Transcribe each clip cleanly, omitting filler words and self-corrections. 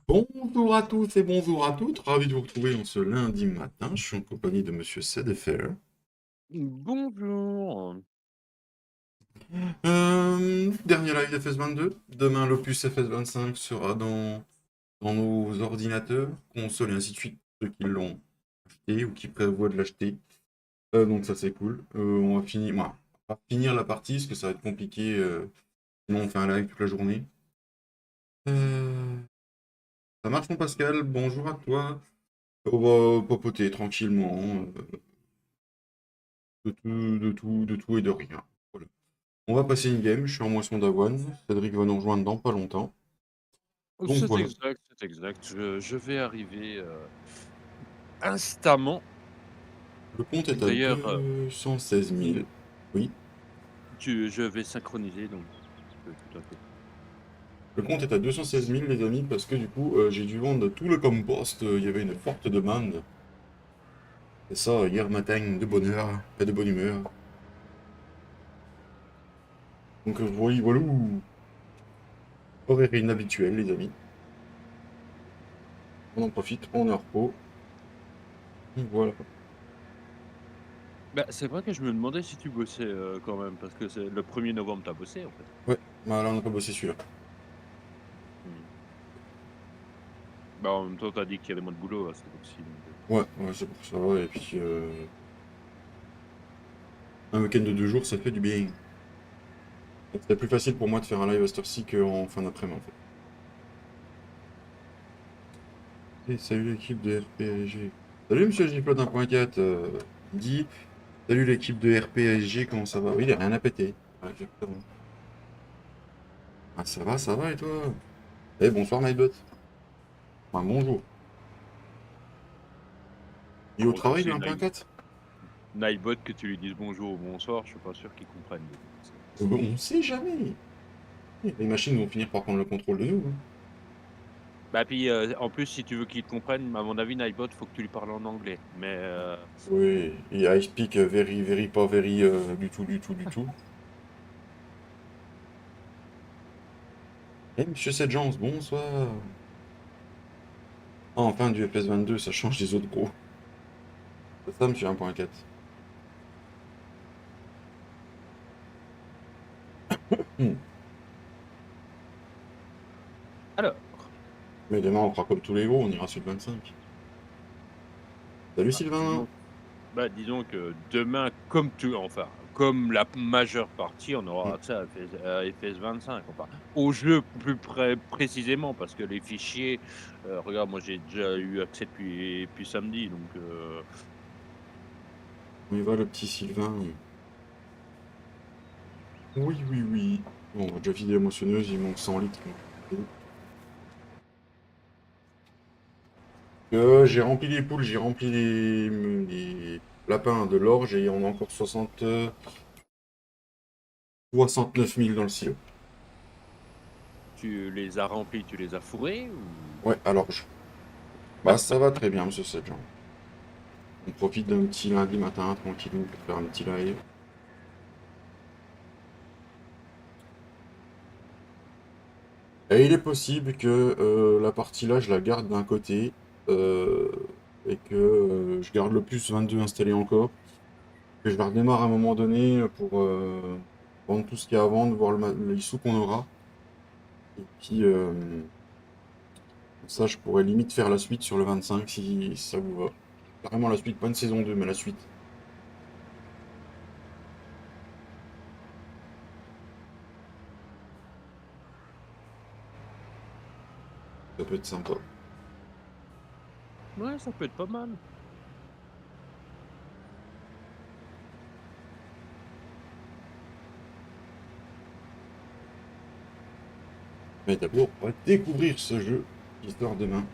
Bonjour à tous et bonjour à toutes, ravi de vous retrouver en ce lundi matin. Je suis en compagnie de Monsieur Sedefer. Bonjour. Dernier live FS22. Demain, l'opus FS25 sera dans nos ordinateurs, consoles et ainsi de suite, ceux qui l'ont acheté ou qui prévoient de l'acheter. Donc ça c'est cool. On va finir la partie parce que ça va être compliqué. Sinon on fait un live toute la journée. Euh, Ça marche mon Pascal, bonjour à toi. On va papoter tranquillement. De tout et de rien. Voilà. On va passer une game, je suis en moisson d'avoine. Cédric va nous rejoindre dans pas longtemps. Donc C'est voilà. exact, c'est exact. Je vais arriver, instamment. Le compte est à D'ailleurs, 216 000. Oui. je vais synchroniser donc tout à fait. Le compte est à 216 000 les amis parce que du coup j'ai dû vendre tout le compost. Il y avait une forte demande. Et ça hier matin de bonne heure, pas de bonne humeur. Donc oui, voilà. Horaire inhabituel les amis. On en profite, on est en repos. Donc voilà. Bah, c'est vrai que je me demandais si tu bossais, quand même parce que c'est le 1er novembre, tu as bossé, en fait? Ouais, bah là on n'a pas bossé celui-là. Mmh. Bah, en même temps, tu as dit qu'il y avait moins de boulot à cette époque-ci donc Ouais, c'est pour ça. Et puis un week-end de 2 jours ça fait du bien. C'était plus facile pour moi de faire un live à cette heure-ci qu'en fin d'après-midi en fait. Et salut l'équipe de RPSG. Salut monsieur Gplot 1.4. Il me dit salut l'équipe de RPSG, comment ça va? Oui, il a rien à péter. Ouais, exactement. Ah, ça va et toi? Eh, bonsoir Nightbot. Enfin, bonjour. Il est au bon, tu travail le sais, 1.4? Nightbot, que tu lui dises bonjour ou bonsoir, je suis pas sûr qu'il comprenne de toute façon. On sait jamais. Les machines vont finir par prendre le contrôle de nous, hein. Bah, puis, en plus, si tu veux qu'il te comprenne, à mon avis, Nightbot, faut que tu lui parles en anglais mais Oui, et I speak very, very, pas very, du tout, du tout, du tout. Eh, monsieur Sedjans, bonsoir. Ah, enfin, du FS22, ça change des autres gros. C'est ça, monsieur 1.4. Hmm. alors Mais demain, on fera comme tous les gros, on ira sur le 25. Salut Bah, Sylvain. disons que demain, comme la majeure partie, on Hmm. aura accès à FS25, enfin, au jeu plus précisément parce que les fichiers, regarde, moi, j'ai déjà eu accès depuis samedi, donc On y va, le petit Sylvain. Oui, oui, oui. Bon, on va déjà vider la moissonneuse, il manque 100 litres. J'ai rempli les poules, j'ai rempli les lapins de l'orge et on a encore 69 000 dans le silo. tu les as remplis, tu les as fourrés ou? Ouais, à l'orge. Bah, ça va très bien, monsieur Sedjan. On profite d'un petit lundi matin, tranquille, pour faire un petit live. Et il est possible que la partie là, je la garde d'un côté euh, et que je garde le plus 22 installé encore. Que je la redémarre à un moment donné pour vendre tout ce qu'il y a à vendre, voir les sous qu'on aura. Et puis, ça, je pourrais limite faire la suite sur le 25 si ça vous va. Carrément la suite, pas une saison 2 mais la suite. Ça peut être sympa. Ouais, ça peut être pas mal. Mais d'abord, on va découvrir ce jeu qui sort demain,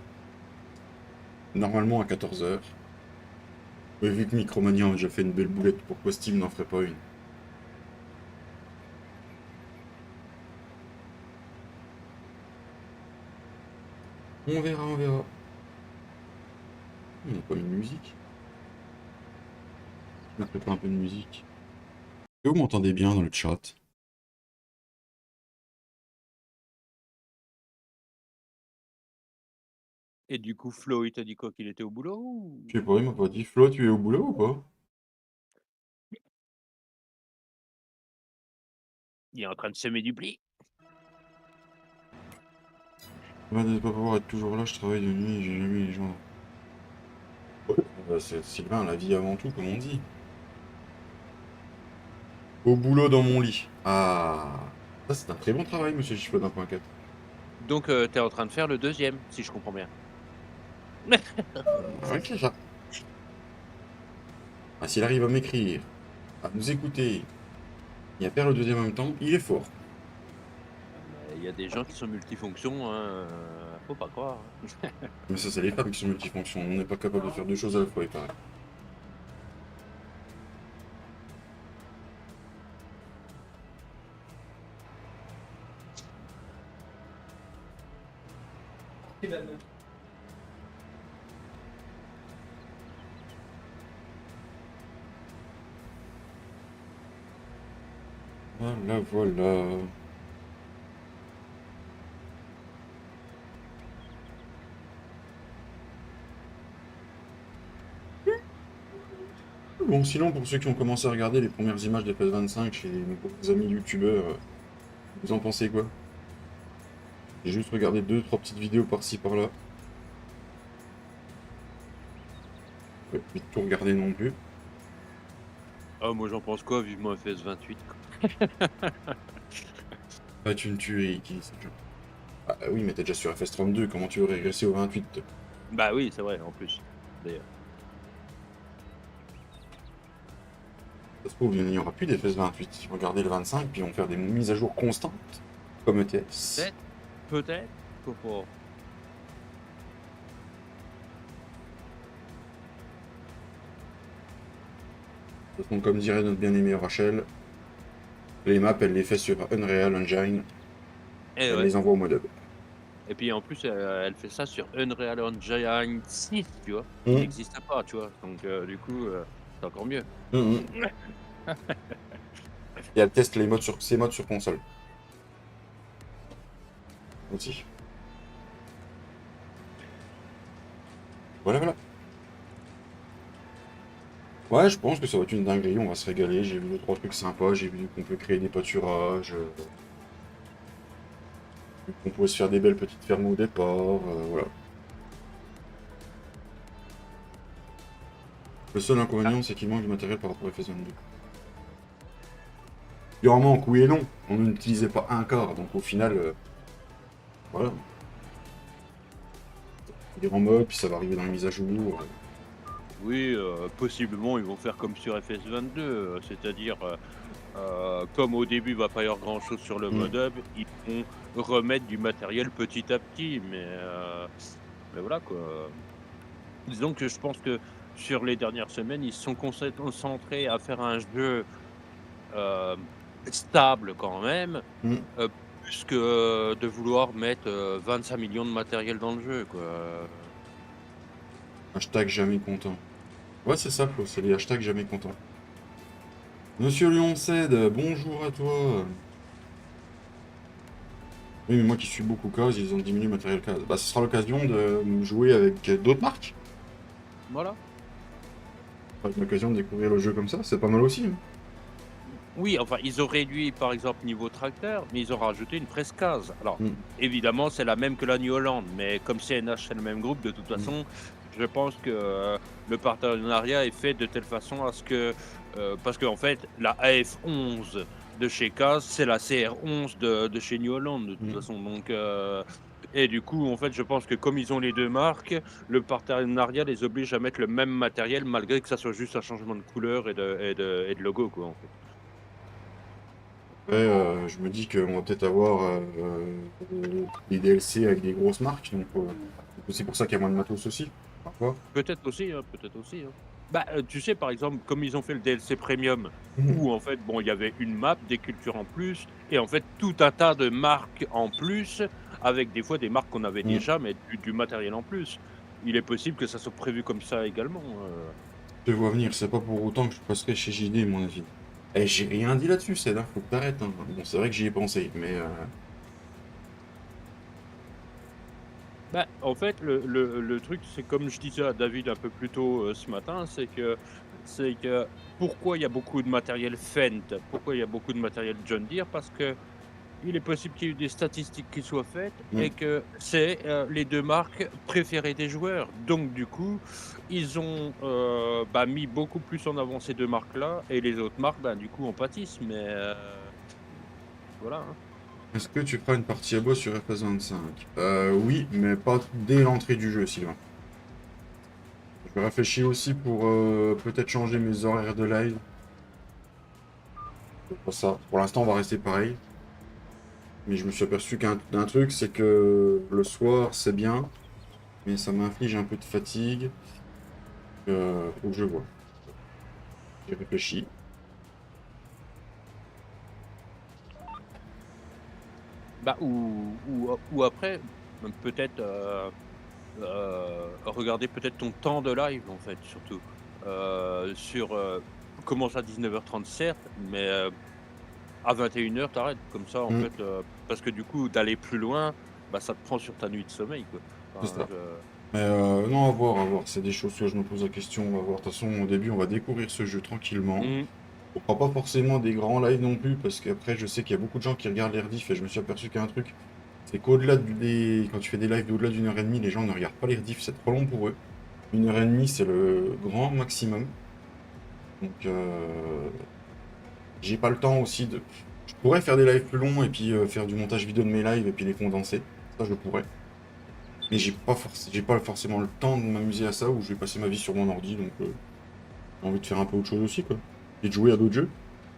normalement à 14 h. Mais vu que Micromania a déjà fait une belle boulette, pourquoi Steam n'en ferait pas une? On verra, on verra. On n'a pas une musique. Je mettrais pas un peu de musique. Et vous m'entendez bien dans le chat? Et du coup, Flo, il t'a dit quoi? Qu'il était au boulot ou... Je sais pas, il m'a pas dit. Flo, tu es au boulot ou pas? Il est en train de semer du blé? Va de pas pouvoir être toujours là, je travaille de nuit, j'ai jamais les gens. C'est Sylvain, la vie avant tout, comme on dit. Au boulot dans mon lit. Ah, ça c'est un très bon travail, monsieur Chiffre d'1.4. Donc, t'es en train de faire le deuxième, si je comprends bien. Ouais, c'est ça. Ah, s'il arrive à m'écrire, à nous écouter et à faire le deuxième en même temps, il est fort. Il y a des gens qui sont multifonctions, hein, faut pas croire. Hein. Mais ça, c'est les femmes qui sont multifonctions. On n'est pas capable de faire deux choses à la fois, il paraît. Voilà, voilà. Bon, sinon, pour ceux qui ont commencé à regarder les premières images de PS25 chez mes amis youtubeurs, vous en pensez quoi? J'ai juste regardé 2-3 petites vidéos par-ci par-là. Ouais, puis tout regarder non plus. Ah, moi j'en pense quoi, vivement FS28. Ah, tu me tues, qui c'est que- Ah oui, mais t'es déjà sur FS32, comment tu veux régresser au 28? Bah oui, c'est vrai, en plus. D'ailleurs. Ça se trouve, il n'y aura plus d'FS28. Regardez le 25, puis on va faire des mises à jour constantes, comme ETS. Peut-être, faut pas. De toute façon, comme dirait notre bien-aimé Rachel, les maps, elle les fait sur Unreal Engine, Et elle ouais. les envoie au modub. Et puis en plus, elle fait ça sur Unreal Engine 6, tu vois, qui Mmh. n'existe pas, tu vois. Donc du coup, c'est encore mieux. Mmh. Et elle teste les modes ses modes sur console. Aussi. Voilà, voilà. Ouais, je pense que ça va être une dinguerie, on va se régaler. J'ai vu 2-3 trucs sympas, j'ai vu qu'on peut créer des pâturages, qu'on pouvait se faire des belles petites fermes au départ, voilà. Le seul inconvénient, c'est qu'il manque du matériel par rapport à FS22. Il y en manque, oui et non. On n'utilisait pas un quart, donc au final, voilà. Il est en mode, puis ça va arriver dans les mises à jour. Oui, possiblement, ils vont faire comme sur FS22, c'est-à-dire, comme au début, il va pas y avoir grand-chose sur le modub, ils vont remettre du matériel petit à petit, mais voilà, quoi. Disons que je pense que sur les dernières semaines, ils se sont concentrés à faire un jeu, hem, stable quand même, Mm. heu, plus que de vouloir mettre, 25 millions de matériel dans le jeu, quoi. Hashtag jamais content. Ouais, c'est ça, Flo, c'est les hashtags jamais content. Monsieur Lyon Ced, bonjour à toi. Oui, mais moi qui suis beaucoup case, ils ont diminué le matériel case. Bah, ce sera l'occasion de jouer avec d'autres marques. Voilà. Ça va être l'occasion de découvrir le jeu comme ça, c'est pas mal aussi. Hein. Oui, enfin, ils ont réduit, par exemple, niveau tracteur, mais ils ont rajouté une presse case. Alors, Mm. évidemment, c'est la même que la New Holland, mais comme CNH, c'est le même groupe, de toute façon, je pense que le partenariat est fait de telle façon à ce que... parce qu'en fait, la AF11 de chez Case, c'est la CR11 de chez New Holland, de toute façon. Donc, et du coup, en fait, je pense que comme ils ont les deux marques, le partenariat les oblige à mettre le même matériel, malgré que ça soit juste un changement de couleur et de logo, quoi, en fait. Après, je me dis qu'on va peut-être avoir des DLC avec des grosses marques, donc c'est pour ça qu'il y a moins de matos aussi, parfois. Peut-être aussi, hein, peut-être aussi, hein. Bah, tu sais, par exemple, comme ils ont fait le DLC premium, où en fait, bon, il y avait une map, des cultures en plus, et en fait, tout un tas de marques en plus, avec des fois des marques qu'on avait déjà, mais du matériel en plus. Il est possible que ça soit prévu comme ça également. Je te vois venir, c'est pas pour autant que je passerai chez JD, mon avis. Eh, j'ai rien dit là-dessus, c'est là, faut que t'arrêtes. Hein. Bon, c'est vrai que j'y ai pensé, mais Bah, en fait, le truc, c'est comme je disais à David un peu plus tôt, ce matin, c'est que pourquoi il y a beaucoup de matériel Fendt? Pourquoi il y a beaucoup de matériel John Deere? Parce que il est possible qu'il y ait eu des statistiques qui soient faites Mm. et que c'est, les 2 marques préférées des joueurs. Donc du coup, ils ont, bah, mis beaucoup plus en avant ces 2 marques-là et les autres marques, ben, du coup, en pâtissent. Mais, voilà, hein. Est-ce que tu feras une partie à boss sur FS25? Oui, mais pas dès l'entrée du jeu, Sylvain. Je réfléchis aussi pour peut-être changer mes horaires de live. Pour ça, pour l'instant, on va rester pareil. Mais je me suis aperçu d'un truc, c'est que le soir, c'est bien, mais ça m'inflige un peu de fatigue. Faut que je vois. J'ai réfléchi. Bah, ou après, peut-être, regarder peut-être ton temps de live, en fait, surtout. Sur, commence à 19h30 certes, mais, à 21h tu comme ça, en Hmm, fait, parce que du coup, d'aller plus loin, bah, ça te prend sur ta nuit de sommeil, quoi. c'est Enfin, ça. Mais non, à voir, à voir. C'est des choses que je me pose la question. On va voir. De toute façon, au début, on va découvrir ce jeu tranquillement. mmh, On fera pas forcément des grands lives non plus, parce qu'après, je sais qu'il y a beaucoup de gens qui regardent les rediffs et je me suis aperçu qu'il y a un truc. C'est qu'au-delà quand tu fais des lives d'au-delà d'une heure et demie, les gens ne regardent pas les rediffs, c'est trop long pour eux. Une heure et demie, c'est le grand maximum. Donc, j'ai pas le temps aussi de. Je pourrais faire des lives plus longs et puis faire du montage vidéo de mes lives et puis les condenser. Ça, je pourrais. Mais j'ai pas forcément le temps de m'amuser à ça ou je vais passer ma vie sur mon ordi, donc j'ai envie de faire un peu autre chose aussi, quoi. Et de jouer à d'autres jeux,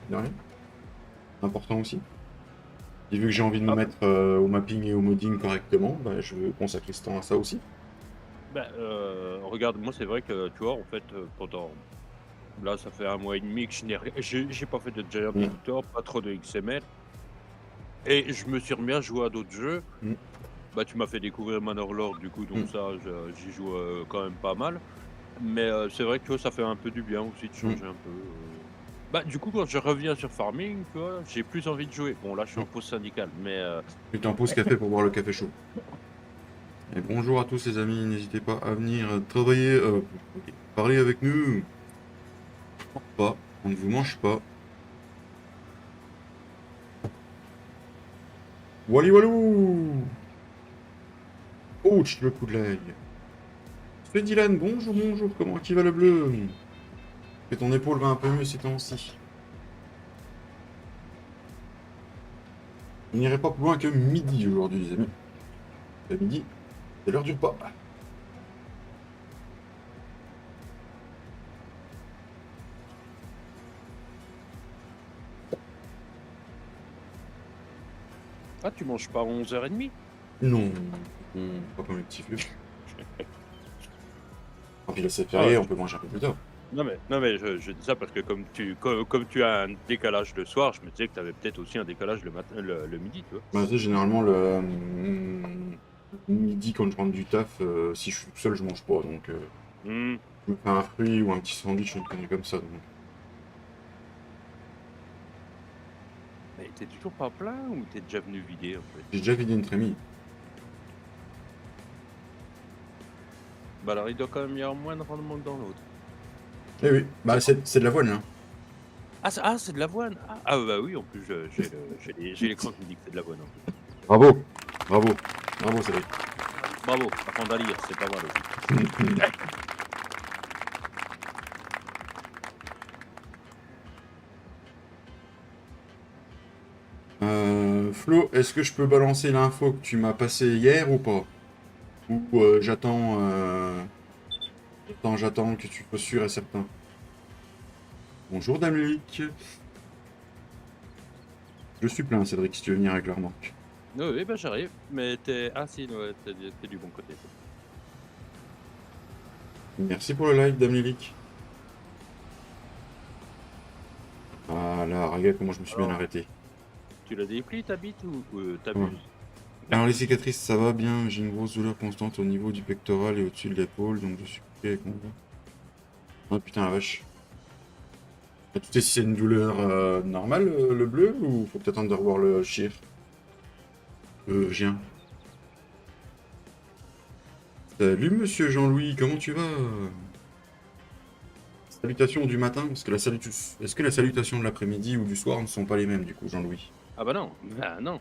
derrière. Important aussi. Et vu que j'ai envie de me ah, mettre au mapping et au modding correctement, bah, je veux consacrer ce temps à ça aussi. bah, regarde, moi, c'est vrai que, tu vois, en fait, pendant là, ça fait 1 mois et demi que je n'ai ri j'ai pas fait de Giant Mm, Editor, pas trop de XML et je me suis remis à jouer à d'autres jeux. mm, Bah, tu m'as fait découvrir Manor Lord, du coup, donc mm, ça, j'y joue, quand même pas mal. Mais, c'est vrai que, tu vois, ça fait un peu du bien aussi de mm, changer un peu, Bah, du coup, quand je reviens sur Farming, tu vois, j'ai plus envie de jouer. Bon, là, je suis mm. en pause syndicale, mais, Je t'en pause café pour boire le café chaud. Et bonjour à tous les amis, n'hésitez pas à venir travailler, parler avec nous. Pas, on ne vous mange pas. Wally Walou! Ouch, le coup de l'œil. C'est Dylan, bonjour, bonjour, comment qui va le bleu? Et ton épaule va un peu mieux ces temps-ci. On n'irait pas plus loin que midi aujourd'hui, les amis. À midi, c'est l'heure du repas. ah, tu manges pas à 11h30? Non, pas comme les petits vieux. Et puis là, c'est Ah, férié, on peut manger un peu plus tard. non, mais je dis ça parce que comme tu as un décalage le soir, je me disais que tu avais peut-être aussi un décalage le matin le midi, tu vois? Bah, tu sais, généralement, le midi, quand je rentre du taf, si je suis tout seul, je mange pas. Donc, Mmh. je me fais un fruit ou un petit sandwich, une connerie comme ça. Donc. Mais tu toujours pas plein ou tu déjà venu vider, en fait? J'ai déjà vidé une trémie. Bah, alors il doit quand même y avoir moins de rendement que dans l'autre. Eh oui, C'est bah, pas c'est de l'avoine, hein. c'est de l'avoine? Bah, oui, en plus, j'ai l'écran qui me dit que c'est de l'avoine, en plus. Bravo, bravo, bravo, Cédric. Bravo, apprendre à lire, c'est pas mal aussi. Flo, est-ce que je peux balancer l'info que tu m'as passée hier ou pas? Ou j'attends que tu sois sûr et certain. Bonjour Damlic. Je suis plein, Cédric, si tu veux venir avec la remorque. Oui, oui, bah, j'arrive, mais si, ouais, tu du bon côté, toi. Merci pour le like, Damlic. Voilà, regarde comment je me suis bien Alors, arrêté. tu l'as déplié ta bite ou Ouais. tu Alors les cicatrices, ça va bien, j'ai une grosse douleur constante au niveau du pectoral et au-dessus de l'épaule, donc je suis pris avec mon bras. Oh putain la vache. Tu sais si c'est une douleur normale, le bleu, ou faut peut-être attendre de revoir le chir? Chien. Salut monsieur Jean-Louis, comment tu vas? Salutations du matin, parce que est-ce que la salutation de l'après-midi ou du soir ne sont pas les mêmes du coup, Jean-Louis? Ah bah non, bah non.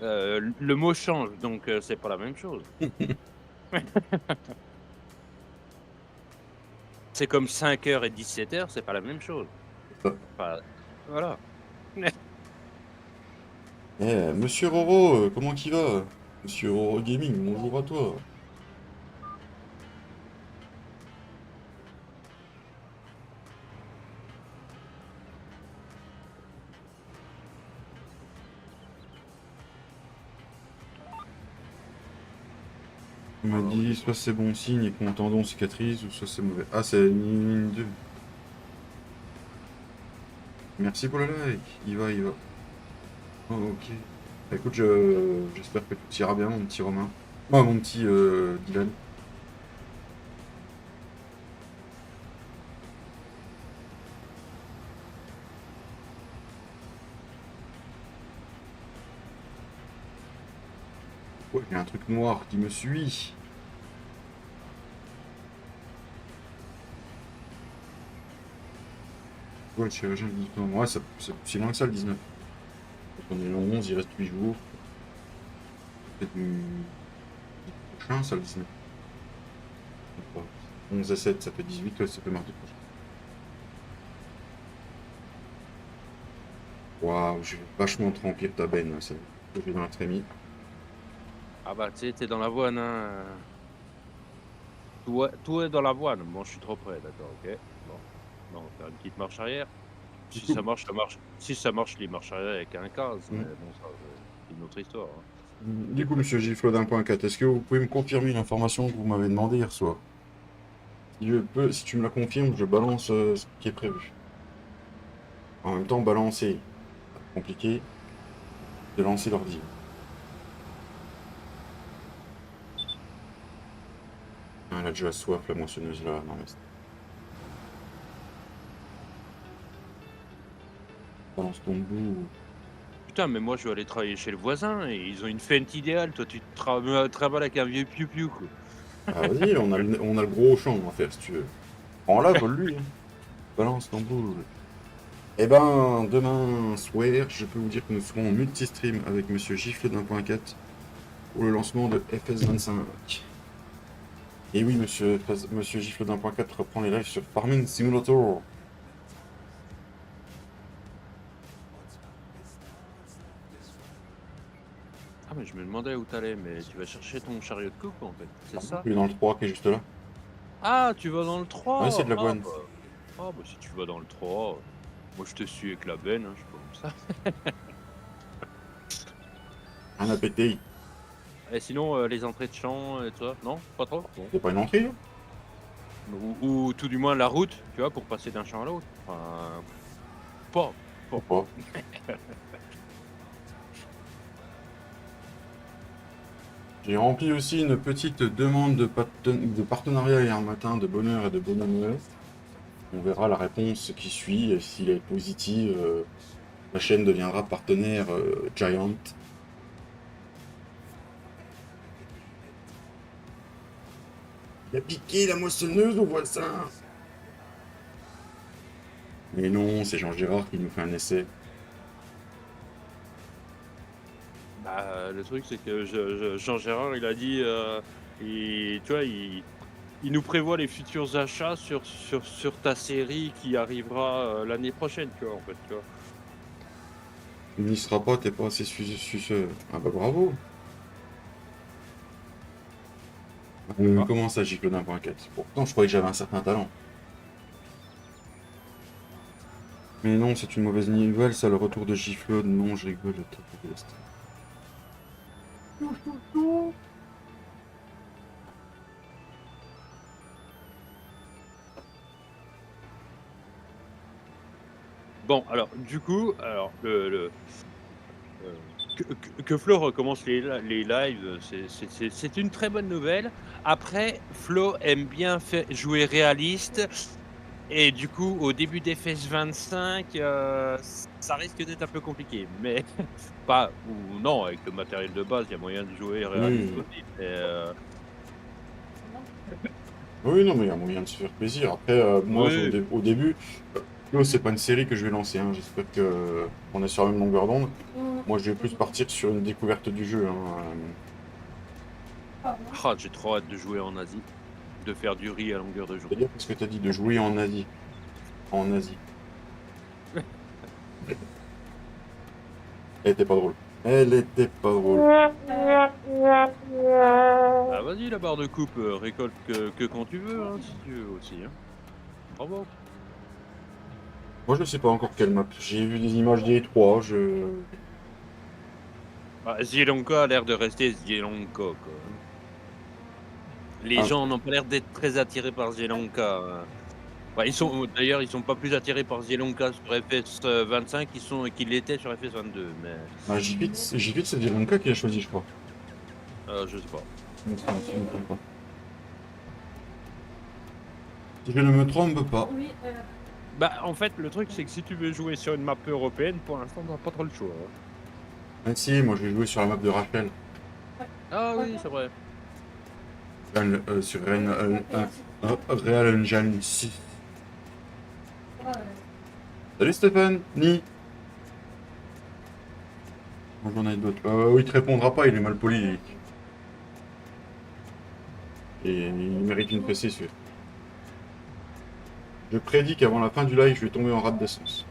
Le mot change, donc c'est pas la même chose. C'est comme 5 h et 17 h, c'est pas la même chose. Enfin, voilà. Monsieur Roro, comment qu'il va? Monsieur Roro Gaming, bonjour à toi. Il m'a dit soit c'est bon signe et que mon tendon cicatrise, ou soit c'est mauvais. Ah, c'est une 2. Merci pour le like, il va, il va. Oh, ok. Bah, écoute, j'espère que tout ira bien, mon petit Romain. Oh, mon petit Dylan. Ouais, il y a un truc noir qui me suit. Ouais, le chirurgien le 19 novembre. Ouais, c'est si loin que ça, le 19. Donc on est le 11, il reste 8 jours. Peut-être prochain, ça, le 19. 11 et 7, ça fait 18, ouais, ça fait mardi prochain. Waouh, je vais vachement te remplir ta benne, là, ça. Je vais dans la trémie. Ah bah tu sais, t'es dans l'avoine, hein. Tout est dans l'avoine. Bon, je suis trop près, d'accord, ok. Bon, on va faire une petite marche arrière. Du Si coup, ça marche, ça marche. Si ça marche, les marches arrière avec un casque, mais mm. bon, ça, c'est une autre histoire, hein. Du coup, monsieur Giflod 1.4, est-ce que vous pouvez me confirmer l'information que vous m'avez demandé hier soir? Si tu me la confirmes, je balance ce qui est prévu. En même temps, balancer, compliqué, de lancer l'ordi. Ah, elle a déjà soif, la moissonneuse là. Non, mais balance ton bout. Putain, mais moi, je vais aller travailler chez le voisin et ils ont une fente idéale. Toi, tu travailles avec un vieux piou-piou, quoi. Ah, vas-y, on a le gros champ à faire si tu veux. Prends-la, vole-lui. Hein. Balance ton bout. Eh ben, demain soir, je peux vous dire que nous serons en multi-stream avec monsieur Gifle d'1.4 pour le lancement de FS25. Et oui, monsieur Gifle d'1.4 reprend les lives sur Farming Simulator. Ah, mais je me demandais où t'allais, mais tu vas chercher ton chariot de coupe, en fait, c'est ça? Il est dans le 3 qui est juste là. Ah, tu vas dans le Ouais, c'est 3. de l'avoine. Si tu vas dans le 3, moi je te suis avec la benne, hein, je suis pas comme ça. Rien à péter. Et sinon, les entrées de champ et tout ça, non? Pas trop? Bon. C'est pas une entrée, là? Ou tout du moins la route, tu vois, pour passer d'un champ à l'autre. Enfin, pas. Pourquoi pas. J'ai rempli aussi une petite demande de partenariat hier matin de bonheur et de bonheur. On verra la réponse qui suit. Et s'il est positive, la chaîne deviendra partenaire Giant. Il a piqué la moissonneuse au voisin. Mais non, c'est Jean Gérard qui nous fait un essai. Bah, le truc, c'est que Jean Gérard, il a dit, tu vois, il nous prévoit les futurs achats sur ta série qui arrivera l'année prochaine, tu vois, en fait, tu vois. Il n'y sera pas, t'es pas assez suceux. Ah bah bravo. Comment ça, Giclone 1.4? Pourtant, je croyais que j'avais un certain talent. Mais non, c'est une mauvaise nouvelle, ça, le retour de Giflode. Non, je rigole, je te déteste. Bon, alors, du coup, alors, que Flo recommence les lives, c'est une très bonne nouvelle. Après, Flo aime bien jouer réaliste. Et du coup, au début d'FS25, ça risque d'être un peu compliqué. Mais pas, ou non, avec le matériel de base, il y a moyen de jouer réaliste Oui. aussi. Oui, non, mais il y a moyen de se faire plaisir. Après, moi, Oui. au début, Halo, c'est pas une série que je vais lancer, hein. J'espère que on est sur la même longueur d'onde. Moi, je vais plus partir sur une découverte du jeu, hein. Ah, j'ai trop hâte de jouer en Asie, de faire du riz à longueur de journée. C'est-à-dire, parce que t'as dit de jouer en Asie. En Asie. Elle était pas drôle. Elle était pas drôle. Ah, vas-y, la barre de coupe, récolte que quand tu veux, hein, si tu veux aussi. Hein. Bravo. Moi, je sais pas encore quelle map. J'ai vu des images des 3. Ah, Sri Lanka a l'air de rester Sri Lanka, quoi. Les Ah, gens n'ont pas l'air d'être très attirés par Sri Lanka. Hein. Bah, d'ailleurs, ils sont pas plus attirés par Sri Lanka sur FS 25 qu'ils l'étaient sur FS 22, mais J-Fit, c'est Dilanka qui a choisi, je crois. je sais pas. Si je me trompe pas. Si je ne me trompe pas. Bah, en fait, le truc, c'est que si tu veux jouer sur une map européenne, pour l'instant, t'as pas trop le choix. Hein. Ah si, moi je vais jouer sur la map de Rachel. Ah oui, c'est vrai. Sur Real Engine 6. Salut Stéphane, Ni. Bon, j'en ai d'autres. Il te répondra pas, il est mal poli. Et il mérite une PC, celui. Je prédis qu'avant la fin du live, je vais tomber en rate d'essence.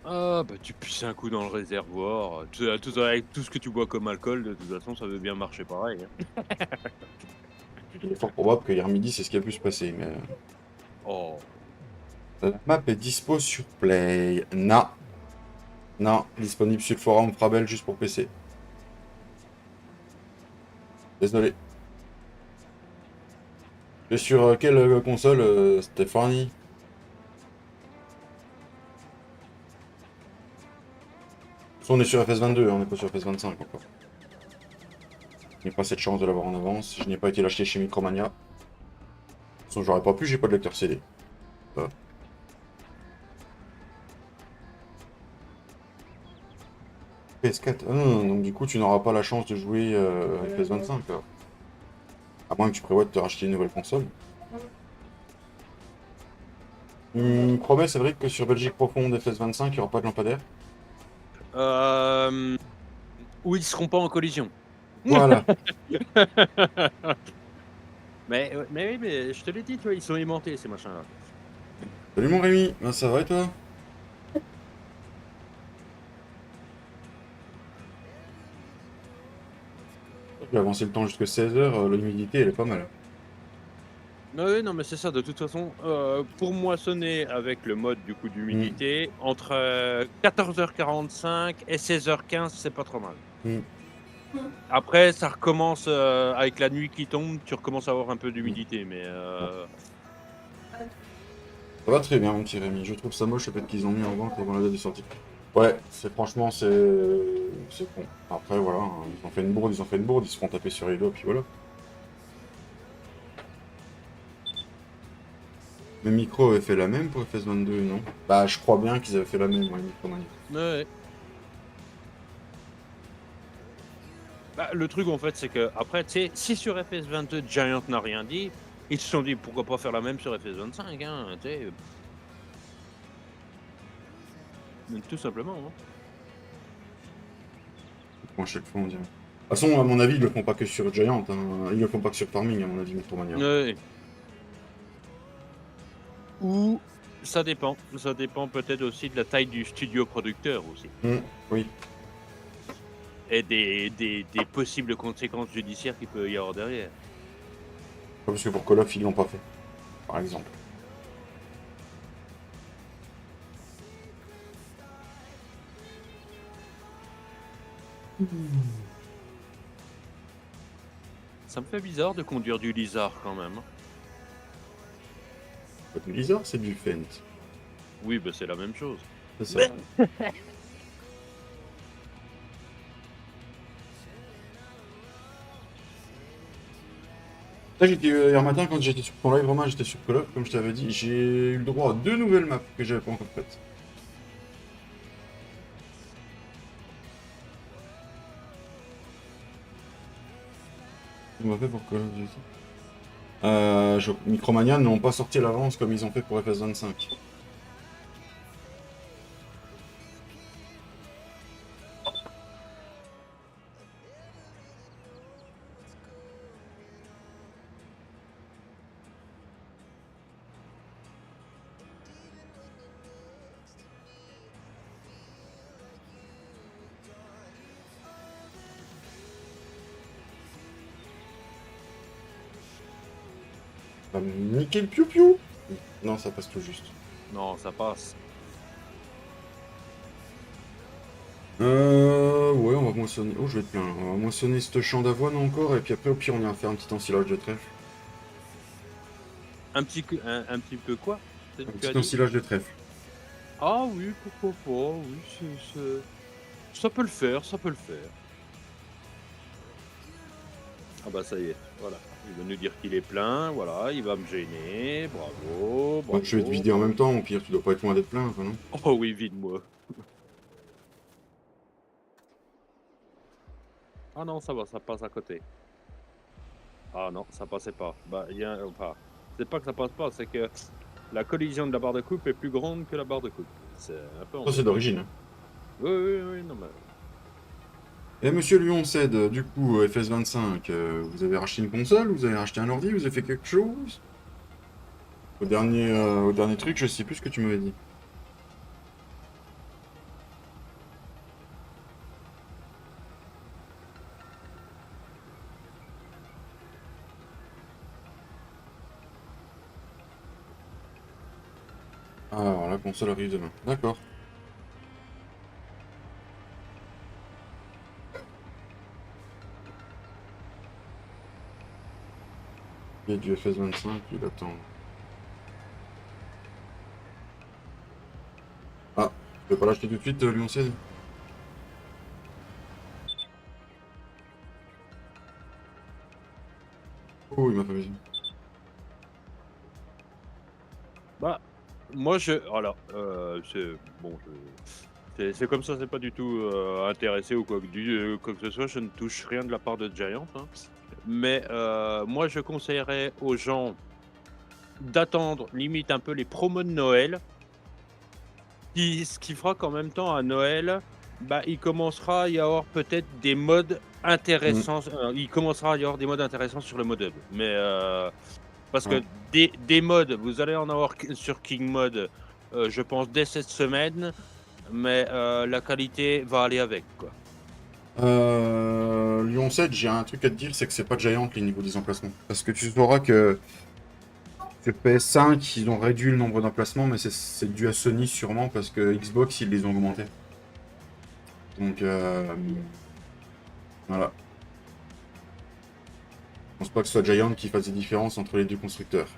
Ah, bah, tu pisses un coup dans le réservoir. Avec tout ce que tu bois comme alcool, de toute façon, ça veut bien marcher pareil. Hein. Il est fort probable qu'hier midi, c'est ce qui a pu se passer. Mais Oh. la map est dispo sur Play. Non. Non, disponible sur le forum Frabel juste pour PC. Désolé. Tu es sur quelle console, Stéphanie? On est sur FS22, on n'est pas sur FS25 encore. Je n'ai pas cette chance de l'avoir en avance. Je n'ai pas été l'acheter chez Micromania. De toute façon, j'aurais pas pu, j'ai pas de lecteur CD. Voilà. PS4. Ah non, donc du coup, tu n'auras pas la chance de jouer FS25. Là. À moins que tu prévois de te racheter une nouvelle console. Promets, c'est vrai que sur Belgique Profonde FS25, il n'y aura pas de lampadaire. Ou ils seront pas en collision. Voilà. Mais oui, mais je te l'ai dit, tu vois, ils sont aimantés, ces machins-là. Salut mon Rémi, ben, ça va et toi? J'ai avancé le temps jusqu'à 16h, l'humidité elle est pas mal. Oui, non, mais c'est ça, de toute façon, pour moissonner avec le mode du coup Hmm, d'humidité, entre 14h45 et 16h15, c'est pas trop mal. hmm, Après, ça recommence avec la nuit qui tombe, tu recommences à avoir un peu hmm. d'humidité, mais Bon. Ça va très bien mon petit Rémi, je trouve ça moche le fait qu'ils ont mis en vente avant la date de sortie. Ouais, c'est franchement c'est con. Après voilà, hein, ils ont fait une bourde, ils se font taper sur les doigts, puis voilà. Le micro avait fait la même pour FS22, non? Bah je crois bien qu'ils avaient fait la même, ouais, Micromania. ouais. Bah, le truc en fait, c'est que après, tu sais, si sur FS22 Giant n'a rien dit, ils se sont dit pourquoi pas faire la même sur FS25, hein, tu sais, tout simplement. Hein. Bon, à chaque fois on dirait. De toute façon, à mon avis, ils le font pas que sur Giant, hein. Ils le font pas que sur Farming, à mon avis, Micromania. Ouais. Ou ça dépend peut-être aussi de la taille du studio producteur aussi. Oui. Et des possibles conséquences judiciaires qu'il peut y avoir derrière. Parce que pour Call of, ils l'ont pas fait, par exemple. Ça me fait bizarre de conduire du Lizard quand même. Hein. Pas du Blizzard, c'est du Fent. Oui, bah c'est la même chose. C'est ça. Là, hier matin, quand j'étais sur ton live, vraiment, j'étais sur Call of, comme je t'avais dit, j'ai eu le droit à 2 nouvelles maps que j'avais pas encore faites. On m'a fait pour Call of Duty. Micromania n'ont pas sorti à l'avance comme ils ont fait pour FS25. Va me niquer le piou-piou. Non, ça passe tout juste. Non, ça passe. Ouais, on va moissonner. Oh, je vais être plein. On va moissonner ce champ d'avoine encore, et puis après, au pire, on ira faire un petit ensilage de trèfle. Un petit peu quoi? Un Tu as petit dit? ensilage de trèfle. Ah oui, pourquoi pas, oui, ça peut le faire, ça peut le faire. Ah bah ça y est, voilà. Il va nous dire qu'il est plein, voilà, il va me gêner, bravo, Bah, je vais te bravo. vider en même temps, au pire, tu dois pas être loin d'être plein, enfin, non? Oh oui, vide-moi. Ah non, ça va, ça passe à côté. Ah non, ça passait pas. Bah, enfin, c'est pas que ça passe pas, c'est que la collision de la barre de coupe est plus grande que la barre de coupe. C'est un peu Ça, c'est embêtant. d'origine. Hein. Oui, oui, oui, non mais... Et monsieur Lyon cède, du coup, FS25, vous avez racheté une console, vous avez racheté un ordi, vous avez fait quelque chose? Au dernier truc, je sais plus ce que tu m'avais dit. Ah, alors la console arrive demain. D'accord. Il y a du FS25, il attend. Ah, tu peux pas l'acheter tout de suite, Lyon 16? Oh, il m'a pas vu. Bah, moi je... Alors, c'est... Bon, c'est comme ça, c'est pas du tout intéressé ou quoi que ce soit, je ne touche rien de la part de Giant. Hein. Mais moi je conseillerais aux gens d'attendre limite un peu les promos de Noël. Ce qui fera qu'en même temps à Noël, bah, il commencera à y avoir peut-être des modes intéressants. Il commencera à y avoir des modes intéressants sur le mode hub. Mais parce que Ouais. des modes, vous allez en avoir sur King Mode, je pense dès cette semaine, mais la qualité va aller avec quoi. Lyon 7, j'ai un truc à te dire, c'est que c'est pas Giant les niveaux des emplacements. Parce que tu sauras que sur PS5, ils ont réduit le nombre d'emplacements, mais c'est dû à Sony sûrement, parce que Xbox, ils les ont augmentés. Donc, voilà. Je pense pas que ce soit Giant qui fasse des différences entre les deux constructeurs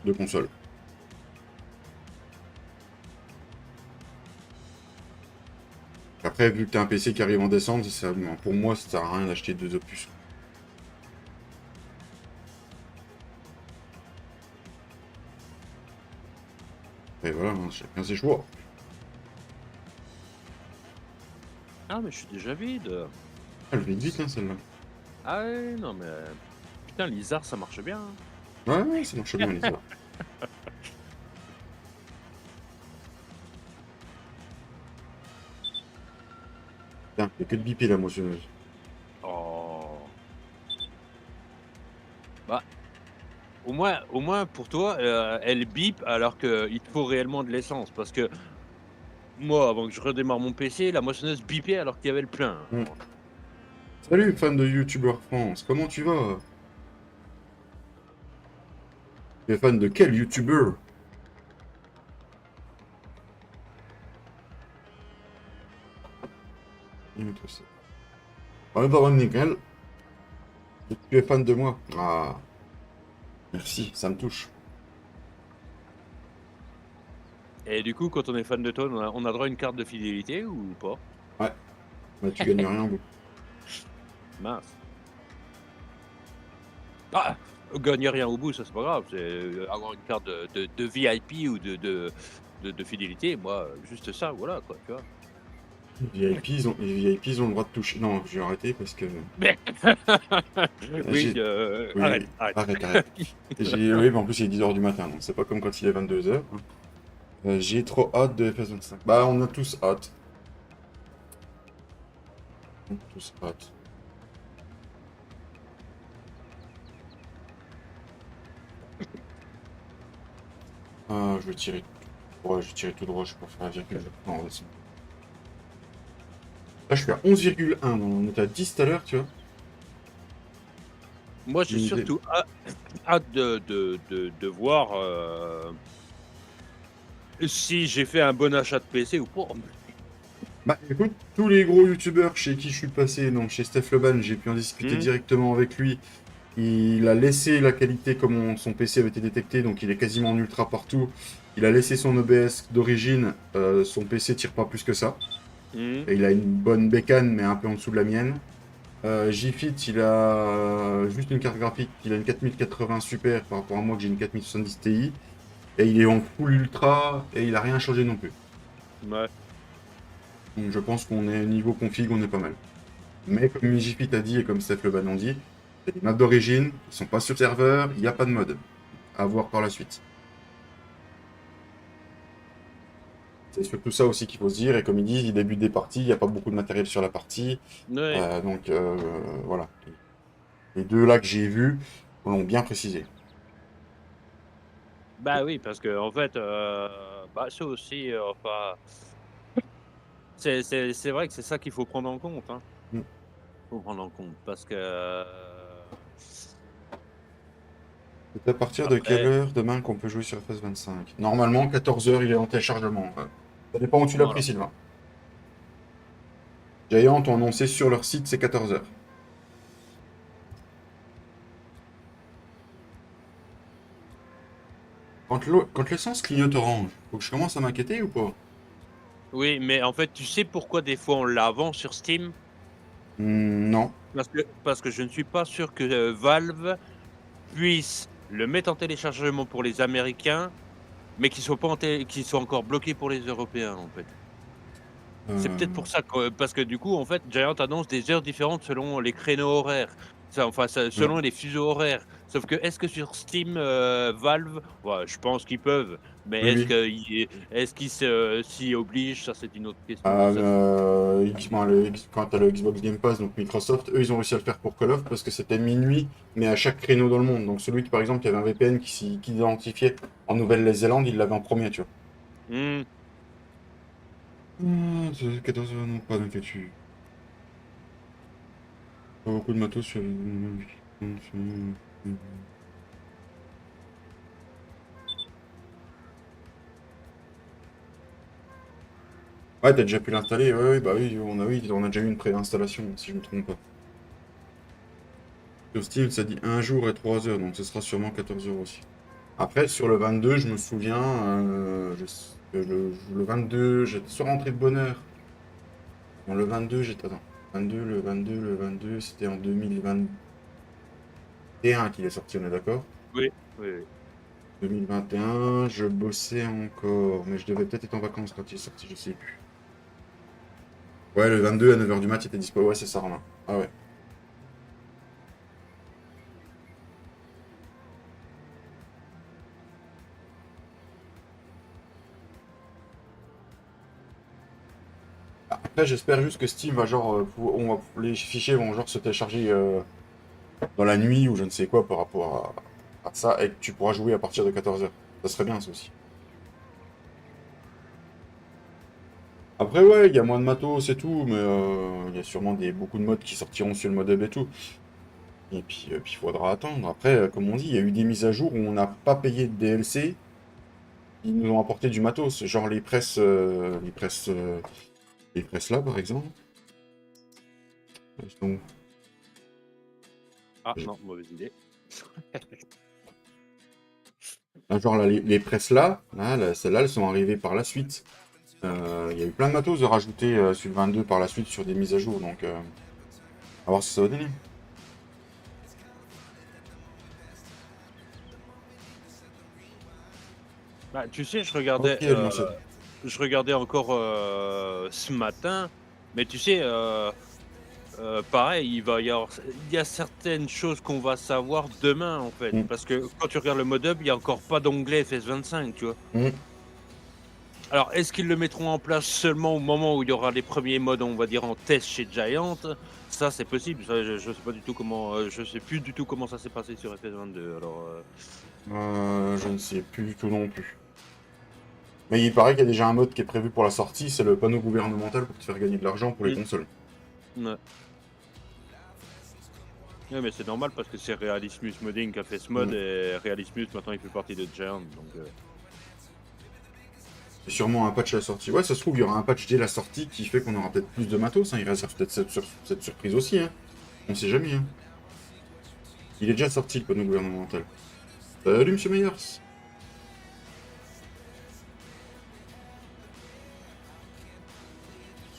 de consoles. Après, vu que t'as un PC qui arrive en décembre, pour moi, ça sert à rien d'acheter deux opus. Et voilà, hein, chacun ses choix. Ah mais je suis déjà vide. Elle vite vite, hein, celle-là. Ah ouais, non mais putain Lizard ça marche bien. Hein. Ouais, ouais, ça marche bien, les gars. Tiens, il n'y a que de biper la moissonneuse. Oh. Bah au moins pour toi, elle bip alors qu'il te faut réellement de l'essence parce que moi avant que je redémarre mon PC, la moissonneuse bipait alors qu'il y avait le plein. Mm. Salut, fan de YouTuber France, comment tu vas? Tu es fan de quel YouTuber? Dis-moi ça. Ouais, bah, nickel. Tu es fan de moi? Ah, merci, ça me touche. Et du coup, quand on est fan de toi, on a droit à une carte de fidélité ou pas? Ouais, bah, tu gagnes rien au bout. Mince. Ah! Gagner rien au bout, ça c'est pas grave. C'est avoir une carte de VIP ou de fidélité, moi, juste ça, voilà quoi, tu vois. Les VIP, ils ont le droit de toucher. Non, je vais arrêter parce que. Oui, J'ai. Oui, arrête, oui. arrête. Arrête. Oui, mais en plus, il est 10h du matin, donc c'est pas comme quand il est 22h. J'ai trop hâte de FS25. Bah, on a tous hâte. On a tous hâte. Ah, je vais tirer. Ouais, je vais tirer tout droit, je peux faire la virgule. Non, vas-y. Là, je suis à 11,1. On était à 10 tout à l'heure, tu vois. Moi, j'ai Une idée. surtout hâte de voir si j'ai fait un bon achat de PC ou pas. Bah écoute, tous les gros youtubeurs chez qui je suis passé, donc chez Steph Leban, j'ai pu en discuter Hmm. directement avec lui. Il a laissé la qualité comme son PC avait été détecté, donc il est quasiment en ultra partout. Il a laissé son OBS d'origine, son PC tire pas plus que ça. Hmm. Et il a une bonne bécane, mais un peu en dessous de la mienne. JFit, il a juste une carte graphique, il a une 4080 Super par rapport à moi que j'ai une 4070 Ti. Et il est en full ultra, et il a rien changé non plus. Ouais. Donc je pense qu'on est niveau config, on est pas mal. Mais comme JFit a dit et comme Steph Le a dit, c'est des maps d'origine, ils sont pas sur serveur, il n'y a pas de mode. À voir par la suite. C'est surtout ça aussi qu'il faut se dire, et comme ils disent, ils débutent des parties, il n'y a pas beaucoup de matériel sur la partie. Ouais. Donc voilà. Les deux là que j'ai vus l'ont bien précisé. Bah oui, parce que en fait, bah ça aussi, enfin, c'est vrai que c'est ça qu'il faut prendre en compte, hein. Mm. Faut prendre en compte parce que C'est à partir de quelle après, heure demain qu'on peut jouer sur FS25? Normalement, 14h, il est en téléchargement. Ça dépend où tu l'as pris, voilà. Sylvain. Giant ont annoncé sur leur site, c'est 14h. Quand l'essence clignote orange, faut que je commence à m'inquiéter ou pas? Oui, mais en fait, tu sais pourquoi des fois on la vend sur Steam? Non. Parce que je ne suis pas sûr que Valve puisse le mettre en téléchargement pour les Américains, mais qu'ils soient encore bloqués pour les Européens, en fait. C'est peut-être Euh, pour ça que parce que du coup, en fait, Giant annonce des heures différentes selon les créneaux horaires. Ça, enfin, ouais. selon les fuseaux horaires. Sauf que est-ce que sur Steam, Valve, ouais, je pense qu'ils peuvent, mais Oui, oui. est-ce qu'ils s'y obligent? Ça, c'est une autre question. Ah, Ça, quand t'as le Xbox Game Pass, donc Microsoft, eux, ils ont réussi à le faire pour Call of parce que c'était minuit, mais à chaque créneau dans le monde. Donc celui qui, par exemple, qui avait un VPN qui identifiait en Nouvelle-Zélande, il l'avait en premier, tu vois. mmh. C'est 14h, non, pas d'inquiétude. Pas beaucoup de matos sur. Ouais, t'as déjà pu l'installer, ouais, ouais, bah oui, on a déjà eu une préinstallation, si je me trompe pas. Sur Steam, ça dit 1 jour et 3 heures, donc ce sera sûrement 14 heures aussi. Après, sur le 22, je me souviens, que le 22, j'étais sur rentrée de bonne heure. Non, le 22, j'étais. Attends. 22, le 22, c'était en 2021 qu'il est sorti, on est d'accord? Oui, oui, oui. 2021, je bossais encore, mais je devais peut-être être en vacances quand il est sorti, je sais plus. Ouais, le 22 à 9h du mat, il était dispo. Ouais, c'est ça, Romain. Ah ouais. Après, j'espère juste que Steam va genre, les fichiers vont genre se télécharger dans la nuit ou je ne sais quoi par rapport à ça et que tu pourras jouer à partir de 14h. Ça serait bien ça aussi. Après, ouais, il y a moins de matos et tout, mais il y a sûrement beaucoup de mods qui sortiront sur le mode hub et tout. Et puis il faudra attendre. Après, comme on dit, il y a eu des mises à jour où on n'a pas payé de DLC. Ils nous ont apporté du matos, genre les presses là par exemple. Donc, Ah non, mauvaise idée. genre là, les presses là, celles-là, elles sont arrivées par la suite. Il y a eu plein de matos de rajouter sur le 22 par la suite sur des mises à jour, donc à voir ce que ça va donner. Bah, tu sais, Ok, moi c'est. je regardais encore ce matin. Mais tu sais, pareil, il y a certaines choses qu'on va savoir demain en fait. Mm. Parce que quand tu regardes le mode hub, il n'y a encore pas d'onglet FS25, tu vois. Mm. Alors, est-ce qu'ils le mettront en place seulement au moment où il y aura les premiers modes, on va dire, en test chez Giant? Ça, c'est possible. Ça, je sais pas du tout comment, je sais plus du tout comment ça s'est passé sur FS22. Alors, Je ne sais plus du tout non plus. Mais il paraît qu'il y a déjà un mode qui est prévu pour la sortie, c'est le panneau gouvernemental pour te faire gagner de l'argent pour les mm, consoles. ouais. Ouais, mais c'est normal parce que c'est Realismus Modding qui a fait ce mode Mm. et Realismus maintenant il fait partie de Giant. Donc, C'est sûrement un patch à la sortie. Ouais, ça se trouve, il y aura un patch dès la sortie qui fait qu'on aura peut-être plus de matos. Hein. Il réserve peut-être cette surprise aussi. Hein. On sait jamais. Hein. Il est déjà sorti le panneau gouvernemental. Salut, monsieur Meyers.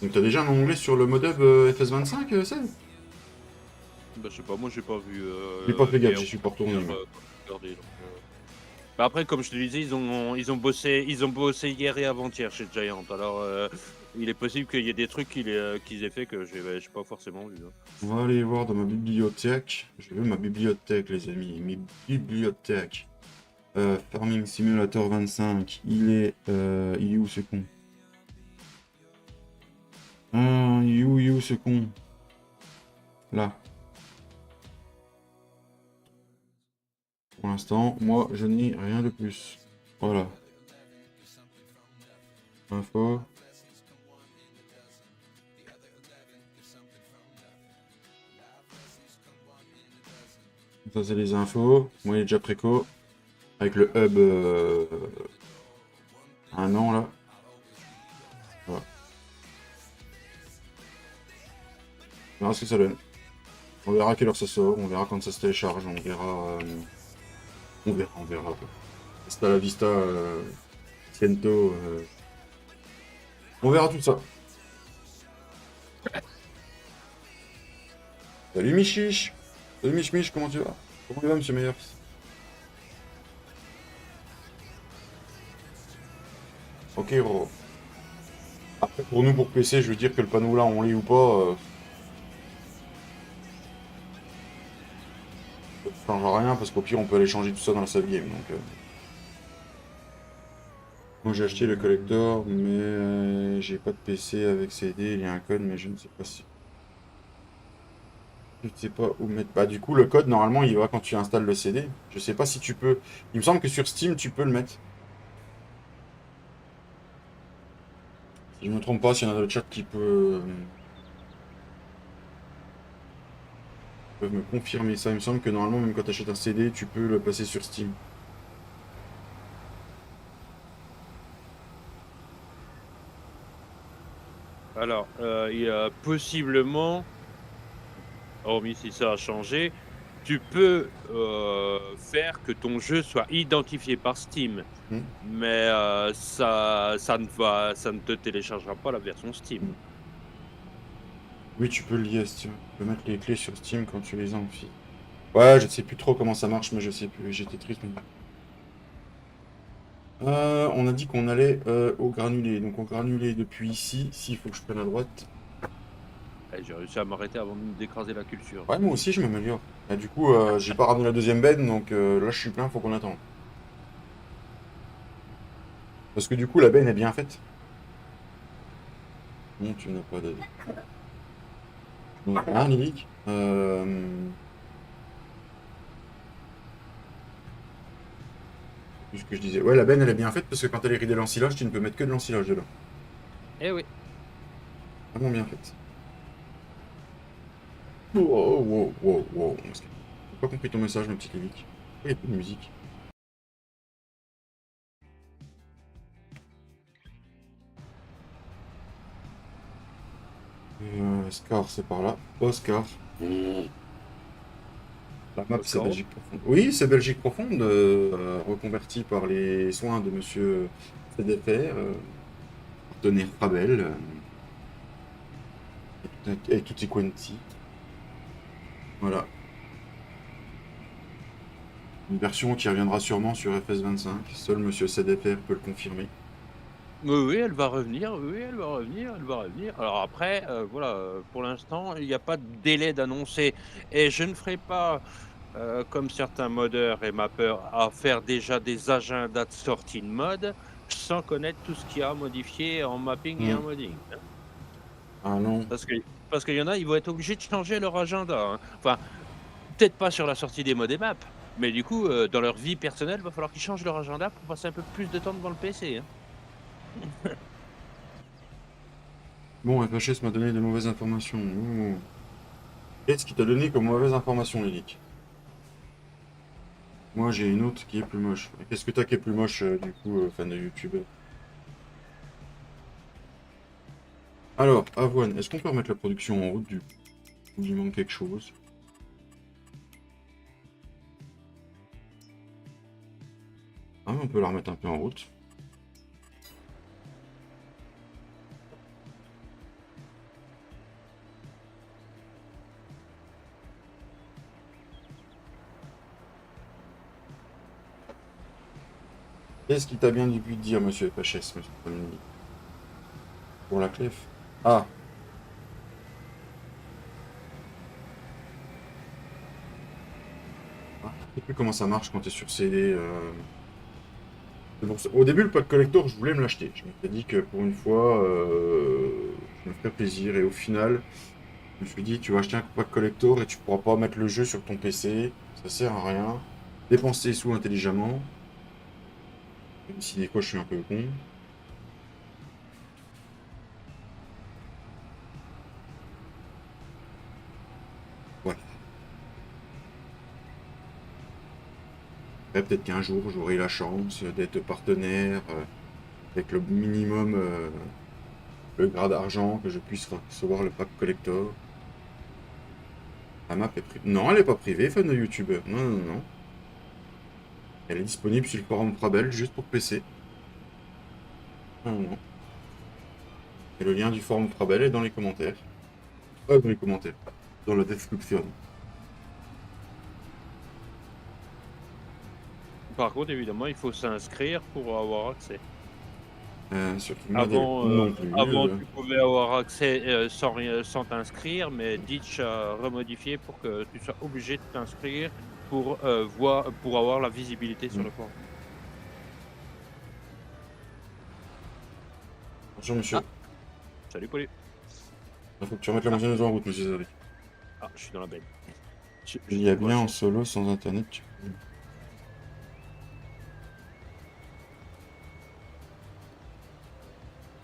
Donc t'as déjà un onglet sur le modhub FS25, Seb? bah, je sais pas, moi j'ai pas vu. J'ai pas fait gaffe, hier j'y suis pas retourné. quand Moi. j'ai regardé, donc, bah, après, comme je te disais, ils ont bossé hier et avant-hier chez Giant. Alors, il est possible qu'il y ait des trucs qu'ils aient fait que j'ai pas forcément vu. Hein. On va aller voir dans ma bibliothèque. Je veux ma bibliothèque, les amis. Mes bibliothèques. Farming Simulator 25. Il est où ce con? Il est où ce con? Là. Pour l'instant, moi, je n'ai rien de plus. Voilà. Info. Ça, c'est les infos. Moi, il est déjà préco. Avec le hub un an, là. Voilà. On verra ce que ça donne. On verra à quelle heure ça sort. On verra quand ça se télécharge. On verra... on verra. Hasta la vista, Siento. On verra tout ça. Salut Michiche. Salut Mich, comment tu vas? Comment il va, monsieur Meyers? Ok, gros. Après, pour nous, pour PC, je veux dire que le panneau là, on lit ou pas, ça change rien parce qu'au pire, on peut aller changer tout ça dans la save game. Donc, moi, j'ai acheté le collector, mais j'ai pas de PC avec CD. Il y a un code, mais je ne sais pas si. Je ne sais pas où mettre. Bah, du coup, le code, normalement, il va quand tu installes le CD. Je sais pas si tu peux. Il me semble que sur Steam, tu peux le mettre. Si je me trompe pas, s'il y en a dans le chat qui peuvent me confirmer ça. Il me semble que normalement, même quand tu achètes un CD, tu peux le passer sur Steam. Alors, il y a possiblement, hormis si ça a changé, tu peux faire que ton jeu soit identifié par Steam. Hmm. Mais ça ne te téléchargera pas la version Steam. Oui, tu peux le lier à Steam. Tu peux mettre les clés sur Steam quand tu les as en fi. Ouais, je sais plus trop comment ça marche, mais je sais plus. J'étais triste. On a dit qu'on allait au granulé. Donc au granulé depuis ici, s'il faut que je prenne à droite. J'ai réussi à m'arrêter avant d'écraser la culture. Ouais, moi aussi je m'améliore. Et du coup, j'ai pas ramené la deuxième benne, donc là je suis plein, faut qu'on attende. Parce que du coup, la benne est bien faite. Non, tu n'as pas d'avis. Donc, rien, Lilic. C'est ce que je disais. Ouais, la benne elle est bien faite parce que quand elle est ridée l'ensilage, tu ne peux mettre que de l'ensilage dedans. Eh oui. Vraiment bien faite. Wow. J'ai pas compris ton message, mon petit Lilic. Pourquoi il n'y a plus de musique? Scar, c'est par là. Oscar. La map, c'est Oscar. Belgique profonde. Oui, c'est Belgique profonde, reconverti par les soins de monsieur CDFR, partenaire Rabel, et tutti quanti. Voilà. Une version qui reviendra sûrement sur FS25. Seul monsieur CDFR peut le confirmer. Oui, elle va revenir, oui, elle va revenir, elle va revenir. Alors après, voilà, pour l'instant, il y a pas de délai d'annoncer et je ne ferai pas, comme certains modeurs et mappeurs, à faire déjà des agendas de sortie de mode, sans connaître tout ce qu'il y a à modifier en mapping et en Hmm. modding. Ah non. Parce que parce qu'il y en a, ils vont être obligés de changer leur agenda, hein. Enfin, peut-être pas sur la sortie des mods et maps, mais du coup, dans leur vie personnelle, va falloir qu'ils changent leur agenda pour passer un peu plus de temps devant le PC, hein. Bon, FHS m'a donné de mauvaises informations. Ouh. Qu'est-ce qui t'a donné comme mauvaise information, Lilic? Moi, j'ai une autre qui est plus moche. Qu'est-ce que t'as qui est plus moche, du coup, fan de YouTube? Alors, Avoine, est-ce qu'on peut remettre la production en route du coup? Il manque quelque chose. Ah, on peut la remettre un peu en route. Qu'est-ce qui t'a bien dû dire, monsieur FHS, monsieur Pomini? Pour la clef? Ah, je sais plus comment ça marche quand t'es sur CD. C'est pour ça. Au début, le pack collector, je voulais me l'acheter. Je m'étais dit que pour une fois, je me ferais plaisir. Et au final, je me suis dit, tu vas acheter un pack collector et tu pourras pas mettre le jeu sur ton PC. Ça sert à rien. Dépenser des sous intelligemment. Même si des fois, je suis un peu con. Ouais. Après, peut-être qu'un jour, j'aurai la chance d'être partenaire avec le minimum, le grade d'argent, que je puisse recevoir le pack collector. La map est privée. Non, elle est pas privée, fan de YouTubeur. Non, non, non. Elle est disponible sur le forum Frabel, juste pour PC. Non, non, non. Et le lien du forum Frabel est dans les commentaires. Dans les commentaires. Dans la description. Par contre, évidemment, il faut s'inscrire pour avoir accès. Sur Kingmad non plus. Avant, tu pouvais avoir accès, sans t'inscrire, mais Ditch a remodifié pour que tu sois obligé de t'inscrire pour avoir la visibilité sur Hmm. le forum. Bonjour, Ah, monsieur. salut Paulie. Il faut que tu remettes la Ah, moitié en route, monsieur Zari. je suis dans la benne. Il Je y a trouve pas bien en assez. solo sans internet.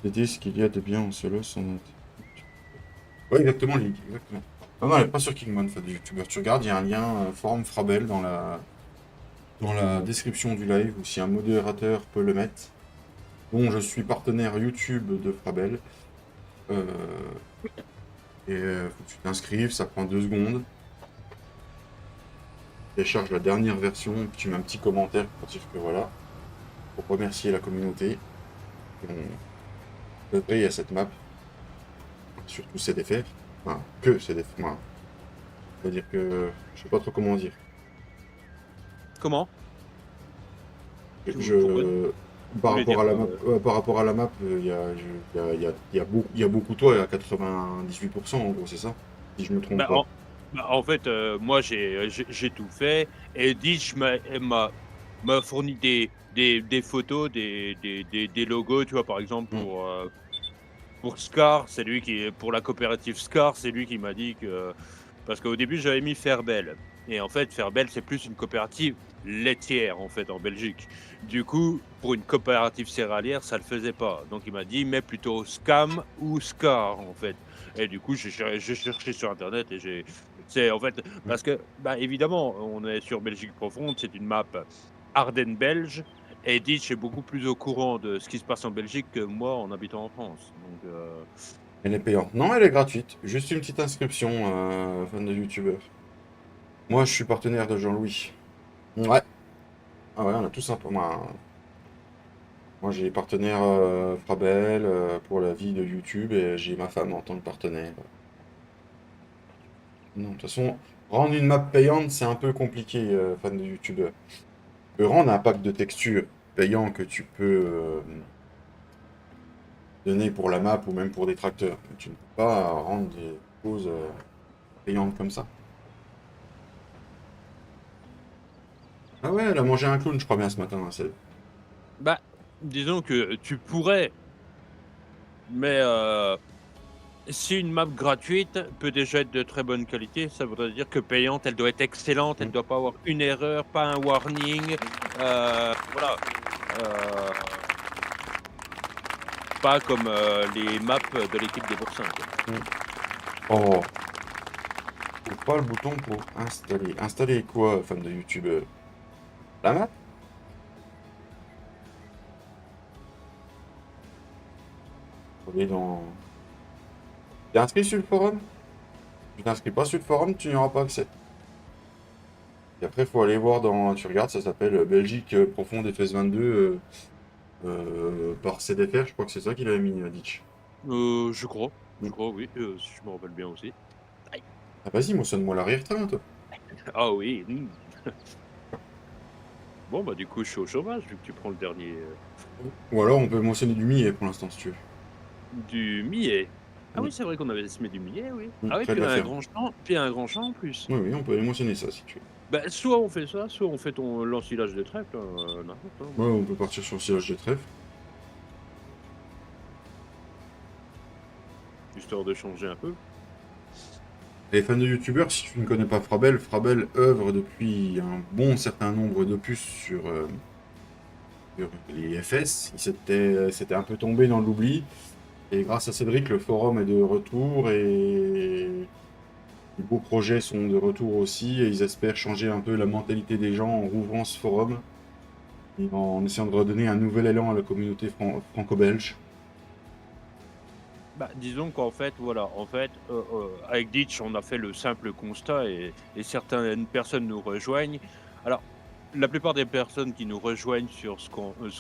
C'était ce qu'il y a de bien en solo sans internet. Ouais, exactement, Link, exactement. Non, non, elle est pas sur Kingman, fait des youtubeurs. Tu regardes, il y a un lien forum Frabel dans la description du live, ou si un modérateur peut le mettre. Bon, je suis partenaire YouTube de Frabel. Euh, faut que tu t'inscrives, ça prend 2 secondes. Télécharge la dernière version, puis tu mets un petit commentaire pour dire que voilà, pour remercier la communauté. Après, il y a cette map, surtout CDFR. Enfin, que CDFR. Enfin, c'est-à-dire que je sais pas trop comment dire. Comment? Pourquoi? Je, Tu par voulais rapport dire à la quoi? map, par rapport à la map, il y a beaucoup toi, il y a 98% en gros, c'est ça? Si je me trompe Bah, pas. en fait, moi, j'ai tout fait et Ditch m'a fourni des photos, des logos, tu vois, par exemple, Hmm. pour Scar, c'est lui qui est pour la coopérative Scar, c'est lui qui m'a dit que parce qu'au début, j'avais mis Ferbel et en fait, Ferbel, c'est plus une coopérative laitière, en fait, en Belgique. Du coup, pour une coopérative céréalière, ça le faisait pas. Donc il m'a dit: «Mets plutôt Scam ou Scar», en fait et du coup, j'ai cherché sur internet et c'est en fait Hmm. parce que, bah, évidemment, on est sur Belgique profonde, c'est une map Ardennes belge et Ditch est beaucoup plus au courant de ce qui se passe en Belgique que moi en habitant en France. Donc, Elle est payante. Non, elle est gratuite. Juste une petite inscription, fan de youtubeur. Moi, je suis partenaire de Jean-Louis. Ouais. Ah ouais, on a tous un peu. Moi, j'ai partenaire Frabel pour la vie de YouTube et j'ai ma femme en tant que partenaire. Non, de toute façon, rendre une map payante, c'est un peu compliqué, fan de youtubeur. Tu peux rendre un pack de textures payant que tu peux donné pour la map ou même pour des tracteurs. Mais tu ne peux pas rendre des choses payantes comme ça. Ah ouais, elle a mangé un clown, je crois bien, ce matin, hein, Bah, disons que tu pourrais, mais si une map gratuite peut déjà être de très bonne qualité, ça voudrait dire que payante, elle doit être excellente, elle Mm. doit pas avoir une erreur, pas un warning, voilà. Heu, Pas comme, les maps de l'équipe des Boursins, quoi. Mm. Oh, trouve pas le bouton pour installer. Installer quoi, fan de YouTube? La map? Faut aller dans... T'es inscrit sur le forum? Tu t'inscris pas sur le forum, tu n'y auras pas accès. Et après, il faut aller voir dans... Tu regardes, ça s'appelle Belgique profonde FS22 par CDFR, je crois que c'est ça qu'il avait mis, Ditch. Je crois oui, si je me rappelle bien aussi. Aïe! Ah vas-y, moissonne-moi l'arrière-train, toi. Ah oui, Bon, bah, du coup, je suis au chômage vu que tu prends le dernier, Ou alors, on peut moissonner du millet pour l'instant, si tu veux. du millet. Ah Mm. oui, c'est vrai qu'on avait semé du millet, oui. Mm, Ah oui, près de la ferme. puis un grand champ en plus. Oui, oui, on peut aller moissonner ça, si tu veux. Bah, soit on fait ça, soit on fait ton l'ensilage de trèfle, n'importe, hein, Ouais, moi. on peut partir sur le sillage de trèfle. Histoire de changer un peu. Et fan de youtubeurs, si tu ne connais pas Frabel, Frabel œuvre depuis un bon certain nombre d'opus sur les FS. C'était un peu tombé dans l'oubli. Et grâce à Cédric, le forum est de retour et les beaux projets sont de retour aussi. Et ils espèrent changer un peu la mentalité des gens en rouvrant ce forum et en essayant de redonner un nouvel élan à la communauté franco-belge. Bah, disons qu'en fait, voilà, avec Ditch, on a fait le simple constat et certaines personnes nous rejoignent. Alors, la plupart des personnes qui nous rejoignent sur ce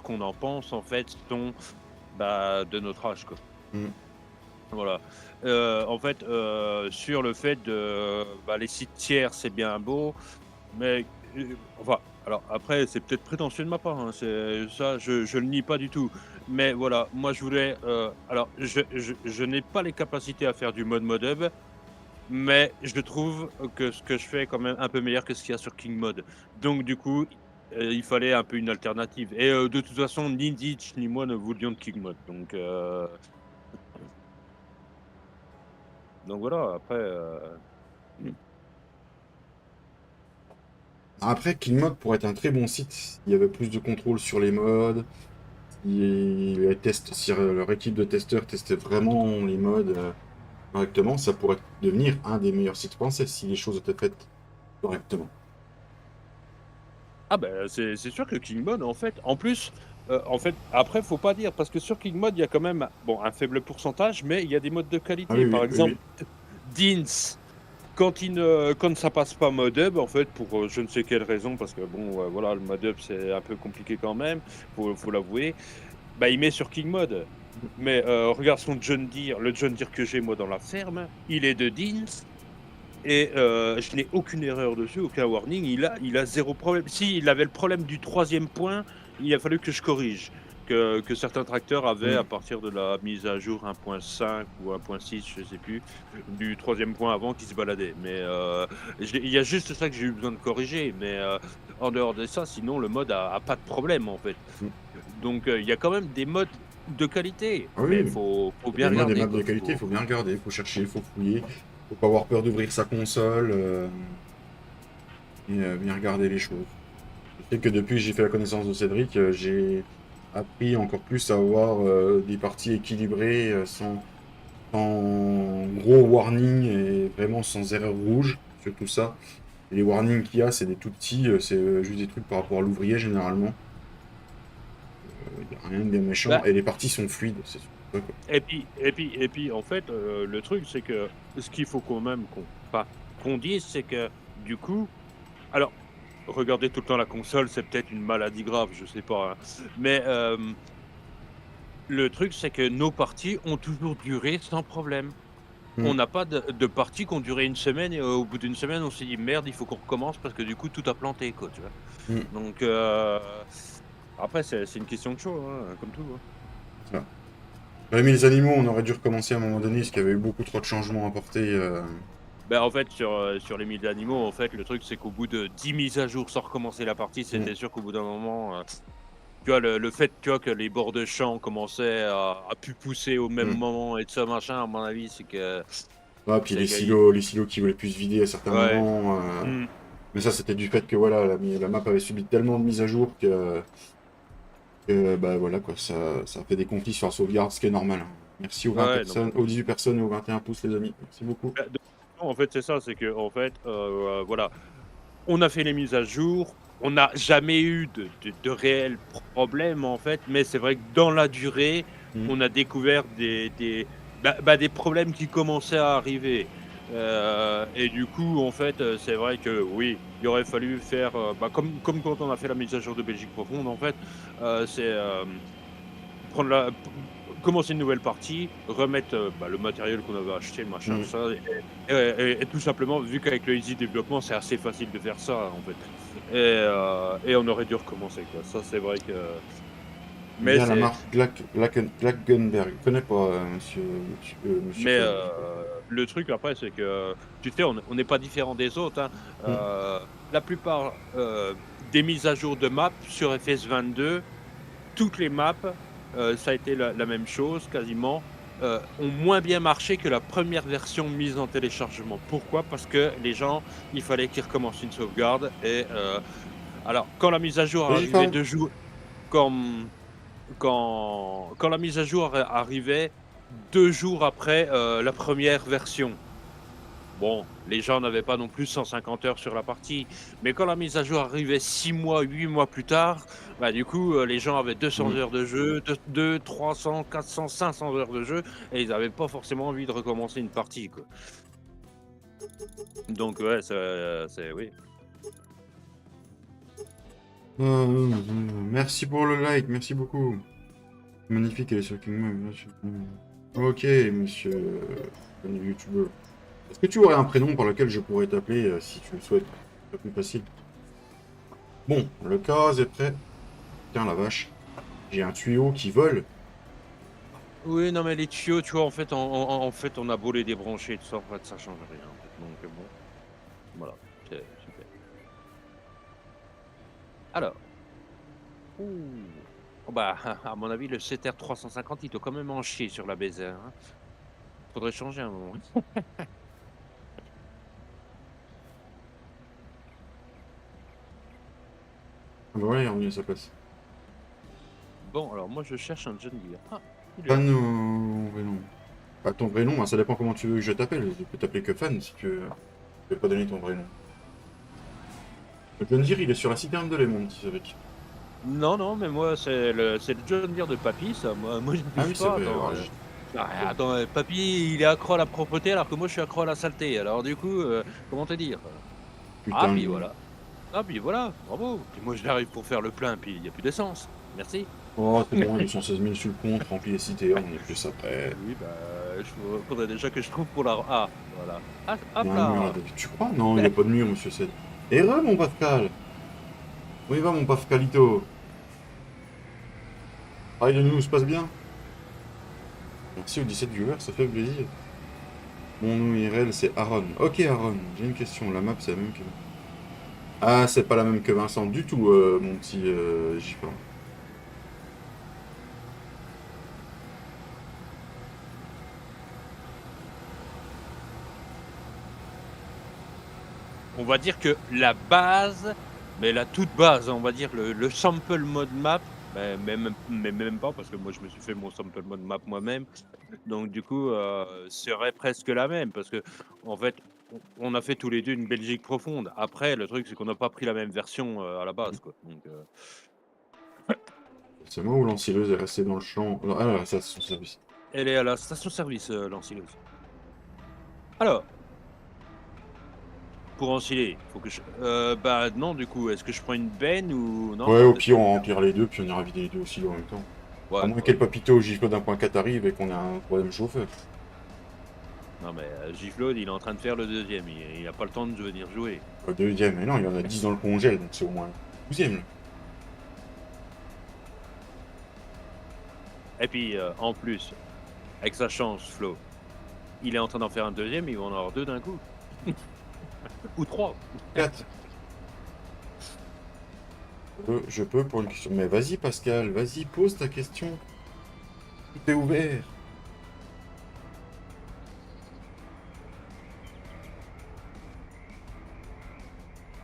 qu'on en pense, en fait, sont, bah, de notre âge, quoi. Mm. Voilà. Sur le fait de, bah, les sites tiers, c'est bien beau, mais, enfin, alors après, c'est peut-être prétentieux de ma part, hein, c'est ça, je le nie pas du tout. Mais voilà, moi je voulais, alors je n'ai pas les capacités à faire du mode hub, mais je trouve que ce que je fais est quand même un peu meilleur que ce qu'il y a sur King Mode. Donc du coup, il fallait un peu une alternative et de toute façon, ni Ditch ni moi ne voulions de King Mode. Donc voilà, après, Après, KingMod pourrait être un très bon site s'il y avait plus de contrôle sur les modes, si leur équipe de testeurs testait vraiment les modes correctement, ça pourrait devenir un des meilleurs sites français si les choses étaient faites correctement. ah ben c'est sûr que King Mode, en fait, en plus, après, faut pas dire, parce que sur King Mode, il y a quand même, bon, un faible pourcentage, mais il y a des modes de Ah oui, qualité. Par oui, oui, exemple, oui. Deans, quand ça passe pas mode hub, en fait, pour je ne sais quelle raison, parce que bon, voilà, le mode hub, c'est un peu compliqué quand même, faut l'avouer, bah, il met sur King Mode. Mais regarde son John Deere, le John Deere que j'ai moi dans la ferme, il est de Deans. Et je n'ai aucune erreur dessus, aucun warning, il a 0 problème. Si, il avait le problème du 3e point, il a fallu que je corrige, que certains tracteurs avaient à Mm. partir de la mise à jour 1.5 ou 1.6, je sais plus, du 3e point avant qui se baladait. Mais il y a juste ça que j'ai eu besoin de corriger, mais en dehors de ça, sinon le mode a pas de problème en fait. Mm. Donc il y a quand même des modes de qualité, Ah mais oui, faut des bien modes et regarder maps de quoi, qualité, il faut bien regarder, il faut chercher, il faut fouiller, faut pas avoir peur d'ouvrir sa console et bien regarder les choses. Je sais que depuis que j'ai fait la connaissance de Cédric, j'ai appris encore plus à avoir des parties équilibrées sans gros warning et vraiment sans erreur rouge, surtout ça. Et les warnings qu'il y a, c'est des tout petits, c'est juste des trucs par rapport à l'ouvrier généralement. Il n'y a rien de bien méchant quoi. et les parties sont fluides, c'est surtout ça, quoi. En fait, le truc, c'est que ce qu'il faut quand même qu'on dise, c'est que du coup, alors, regarder tout le temps la console, c'est peut-être une maladie grave, je sais pas, hein. Mais le truc, c'est que nos parties ont toujours duré sans problème. On Mm. n'a pas de parties qui ont duré une semaine et au bout d'une semaine, on s'est dit merde, il faut qu'on recommence parce que du coup, tout a planté, quoi, tu vois. Mm. Donc après, c'est une question de choix, hein, comme tout, hein. Ça. Ouais, mais les animaux, on aurait dû recommencer à un moment donné, parce qu'il y avait eu beaucoup trop de changements apportés. Bah, en fait, sur les 1000 animaux, en fait, le truc, c'est qu'au bout de 10 mises à jour sans recommencer la partie, c'était sûr qu'au bout d'un moment, tu vois, le fait, tu vois, que les bords de champ commençaient à pu pousser au même Mm. moment et de ça, machin, à mon avis, c'est que Ouais, puis c'est que les silos qui voulaient plus se vider à certains ouais. moments. Mmh. Mais ça, c'était du fait que voilà, la map avait subi tellement de mises à jour que bah voilà quoi, ça fait des conflits sur la sauvegarde, ce qui est normal, hein. Merci aux 20 Ouais, non, mais personnes, aux 18 personnes et aux 21 pouces, les amis. Merci beaucoup. bah, en fait, c'est ça, c'est qu'en fait, voilà, on a fait les mises à jour, on n'a jamais eu de réels problèmes, en fait, mais c'est vrai que dans la durée, Mm. on a découvert des problèmes qui commençaient à arriver. Et du coup, en fait, c'est vrai que oui, il aurait fallu faire, comme quand on a fait la mise à jour de Belgique profonde, en fait, c'est, prendre commencer une nouvelle partie, remettre, le matériel qu'on avait acheté, le machin, Mm. ça et tout simplement, vu qu'avec le easy développement, c'est assez facile de faire ça, en fait et on aurait dû recommencer, quoi. Ça, c'est vrai que J'aime mais bien la c'est marque Glackenberg. Je connais pas, monsieur mais Fred. le truc après, c'est que, tu sais, on n'est pas différent des autres, hein. Mm. La plupart, des mises à jour de maps sur FS22, toutes les maps, ça a été la même chose quasiment, ont moins bien marché que la première version mise en téléchargement. Pourquoi? Parce que les gens, il fallait qu'ils recommencent une sauvegarde et alors quand la mise à jour arrivait Légifrage. 2 jours quand, quand la mise à jour arrivait 2 jours après, la première version. Bon, les gens n'avaient pas non plus 150 heures sur la partie, mais quand la mise à jour arrivait 6 mois, 8 mois plus tard, bah, du coup, les gens avaient 200 Mm. heures de jeu, 300, 400, 500 heures de jeu et ils n'avaient pas forcément envie de recommencer une partie, quoi. Donc ouais, c'est oui. Merci pour le like, merci beaucoup. Magnifique, elle est sur Kingdom. Ok, monsieur youtubeur. Est-ce que tu aurais un prénom par lequel je pourrais t'appeler si tu le souhaites? C'est plus facile. Bon, le cas est prêt. Tiens la vache. J'ai un tuyau qui vole. Oui, non, mais les tuyaux, tu vois, en fait, on a beau les débrancher et tout ça, en fait, ça change rien, en fait. Donc bon, voilà, c'est super. Alors, ouh, oh bah, à mon avis, le CTR 350, il doit quand même en chier sur la BZ, hein. Faudrait changer un moment. Ah bah voilà, il est revenu à sa place. Bon, alors moi, je cherche un John Deere. Ah, il est là. Fan ou vrai nom? Bah, ton vrai nom, hein, ça dépend comment tu veux que je t'appelle. Je peux t'appeler que Fan si tu veux. Je vais pas donner ton vrai nom. Le John Deere, il est sur la citerne de Lémont, si savais. Non, non, mais moi, c'est le John Deere de papy, ça. Moi, je ne Ah touche oui, c'est pas. vrai. Attends, Alors, attends, papy, il est accro à la propreté, alors que moi, je suis accro à la saleté. Alors, du coup, comment te dire? Ah, putain. puis voilà. Ah, puis voilà, bravo. Puis moi, j'arrive pour faire le plein, puis il n'y a plus d'essence. Merci. Oh, c'est bon, 216 000 sur le compte, rempli les cités, on est plus après. Oui, bah, faudrait déjà que je trouve pour la. Ah, voilà. Ah, Il y hop a un mur là, là. David. Tu crois? Non, il n'y a pas de mur, monsieur Ced. Heureux, mon Pascal! Où il va, mon Pascalito? Pareil de nous, se passe bien? Merci aux 17 viewers, ça fait plaisir. Mon nom IRL, c'est Aaron. Ok, Aaron, j'ai une question. La map, c'est la même que. Ah, c'est pas la même que Vincent du tout, mon petit Giflin. On va dire que la base, mais la toute base, on va dire le sample mode map, mais même pas, parce que moi, je me suis fait mon sample mode map moi-même. Donc, du coup, serait presque la même, parce que en fait, on a fait tous les deux une Belgique profonde. Après, le truc, c'est qu'on n'a pas pris la même version à la base, quoi. Donc, C'est moi ou l'ancileuse est restée dans le champ. Ah, là, ça, c'est son service. elle est à la station-service, l'ancileuse. Alors, pour ensiler, faut que je. Bah non, du coup, est-ce que je prends une benne ou. Non, Ouais, non, au peut-être pire, pas on une benne. remplir les deux, puis on ira vider les deux aussi en même temps. À Ouais, moins ouais. quel papito gifle d'un point 4 arrive et qu'on ait un troisième chauffeur. Non, mais Giflode, il est en train de faire le deuxième. Il a pas le temps de venir jouer. Le deuxième, mais non, il y en a 10 dans le congèle, donc c'est au moins le 12e. Là. Et puis, en plus, avec sa chance, Flo. Il est en train d'en faire un deuxième, il va en avoir 2 d'un coup. Ou 3. 4. Je peux pour une question. Mais vas-y, Pascal, vas-y, pose ta question. Tout est ouvert.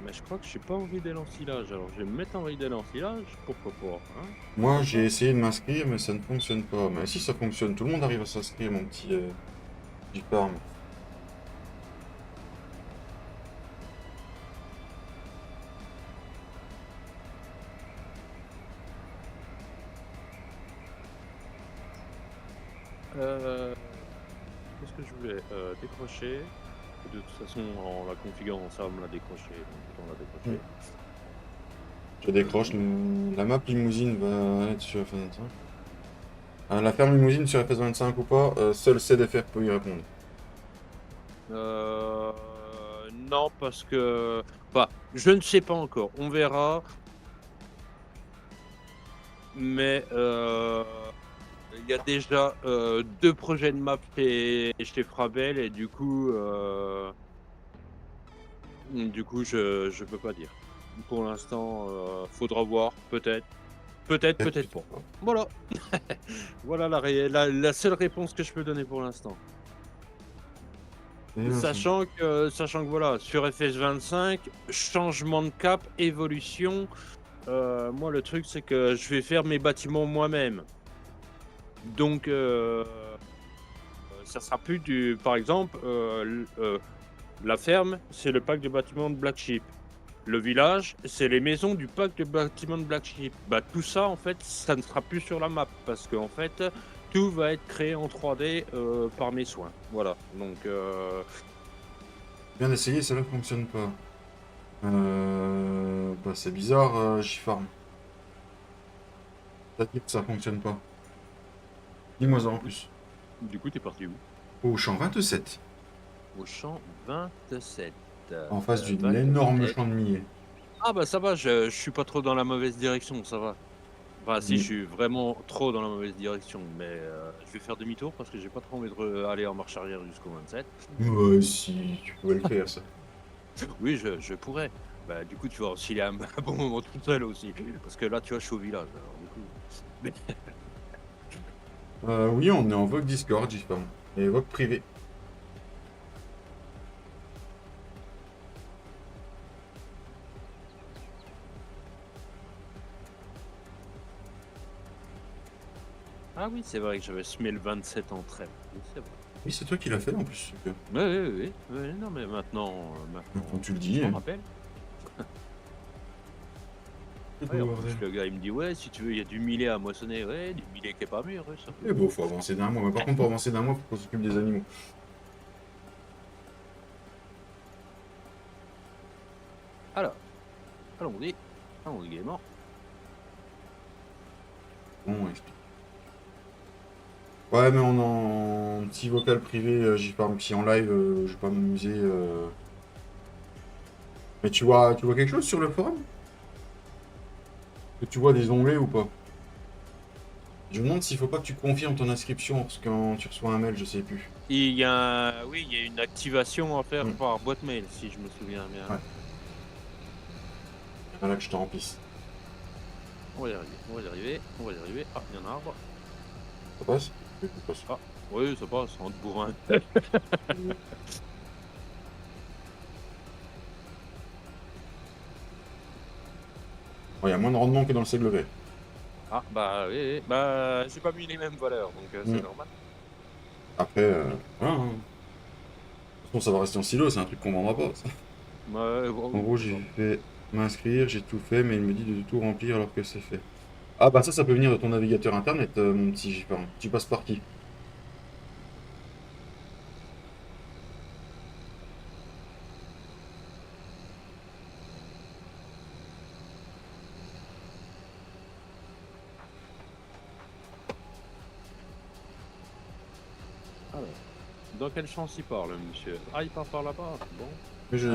Mais je crois que je suis pas en rideau l'ensilage, alors je vais me mettre en rideau l'ensilage, pourquoi pas, hein? Moi, j'ai essayé de m'inscrire, mais ça ne fonctionne pas. Mais si ça fonctionne, tout le monde arrive à s'inscrire, mon petit farm. Qu'est-ce que je voulais décrocher. De toute façon, en la configurant, ça va me la décrocher, donc on la décrocher. Je décroche. La map limousine va être sur FS25. La ferme limousine sur FS25 ou pas, seul CDFR peut y répondre. Non, parce que... Enfin, je ne sais pas encore, on verra. Mais il y a déjà 2 projets de map chez Frabel et du coup, je peux pas dire. Pour l'instant, faudra voir, peut-être. Peut-être pas. Voilà. Voilà la seule réponse que je peux donner pour l'instant. Sachant que voilà, sur FS25, changement de cap, évolution, moi le truc c'est que je vais faire mes bâtiments moi-même. Donc ça sera plus du... Par exemple, la ferme, c'est le pack de bâtiments de Black Sheep. Le village, c'est les maisons du pack de bâtiments de Black Sheep. Bah, tout ça, en fait, ça ne sera plus sur la map. Parce qu'en fait, tout va être créé en 3D par mes soins. Voilà. Donc... Bien essayé, ça ne fonctionne pas. Bah, c'est bizarre, J-Farm. C'est-à-dire que ça fonctionne pas. Dis-moi ça en plus. Du coup, t'es parti où? Au champ 27. Au champ 27. En face d'une énorme champ de millet. Ah bah ça va, je suis pas trop dans la mauvaise direction, ça va. Enfin si, je suis vraiment trop dans la mauvaise direction, mais je vais faire demi-tour parce que j'ai pas trop envie d'aller en marche arrière jusqu'au 27. Ouais, si, tu pouvais le faire, ça. Oui, je pourrais. Bah du coup, tu vas osciller un bon moment tout seul aussi. Parce que là, tu vois, je suis au village. Alors, du coup... Oui, on est en vogue Discord, J-Farm. Et vogue privé. Ah oui, c'est vrai que j'avais semé le 27 en trêve. Oui, c'est vrai. Oui, c'est toi qui l'as fait en plus. Oui. Non, mais maintenant Quand tu le dis. je m'en rappelle. Ouais, en plus, le gars il me dit ouais, si tu veux, il y a du millet à moissonner. Ouais, du millet qui est pas mûr. Ouais, ça Et bon, faut avancer d'un mois. Mais par contre, pour avancer d'un mois, faut qu'on s'occupe des animaux. Alors, allons-y. Allons-y gaiement. Bon, explique. Ouais, mais on est en petit vocal privé, J-Farm. Si en live, je vais pas m'amuser. Mais tu vois quelque chose sur le forum? Que tu vois des onglets ou pas? Je me demande s'il faut pas que tu confirmes ton inscription parce que quand tu reçois un mail, je sais plus. Il y a, oui, il y a une activation à faire par boîte mail, si je me souviens bien. Ouais. Voilà que je te remplisse. On va y arriver. Ah, il y en a un arbre. Ça passe? Ah, oui, ça passe, entre bourrin. Il y a moins de rendement que dans le seigle vert. Ah, bah oui. Bah, j'ai pas mis les mêmes valeurs, donc c'est normal. Après, voilà. Hein. De toute façon, ça va rester en silo, c'est un truc qu'on vendra pas. Ça. Ouais, En gros, j'ai fait m'inscrire, j'ai tout fait, mais il me dit de tout remplir alors que c'est fait. Ah bah ça peut venir de ton navigateur internet, mon petit J-Farm. Tu passes par qui? Alors, dans quel sens il parle, monsieur? Ah, il part par là-bas, bon. Mais je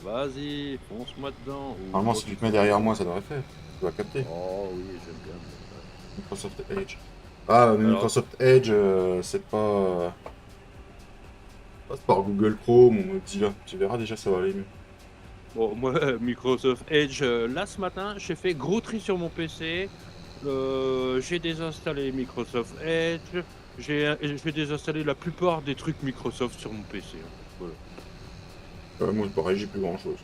Vas-y, fonce-moi dedans. Normalement, si tu te mets derrière moi, ça devrait faire. Tu vas capter. Oh oui, j'aime bien. Microsoft Edge. Ah, mais Alors, Microsoft Edge, passe par Google Chrome ou Mozilla. Tu verras déjà, ça va aller mieux. bon, moi, Microsoft Edge, là ce matin, j'ai fait gros tri sur mon PC. J'ai désinstallé Microsoft Edge. J'ai désinstallé la plupart des trucs Microsoft sur mon PC, hein. Voilà. Moi, pareil, j'ai plus grand chose.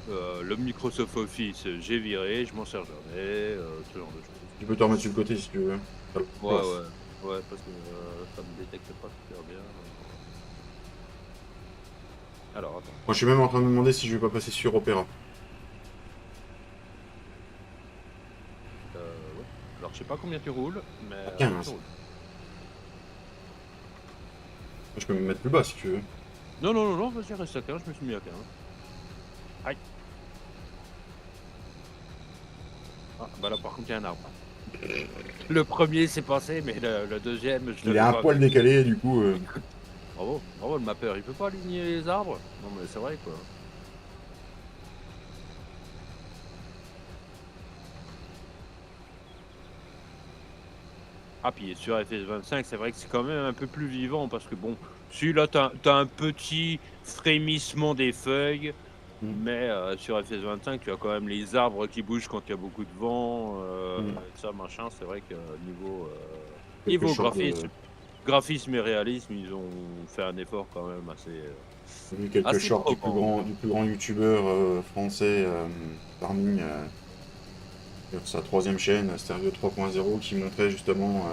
Le Microsoft Office, j'ai viré, je m'en sers jamais, ce genre de choses. Tu peux t'en remettre sur le côté si tu veux. T'as la Ouais, place. ouais, ouais, parce que ça me détecte pas super bien. Alors, attends. Moi, je suis même en train de me demander si je vais pas passer sur Opera. Ouais. Alors, je sais pas combien tu roules, mais À tu 15. roules. Je peux me mettre plus bas si tu veux. Non, non, non, non, vas-y, reste à 15, je me suis mis à 15. Aïe. Ah, bah là, par contre, il y a un arbre. Le premier, c'est passé, mais le deuxième, je Il est l'avais un pas poil vu. décalé, du coup. Bravo, bravo, le mappeur, il peut pas aligner les arbres? Non, mais c'est vrai, quoi. Ah, puis sur FS25, c'est vrai que c'est quand même un peu plus vivant parce que bon, celui-là, t'as un petit frémissement des feuilles, Mm. mais sur FS25, tu as quand même les arbres qui bougent quand il y a beaucoup de vent, Mm. ça, machin. C'est vrai que Quelques niveau shorts de... graphisme et réalisme, ils ont fait un effort quand même J'ai vu quelques assez shorts probant. du plus grand youtubeur français, Farming, sur sa troisième chaîne, Stereo 3.0, qui montrait justement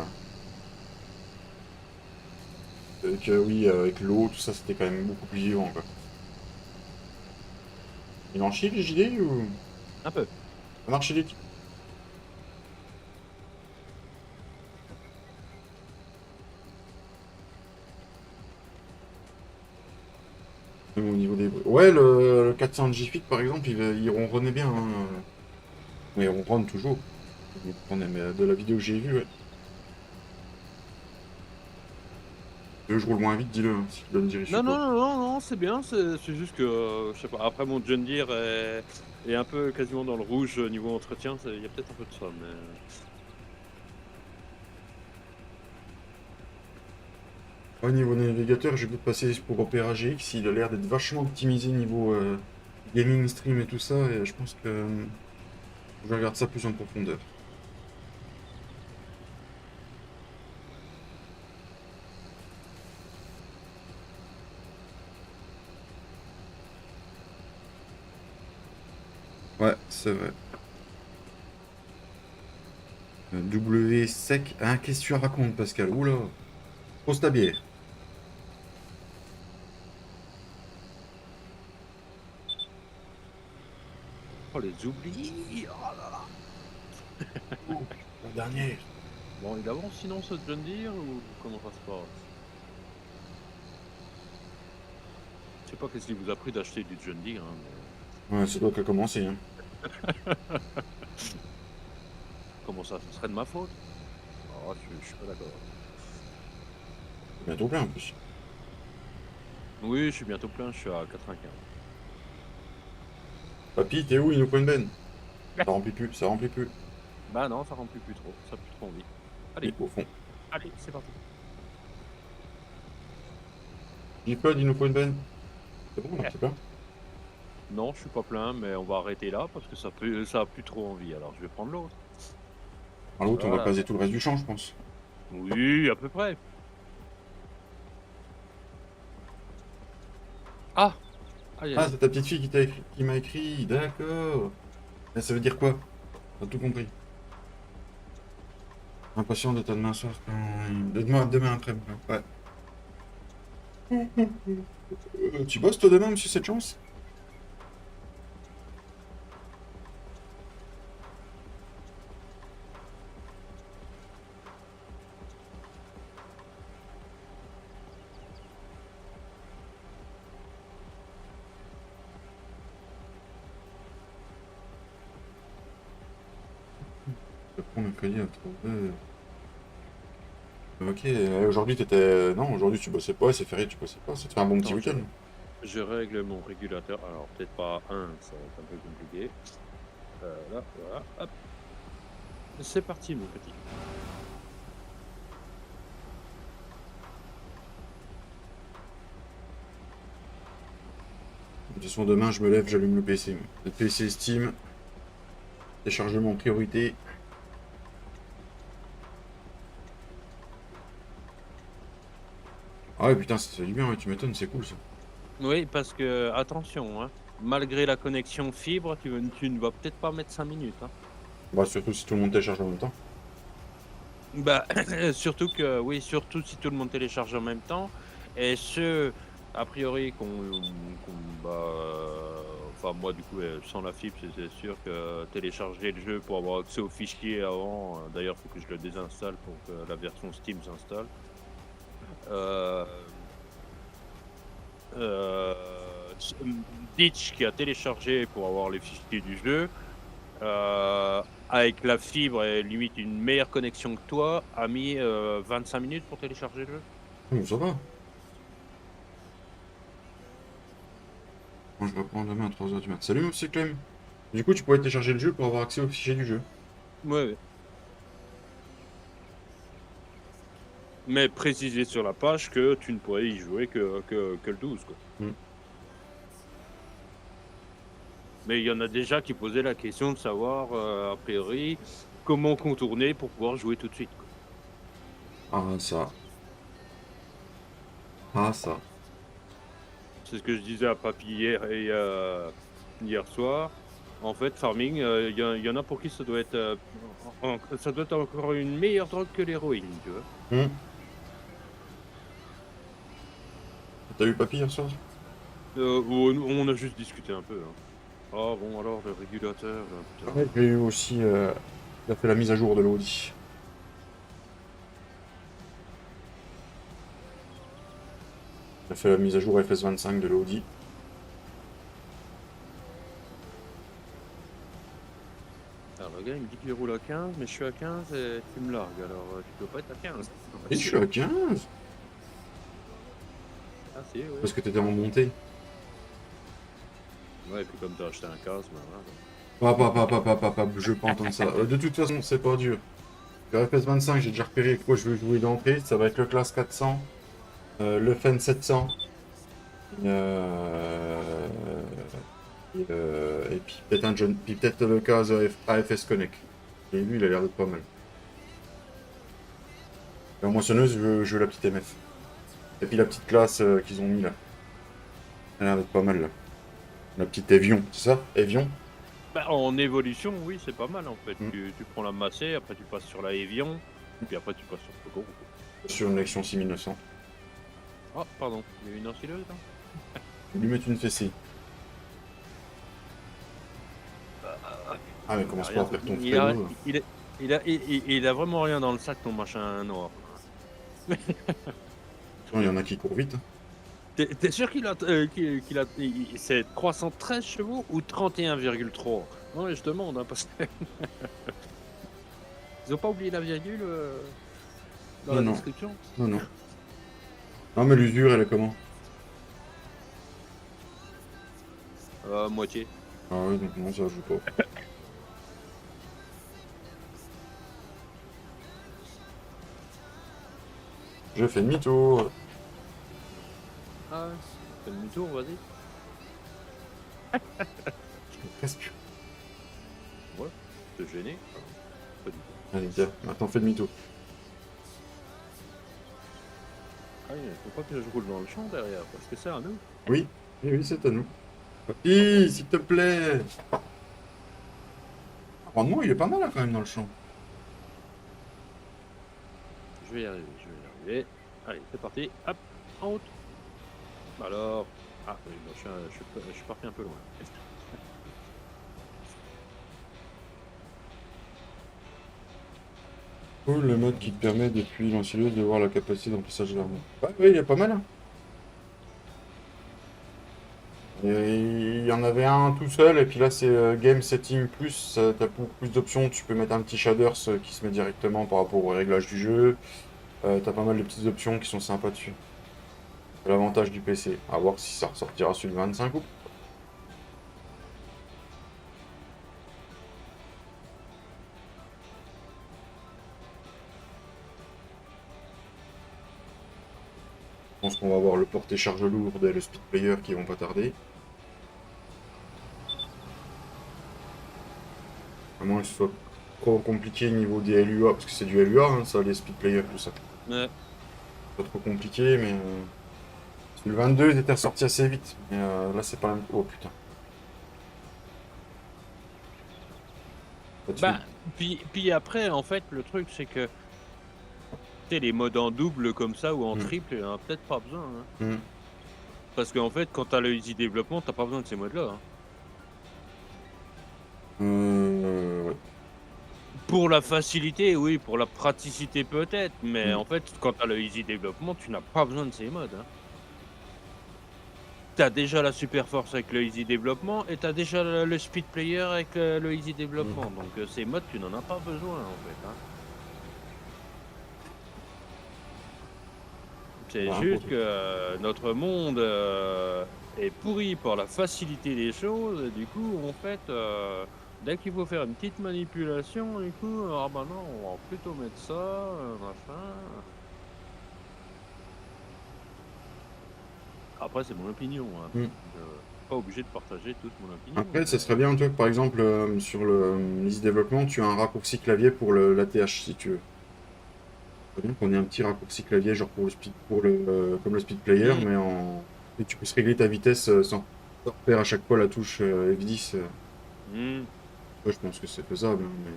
que oui, avec l'eau, tout ça, c'était quand même beaucoup plus vivant, quoi. Il en chie, les JD, ou... Un peu. Ça marche les types. Même au niveau des... Ouais, le 400 GFIT, par exemple, il ronronnait bien, hein. Mais il ronronne toujours. Il ronronnait, mais de la vidéo que j'ai vue, ouais. Je roule moins vite, dis-le, hein, si tu dois me dire Non, non, support. non, non, non, c'est bien, c'est juste que, je sais pas, après mon John Deere est un peu quasiment dans le rouge niveau entretien, il y a peut-être un peu de ça, mais... Au niveau navigateur, je vais peut-être passer pour Opera GX. Il a l'air d'être vachement optimisé niveau gaming, stream et tout ça. Et je pense que je regarde ça plus en profondeur. Ouais, c'est vrai. W sec. Hein, qu'est-ce que tu racontes, Pascal? Oula. Pose ta bière. Oh, les oublis! Oh là là! Ouh, la dernière. Bon, il avance sinon ce John Deere ou comment ça se passe? Je sais pas qu'est-ce qu'il vous a pris d'acheter du John Deere, hein, Ouais, c'est toi qui as commencé, hein. mais... Comment ça? Ce serait de ma faute? Oh, je suis pas d'accord. C'est bientôt plein en plus. Oui, je suis bientôt plein, je suis à 95. Papy, t'es où? Il nous faut une benne. Ça remplit plus, ça remplit plus. Bah non, ça remplit plus trop, ça a plus trop envie. Et Allez, au fond. allez, c'est parti. J-Pod, il nous faut une benne. C'est bon, on a Eh, petit plein. non, je suis pas plein, mais on va arrêter là parce que ça a plus trop envie. Alors je vais prendre l'autre. Dans l'autre, on va Voilà. caser tout le reste du champ, je pense. Oui, à peu près. Ah! Aïe, aïe, Ah, aïe. c'est ta petite fille qui m'a écrit. D'accord. Et ça veut dire quoi? T'as tout compris. Impatient de ta demain soir. Demain après-midi. Ouais. Tu bosses toi demain, monsieur, cette chance? Je prends mercredi à 3h. Ok, aujourd'hui t'étais. Non, aujourd'hui tu bossais pas, c'est férié, tu bossais pas. Ça te fait un bon petit Attends, week-end. je règle mon régulateur. Alors peut-être pas un, ça va être un peu compliqué. Là, voilà, hop. C'est parti, mon petit. toute façon, demain, je me lève, j'allume le PC. Le PC Steam, téléchargement en priorité. Ah ouais, putain, ça fait du bien, ouais, tu m'étonnes, c'est cool ça. Oui, parce que, attention, hein, malgré la connexion fibre, tu ne vas peut-être pas mettre 5 minutes. Hein. Bah, surtout si tout le monde télécharge en même temps. Bah, surtout que, oui, surtout si tout le monde télécharge en même temps. Et ce, a priori, enfin, moi, du coup, sans la fibre, c'est sûr que télécharger le jeu pour avoir accès aux fichiers avant, d'ailleurs, il faut que je le désinstalle pour que la version Steam s'installe. Euh, euh, Ditch qui a téléchargé pour avoir les fichiers du jeu, avec la fibre et limite une meilleure connexion que toi, a mis 25 minutes pour télécharger le jeu. Ça va. Moi, je reprends demain à 3h du mat. Salut, mon petit Clem. Du coup, tu pourrais télécharger le jeu pour avoir accès aux fichiers du jeu. Ouais. Mais préciser sur la page que tu ne pourrais y jouer que le 12. Quoi. Mm. Mais il y en a déjà qui posaient la question de savoir, a priori, comment contourner pour pouvoir jouer tout de suite. Quoi. Ah, ça. Ah, ça. C'est ce que je disais à Papy hier et hier soir. En fait, farming, il y en a pour qui ça doit être, ça doit être encore une meilleure drogue que l'héroïne, tu vois. T'as eu papy hier soir? On a juste discuté un peu. Hein. Ah bon, alors le régulateur, là, putain. Ouais, j'ai eu aussi. Il a fait la mise à jour de l'Audi. Il a fait la mise à jour FS25 de l'Audi. Alors le gars il me dit qu'il roule à 15, mais je suis à 15 et tu me largues, alors tu dois pas être à 15. Et je suis à 15 Ah si, oui. parce que t'étais en montée. Ouais, et puis comme t'as acheté un casque, bah voilà. Je veux pas entendre ça. De toute façon, c'est pas dur. Le FS25, j'ai déjà repéré avec quoi je veux jouer d'entrée. Ça va être le classe 400, le FEN 700. Et puis peut-être un John, puis peut-être le cas AFS Connect. Et lui, il a l'air d'être pas mal. Et en moissonneuse, je veux la petite MF. Et puis la petite classe qu'ils ont mis là. Elle a l'air d'être pas mal là. La petite Evion, c'est ça? Evion? Bah, en évolution, oui, c'est pas mal en fait. Mm. Tu prends la Massey, après tu passes sur la Evian, puis après tu passes sur Pogo. Sur une Lexion 6900. Ah, pardon, il y a une enfileuse là. Je vais lui mettre une fessée. Ah mais commence pas à faire ton frérot. Il a vraiment rien dans le sac, ton machin noir. Il y en a qui courent vite. T'es sûr c'est 313 chevaux ou 31,3? Non, je demande, hein, parce que ils ont pas oublié la virgule dans Non, la non. description. Non, non. Non mais l'usure, elle est comment? Moitié. Ah oui, donc non, ça joue pas. Je fais demi-tour. Ah ouais. Fais demi-tour, vas-y. Presque. Ouais. Te gêner. Pas du tout. Allez, tiens, maintenant fais demi-tour. Ah oui, faut pas que je roule dans le champ derrière, parce que c'est à nous. Oui, oui, oui, c'est à nous. Papy, s'il te plaît. Rendement, il est pas mal là quand même dans le champ. Je vais y arriver. Allez, c'est parti. Hop, en route. Alors. Ah oui, bah, je suis parti un peu loin. Cool, le mode qui te permet depuis l'ensileuse de voir la capacité d'emplissage de l'arme. Ouais, ouais, il est pas mal. Hein. Et il y en avait un tout seul, et puis là c'est Game Setting Plus, t'as beaucoup plus d'options, tu peux mettre un petit shaders qui se met directement par rapport au réglage du jeu. T'as pas mal de petites options qui sont sympas dessus. C'est l'avantage du PC. À voir si ça ressortira sur le 25 ou pas. Je pense qu'on va avoir le porté charge lourde et le speed player qui vont pas tarder. À moins que ce soit trop compliqué niveau des LUA, parce que c'est du LUA, hein, ça, les speed players, tout ça. Ouais. Pas trop compliqué, mais. Sur le 22, ils étaient ressortis assez vite. Mais là, c'est pas la même. Oh putain. Pas de Bah, suite. puis après, en fait, le truc, c'est que tu sais, les modes en double comme ça ou en Hmm. triple, il y en a peut-être pas besoin. Hein. Hmm. Parce qu'en fait, quand t'as le easy développement, t'as pas besoin de ces modes-là. Hein. Ouais. Pour la facilité, oui, pour la praticité peut-être, mais Hmm. en fait, quand t'as le easy développement, tu n'as pas besoin de ces modes. Hein. T'as déjà la super force avec le easy développement et t'as déjà le speed player avec le easy Hmm. développement. Donc ces modes, tu n'en as pas besoin en fait. Hein. C'est Bah, pour juste tout. que notre monde est pourri par la facilité des choses. Et du coup, en fait, dès qu'il faut faire une petite manipulation, du coup, ah bah non, on va plutôt mettre ça, machin. Après, c'est mon opinion. Hein. Hmm. Je suis pas obligé de partager toute mon opinion, Après, ça mais serait bien, toi, que par exemple, sur le Easy Development, tu as un raccourci clavier pour l'ATH, si tu veux. Ça serait bien qu'on ait un petit raccourci clavier, genre pour le speed, comme le speed player, hmm, mais en. Et tu puisses régler ta vitesse sans faire à chaque fois la touche F10. hmm. Ouais, je pense que c'est faisable, hein, mais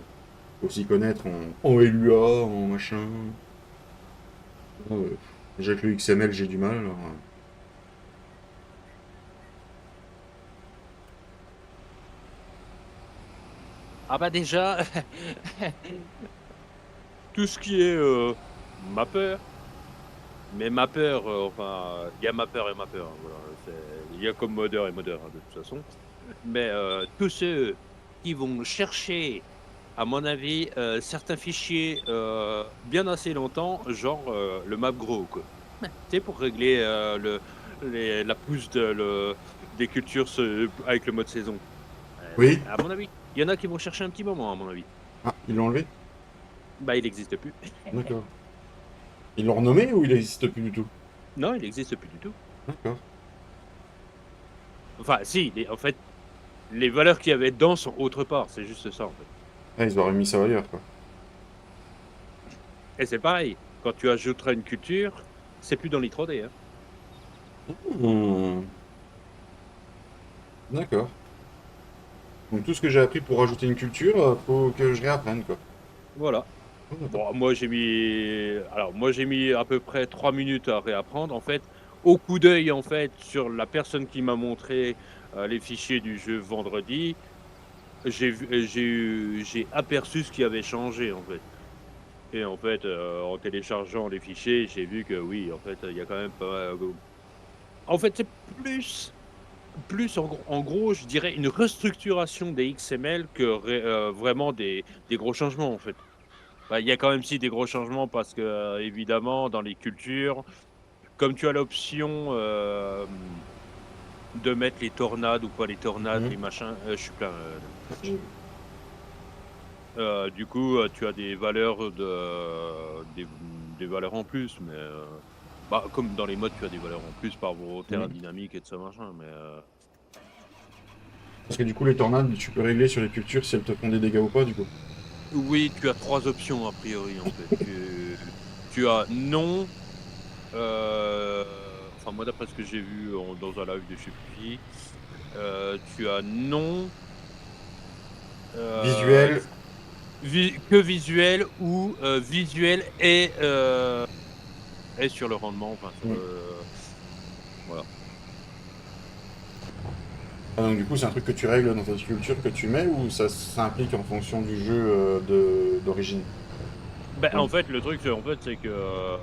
faut aussi connaître en LUA, en machin. Ah ouais. Déjà que le XML, j'ai du mal, alors. Ah bah déjà, tout ce qui est mapper, mais mapper, enfin, il y a mapper et mapper. Hein, voilà, il y a comme modeur et modeur hein, de toute façon. Mais tous ceux qui vont chercher, à mon avis, certains fichiers bien assez longtemps, genre le map gros, quoi. Tu sais, pour régler la pousse des cultures avec le mode saison. Oui. À mon avis, il y en a qui vont chercher un petit moment, à mon avis. Ah, ils l'ont enlevé? Bah, il n'existe plus. D'accord. Ils l'ont renommé ou il n'existe plus du tout? Non, il n'existe plus du tout. D'accord. Enfin, si, en fait, les valeurs qu'il y avait dedans sont autre part. C'est juste ça, en fait. Ah, ils auraient mis ça ailleurs, quoi. Et c'est pareil. Quand tu ajouteras une culture, c'est plus dans l'I3D. Hein. Hmm. D'accord. Donc tout ce que j'ai appris pour rajouter une culture, faut que je réapprenne, quoi. Voilà. Oh, d'accord. Bon, moi j'ai mis à peu près 3 minutes à réapprendre. En fait, au coup d'œil, en fait, sur la personne qui m'a montré les fichiers du jeu vendredi, j'ai aperçu ce qui avait changé, en fait. Et en fait, en téléchargeant les fichiers, j'ai vu que oui, en fait, il y a quand même pas. En fait, c'est plus en gros, je dirais une restructuration des XML que vraiment des gros changements, en fait. Bah, il y a quand même si des gros changements parce que, évidemment, dans les cultures, comme tu as l'option de mettre les tornades ou pas les tornades, Hmm. les machins, je suis plein. J'ai vu. Du coup, tu as des valeurs des valeurs en plus, mais bah, comme dans les modes, tu as des valeurs en plus par rapport au terrain Hmm. dynamique et de ça machin, mais Parce que du coup, les tornades, tu peux régler sur les cultures si elles te font des dégâts ou pas, du coup. oui, tu as 3 options a priori en fait. Tu as non, enfin moi d'après ce que j'ai vu dans un live de je sais plus qui, tu as non, heu, Visuel. que visuel ou visuel et sur le rendement, enfin sur Hmm. le voilà. Ah, donc du coup, c'est un truc que tu règles dans ta culture que tu mets ou ça s'implique en fonction du jeu d'origine? Ben Ouais. en fait, le truc, c'est que,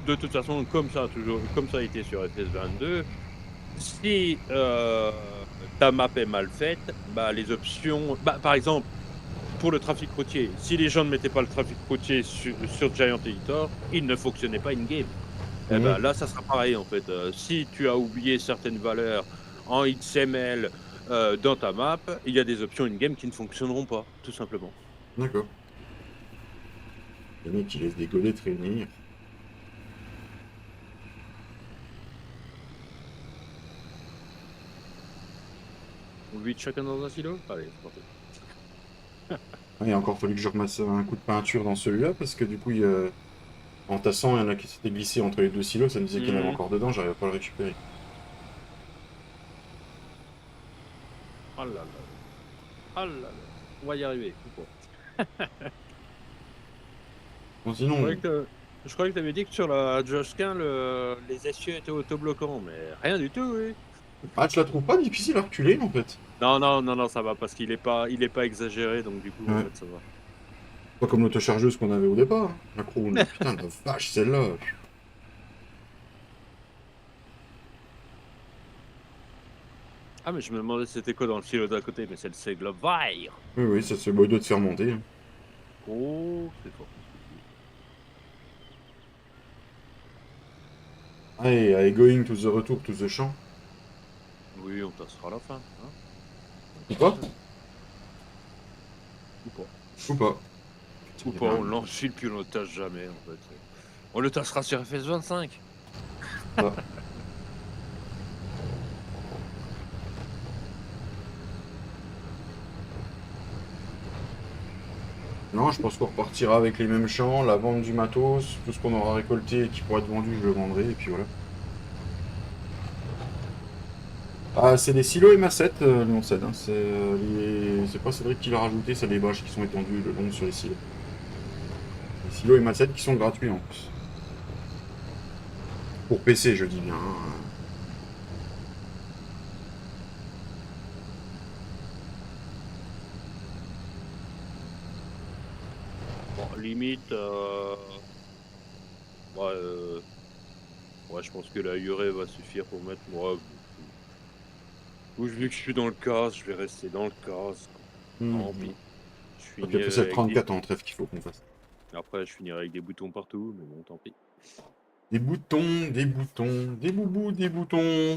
de toute façon, comme ça a été sur FS22, si, ta map est mal faite, bah, les options bah, par exemple, pour le trafic routier, si les gens ne mettaient pas le trafic routier sur Giant Editor, il ne fonctionnait pas in-game. Et ben Mhm. là, ça sera pareil, en fait, si tu as oublié certaines valeurs en XML, dans ta map, il y a des options in-game qui ne fonctionneront pas, tout simplement. D'accord. Les mecs qui laissent des godets traîner. 8 chacun dans un silo? Allez, c'est parti. Il a encore fallu que je remasse un coup de peinture dans celui-là, parce que du coup, en tassant, il y en a qui s'étaient glissés entre les deux silos, ça me disait qu'il y en avait Mhm. encore dedans, j'arrivais pas à le récupérer. Oh là là. Oh là là. On va y arriver. Ou pas. Bon, Je croyais sinon, je croyais que tu avais dit que sur la Josquin, les essieux étaient autobloquants, mais rien du tout, oui. ah, tu la trouves pas difficile à reculer, en fait? Non, non, non, non, ça va, parce il est pas exagéré, donc du coup, en Ouais. fait, ça va. Pas comme l'autochargeuse qu'on avait au départ, hein. La Crown. Putain, la vache, celle-là. Ah, mais je me demandais c'était quoi dans le silo d'à côté, mais c'est le seigle vert. Oui, oui, ça se doit te faire monter, hein. Oh, c'est fort. Allez, going to the retour to the champ. Oui, on tassera à la fin, hein. Ou pas? Ou pas. Ou pas? Putain, Ou il y pas, avait on l'enfile puis on le tasse jamais, en fait. On le tassera sur FS25. Ah. Non, je pense qu'on repartira avec les mêmes champs, la vente du matos, tout ce qu'on aura récolté et qui pourra être vendu, je le vendrai, et puis voilà. Ah, c'est des silos et massettes, Lyon 7, hein. C'est pas Cédric qui l'a rajouté, c'est des bâches qui sont étendues le long sur les silos. Les silos et massettes qui sont gratuits en plus. Pour PC, je dis bien, hein. Bon, limite, ouais, ouais, je pense que la urée va suffire pour mettre moi. Ou vu que je suis dans le casse, je vais rester dans le casse. Tant Mhm. pis. Je Et puis après, c'est finirai le avec 34 en trèfle qu'il faut qu'on fasse. Après, je finirai avec des boutons partout, mais bon, tant pis. Des boutons, des boutons, des boubous, des boutons.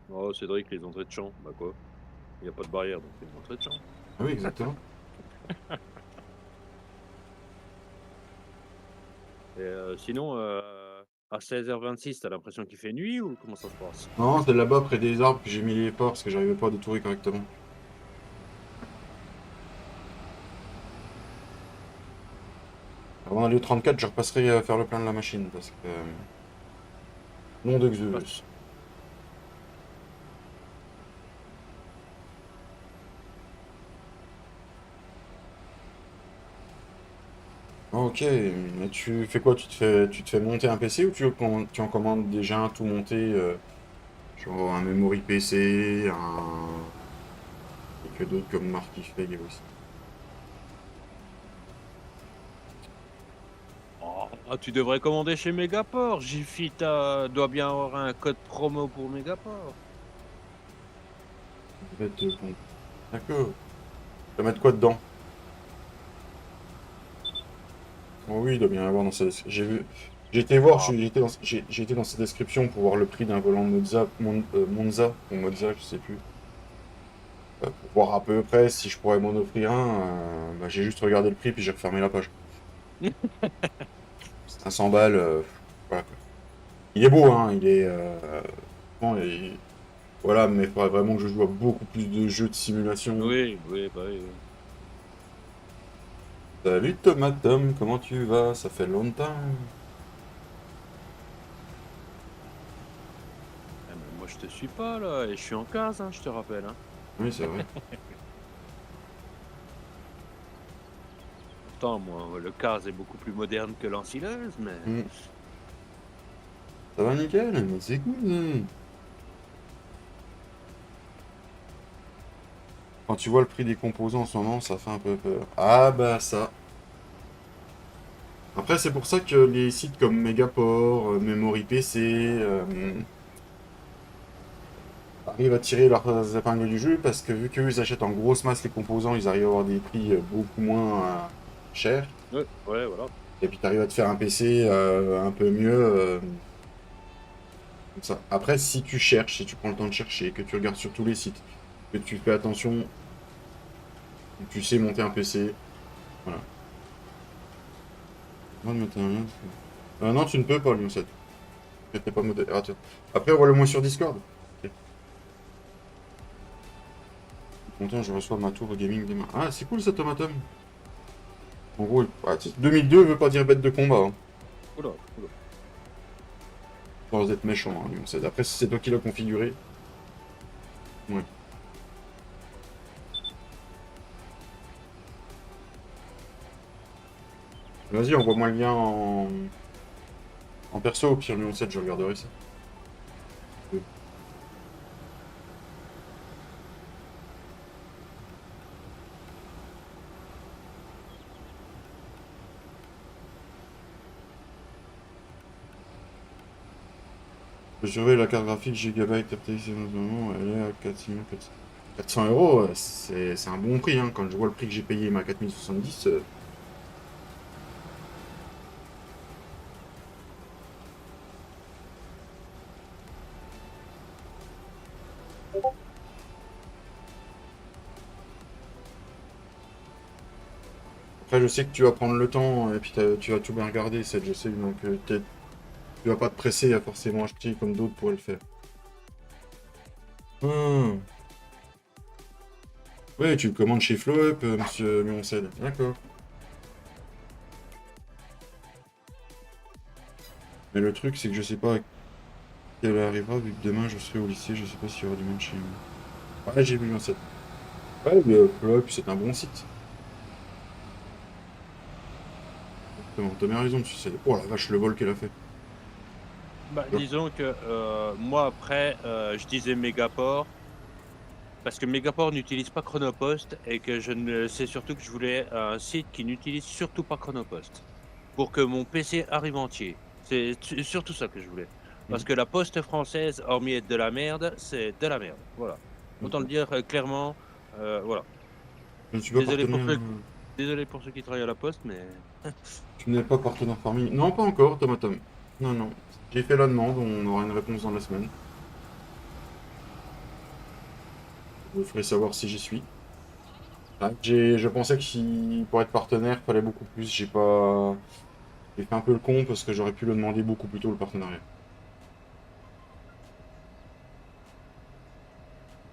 Oh, Cédric, les entrées de champ, bah quoi? Il n'y a pas de barrière, donc c'est une entrée de champ. Ah oui, exactement. Et sinon, à 16h26, t'as l'impression qu'il fait nuit ou comment ça se passe? Non, c'est là-bas près des arbres que j'ai mis les ports parce que j'arrivais pas à détourer correctement. Avant d'aller au 34, je repasserai faire le plein de la machine parce que. Nom de Pas- Zeus. Ok, mais tu fais quoi? Tu te fais monter un PC ou tu en commandes déjà un tout monté, genre un memory PC, et que d'autres comme Marty fait aussi. Oh, ah, tu devrais commander chez Megaport. Jiffy doit bien avoir un code promo pour Megaport. Bon. D'accord. Tu vas mettre quoi dedans? Oh oui, il doit bien y avoir dans sa description. J'ai été voir, Ah, j'ai été dans sa description pour voir le prix d'un volant Monza ou Mozza, je sais plus. Pour voir à peu près si je pourrais m'en offrir un. Bah, j'ai juste regardé le prix puis j'ai refermé la page. 500 balles, voilà quoi. Il est beau, hein, il est. Bon, voilà, mais il faudrait vraiment que je joue à beaucoup plus de jeux de simulation. oui, oui, bah oui, oui. Salut Thomas Tom, comment tu vas? Ça fait longtemps. Ah, mais moi, je te suis pas là, et je suis en case, hein, je te rappelle. Hein. Oui, c'est vrai. Pourtant, moi, le case est beaucoup plus moderne que l'ancileuse, mais. Hmm. Ça va nickel, mais c'est cool, hein. Quand tu vois le prix des composants en ce moment, ça fait un peu peur. Ah bah ça. Après, c'est pour ça que les sites comme Megaport, Memory PC, arrivent à tirer leurs épingles du jeu parce que vu qu'eux ils achètent en grosse masse les composants, ils arrivent à avoir des prix beaucoup moins chers. Ouais, ouais, voilà. Et puis tu arrives à te faire un PC un peu mieux. Comme ça. Après, si tu cherches, si tu prends le temps de chercher, que tu regardes sur tous les sites, que tu fais attention, que tu sais monter un PC, voilà. Non, mais non, tu ne peux pas, Lyon 7. T'es pas modérateur. Après, envoie-le moi sur Discord. Ok. content, je reçois ma tour gaming demain. Ah, c'est cool, cet automaton. En gros, 2002 veut pas dire bête de combat, hein. Oula, oula. Sans être méchant, hein, Lyon 7. Après, si c'est toi qui l'as configuré. Ouais. Vas-y, envoie-moi le lien en perso, au pire Lyon 7, je regarderai ça. Je surveille la carte graphique Gigabyte RTX, elle est à 400 euros, c'est un bon prix, hein. Quand je vois le prix que j'ai payé ma 4070. Après, je sais que tu vas prendre le temps et puis tu vas tout bien regarder, ça, je sais, donc tu vas pas te presser à forcément acheter comme d'autres pourraient le faire. Oui, tu le commandes chez FlowUp, monsieur Lioncel. D'accord. Mais le truc, c'est que je sais pas à quelle heure arrivera, vu que demain je serai au lycée, je sais pas s'il y aura du monde chez moi. Ouais, j'ai vu Lioncel. Ouais, mais FlowUp, c'est un bon site. Exactement, t'as bien raison, monsieur Ced. Oh la vache, le vol qu'elle a fait. Bah, disons que moi, après, je disais Megaport. Parce que Megaport n'utilise pas Chronopost et que je ne sais surtout que je voulais un site qui n'utilise surtout pas Chronopost pour que mon PC arrive entier. C'est surtout ça que je voulais. Parce que la poste française, hormis être de la merde, c'est de la merde. Voilà. Autant le dire clairement. Voilà. Je ne suis pas partenaire. Désolé pour ceux qui travaillent à la poste, mais. Tu n'es pas partenaire parmi. Non, pas encore, Tomatom. Non, non. J'ai fait la demande, on aura une réponse dans la semaine. Je vous ferai savoir si j'y suis. Ah, je pensais que pour être partenaire, il fallait beaucoup plus. J'ai pas. J'ai fait un peu le con parce que j'aurais pu le demander beaucoup plus tôt le partenariat.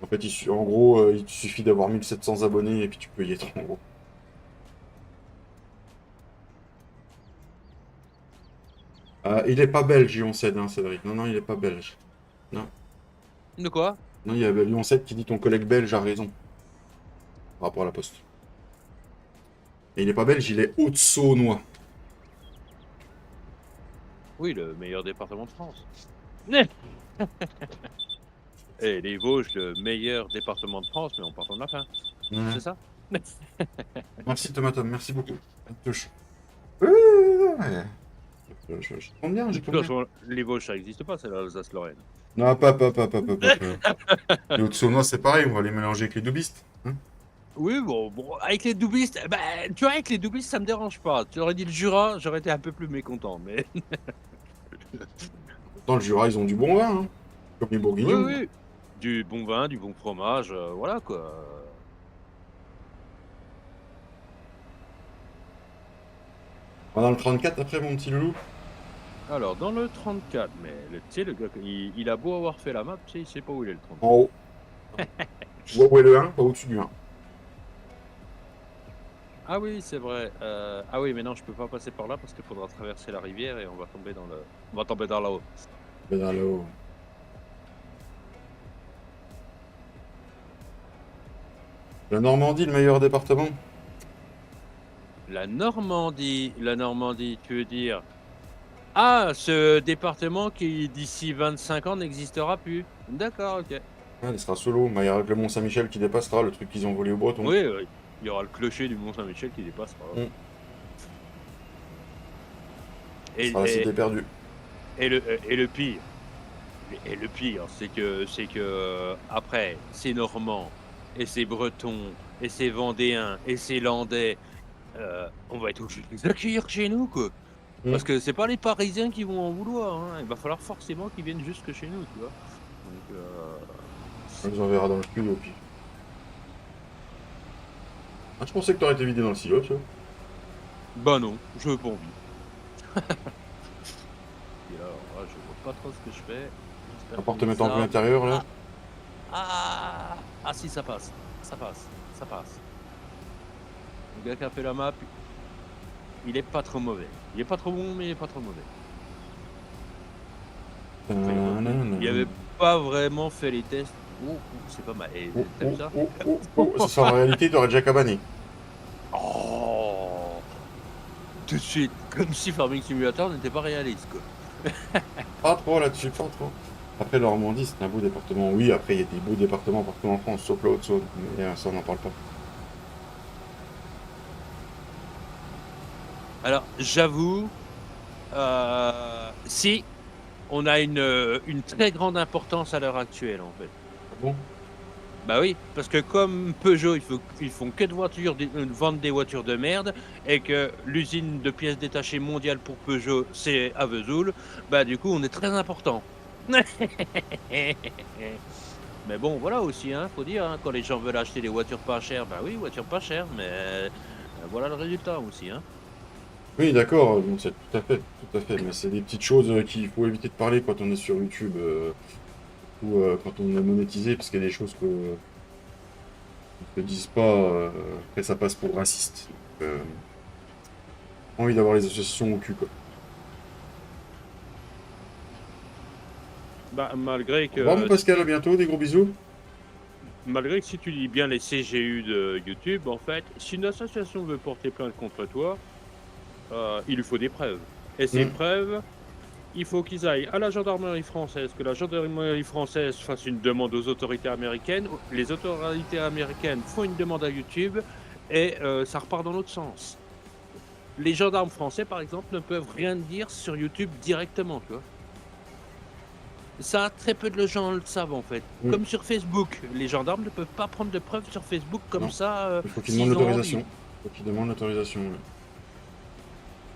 En fait, en gros, il te suffit d'avoir 1700 abonnés et puis tu peux y être en gros. Il est pas belge, Lyon 7, hein, Cédric. Non, non, il est pas belge. Non. De quoi? Non, il y a Lyon 7 qui dit ton collègue belge a raison. Par rapport à la poste. Et il est pas belge, il est haute-saônois. Oui, le meilleur département de France. Et les Vosges, le meilleur département de France, mais on part en la fin. Ouais. C'est ça? Merci Tomatom, merci beaucoup. Touche. Ouais. Je prends bien, De j'ai toute bien. façon, les Vosges, ça n'existe pas, c'est l'Alsace-Lorraine. Non, Les Hautes-Saônois, c'est pareil, on va les mélanger avec les doubistes. Hein. Oui, bon, avec les doublistes, tu vois, avec les doublistes, ça me dérange pas. Tu aurais dit le Jura, j'aurais été un peu plus mécontent, mais. Dans le Jura, ils ont du bon vin, hein. Comme les Oui, Bourguignons. oui. Du bon vin, du bon fromage, voilà quoi. On a le 34 après, mon petit loulou. Alors, dans le 34, mais tu sais, le gars, il a beau avoir fait la map, tu sais, il sait pas où il est le 34. En haut. Ouais, le 1, pas au-dessus du 1. Ah oui, c'est vrai. Ah oui, mais non, je peux pas passer par là parce qu'il faudra traverser la rivière et on va tomber dans le. On va tomber dans là-haut. Ben là-haut. La Normandie, le meilleur département. La Normandie, tu veux dire. Ah, ce département qui d'ici 25 ans n'existera plus. D'accord, ok. Ah, il sera solo. Mais il y aura que le Mont-Saint-Michel qui dépassera, le truc qu'ils ont volé aux Bretons. Oui, il y aura le clocher du Mont-Saint-Michel qui dépassera. Ça sera la cité perdue. Et le pire, c'est que après, c'est Normand, et c'est Breton, et c'est Vendéen, et c'est Landais, on va être obligé de les accueillir chez nous, quoi. Parce que c'est pas les Parisiens qui vont en vouloir, hein. Il va falloir forcément qu'ils viennent jusque chez nous, tu vois. Donc, On les enverra dans le studio, puis. Ah, je pensais que t'aurais été vidé dans le silo, tu vois. bah non, je veux pas envie. Et alors, là, je vois pas trop ce que je fais. À part te mettre en vue intérieure, là. Ah si, ça passe. ça passe, ça passe. Le gars qui a fait la map, il est pas trop mauvais. Il est pas trop bon, mais il est pas trop mauvais. Il avait pas vraiment fait les tests. Oh, c'est pas mal. Et t'aimes ça? Ça sera en réalité, t'aurais déjà cabané. Oh, tout de suite, comme si Farming Simulator n'était pas réaliste, quoi. Pas trop là-dessus, pas trop. Après, la Normandie, c'est un beau département. Oui, après, il y a des beaux départements partout en France, sauf la Haute-Saône. Mais ça, on n'en parle pas. Alors, j'avoue, si on a une très grande importance à l'heure actuelle, en fait. Ah bon? Bah oui, parce que comme Peugeot, ils font que vendre des voitures de merde, et que l'usine de pièces détachées mondiale pour Peugeot, c'est à Vesoul, bah du coup, on est très important. Mais bon, voilà aussi, hein, faut dire, hein, quand les gens veulent acheter des voitures pas chères, bah oui, voitures pas chères, mais voilà le résultat aussi, hein. Oui, d'accord, donc c'est tout à fait, tout à fait. Mais c'est des petites choses qu'il faut éviter de parler quand on est sur YouTube ou quand on est monétisé, parce qu'il y a des choses que ne disent pas. Après, ça passe pour raciste. Donc, pas envie d'avoir les associations au cul, quoi. Bah, malgré Au revoir, mon que, Pascal, à bientôt, des gros bisous. malgré que si tu lis bien les CGU de YouTube, en fait, si une association veut porter plainte contre toi, il lui faut des preuves. Et ces Mm. preuves, il faut qu'ils aillent à la gendarmerie française, que la gendarmerie française fasse une demande aux autorités américaines, les autorités américaines font une demande à YouTube, et ça repart dans l'autre sens. Les gendarmes français, par exemple, ne peuvent rien dire sur YouTube directement, tu vois. Ça, très peu de gens le savent, en fait. Mm. Comme sur Facebook, les gendarmes ne peuvent pas prendre de preuves sur Facebook comme Non. ça, Il faut qu'ils demandent s'ils ont envie. l'autorisation. Il faut qu'ils demandent l'autorisation, ouais.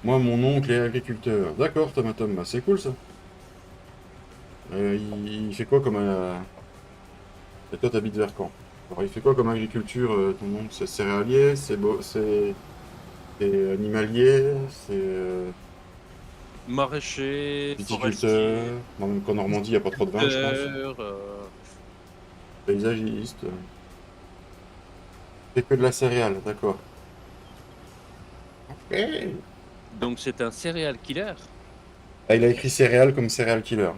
Moi, mon oncle est agriculteur. D'accord, Thomas Tom, bah, c'est cool ça. Il fait quoi comme. Et toi, t'habites vers Caen. Alors, il fait quoi comme agriculture, ton oncle? C'est céréalier, c'est animalier, c'est Maraîcher, forestier, viticulteur. Bon, même qu'en Normandie, il n'y a pas trop de vin, je pense. culteur, Paysagiste. Il fait que de la céréale, d'accord. Ok. donc c'est un serial killer. Ah, il a écrit céréales comme céréal killer.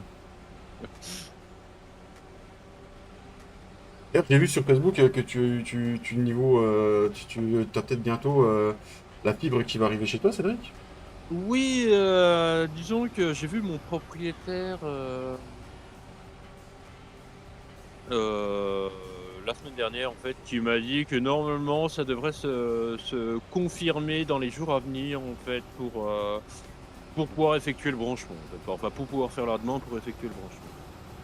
D'ailleurs, j'ai vu sur Facebook que tu niveau, as peut-être bientôt la fibre qui va arriver chez toi, Cédric? Oui, disons que j'ai vu mon propriétaire euh, la semaine dernière, en fait, qui m'a dit que normalement ça devrait se confirmer dans les jours à venir, en fait, pour pouvoir effectuer le branchement. En fait. Enfin, pour pouvoir faire la demande pour effectuer le branchement.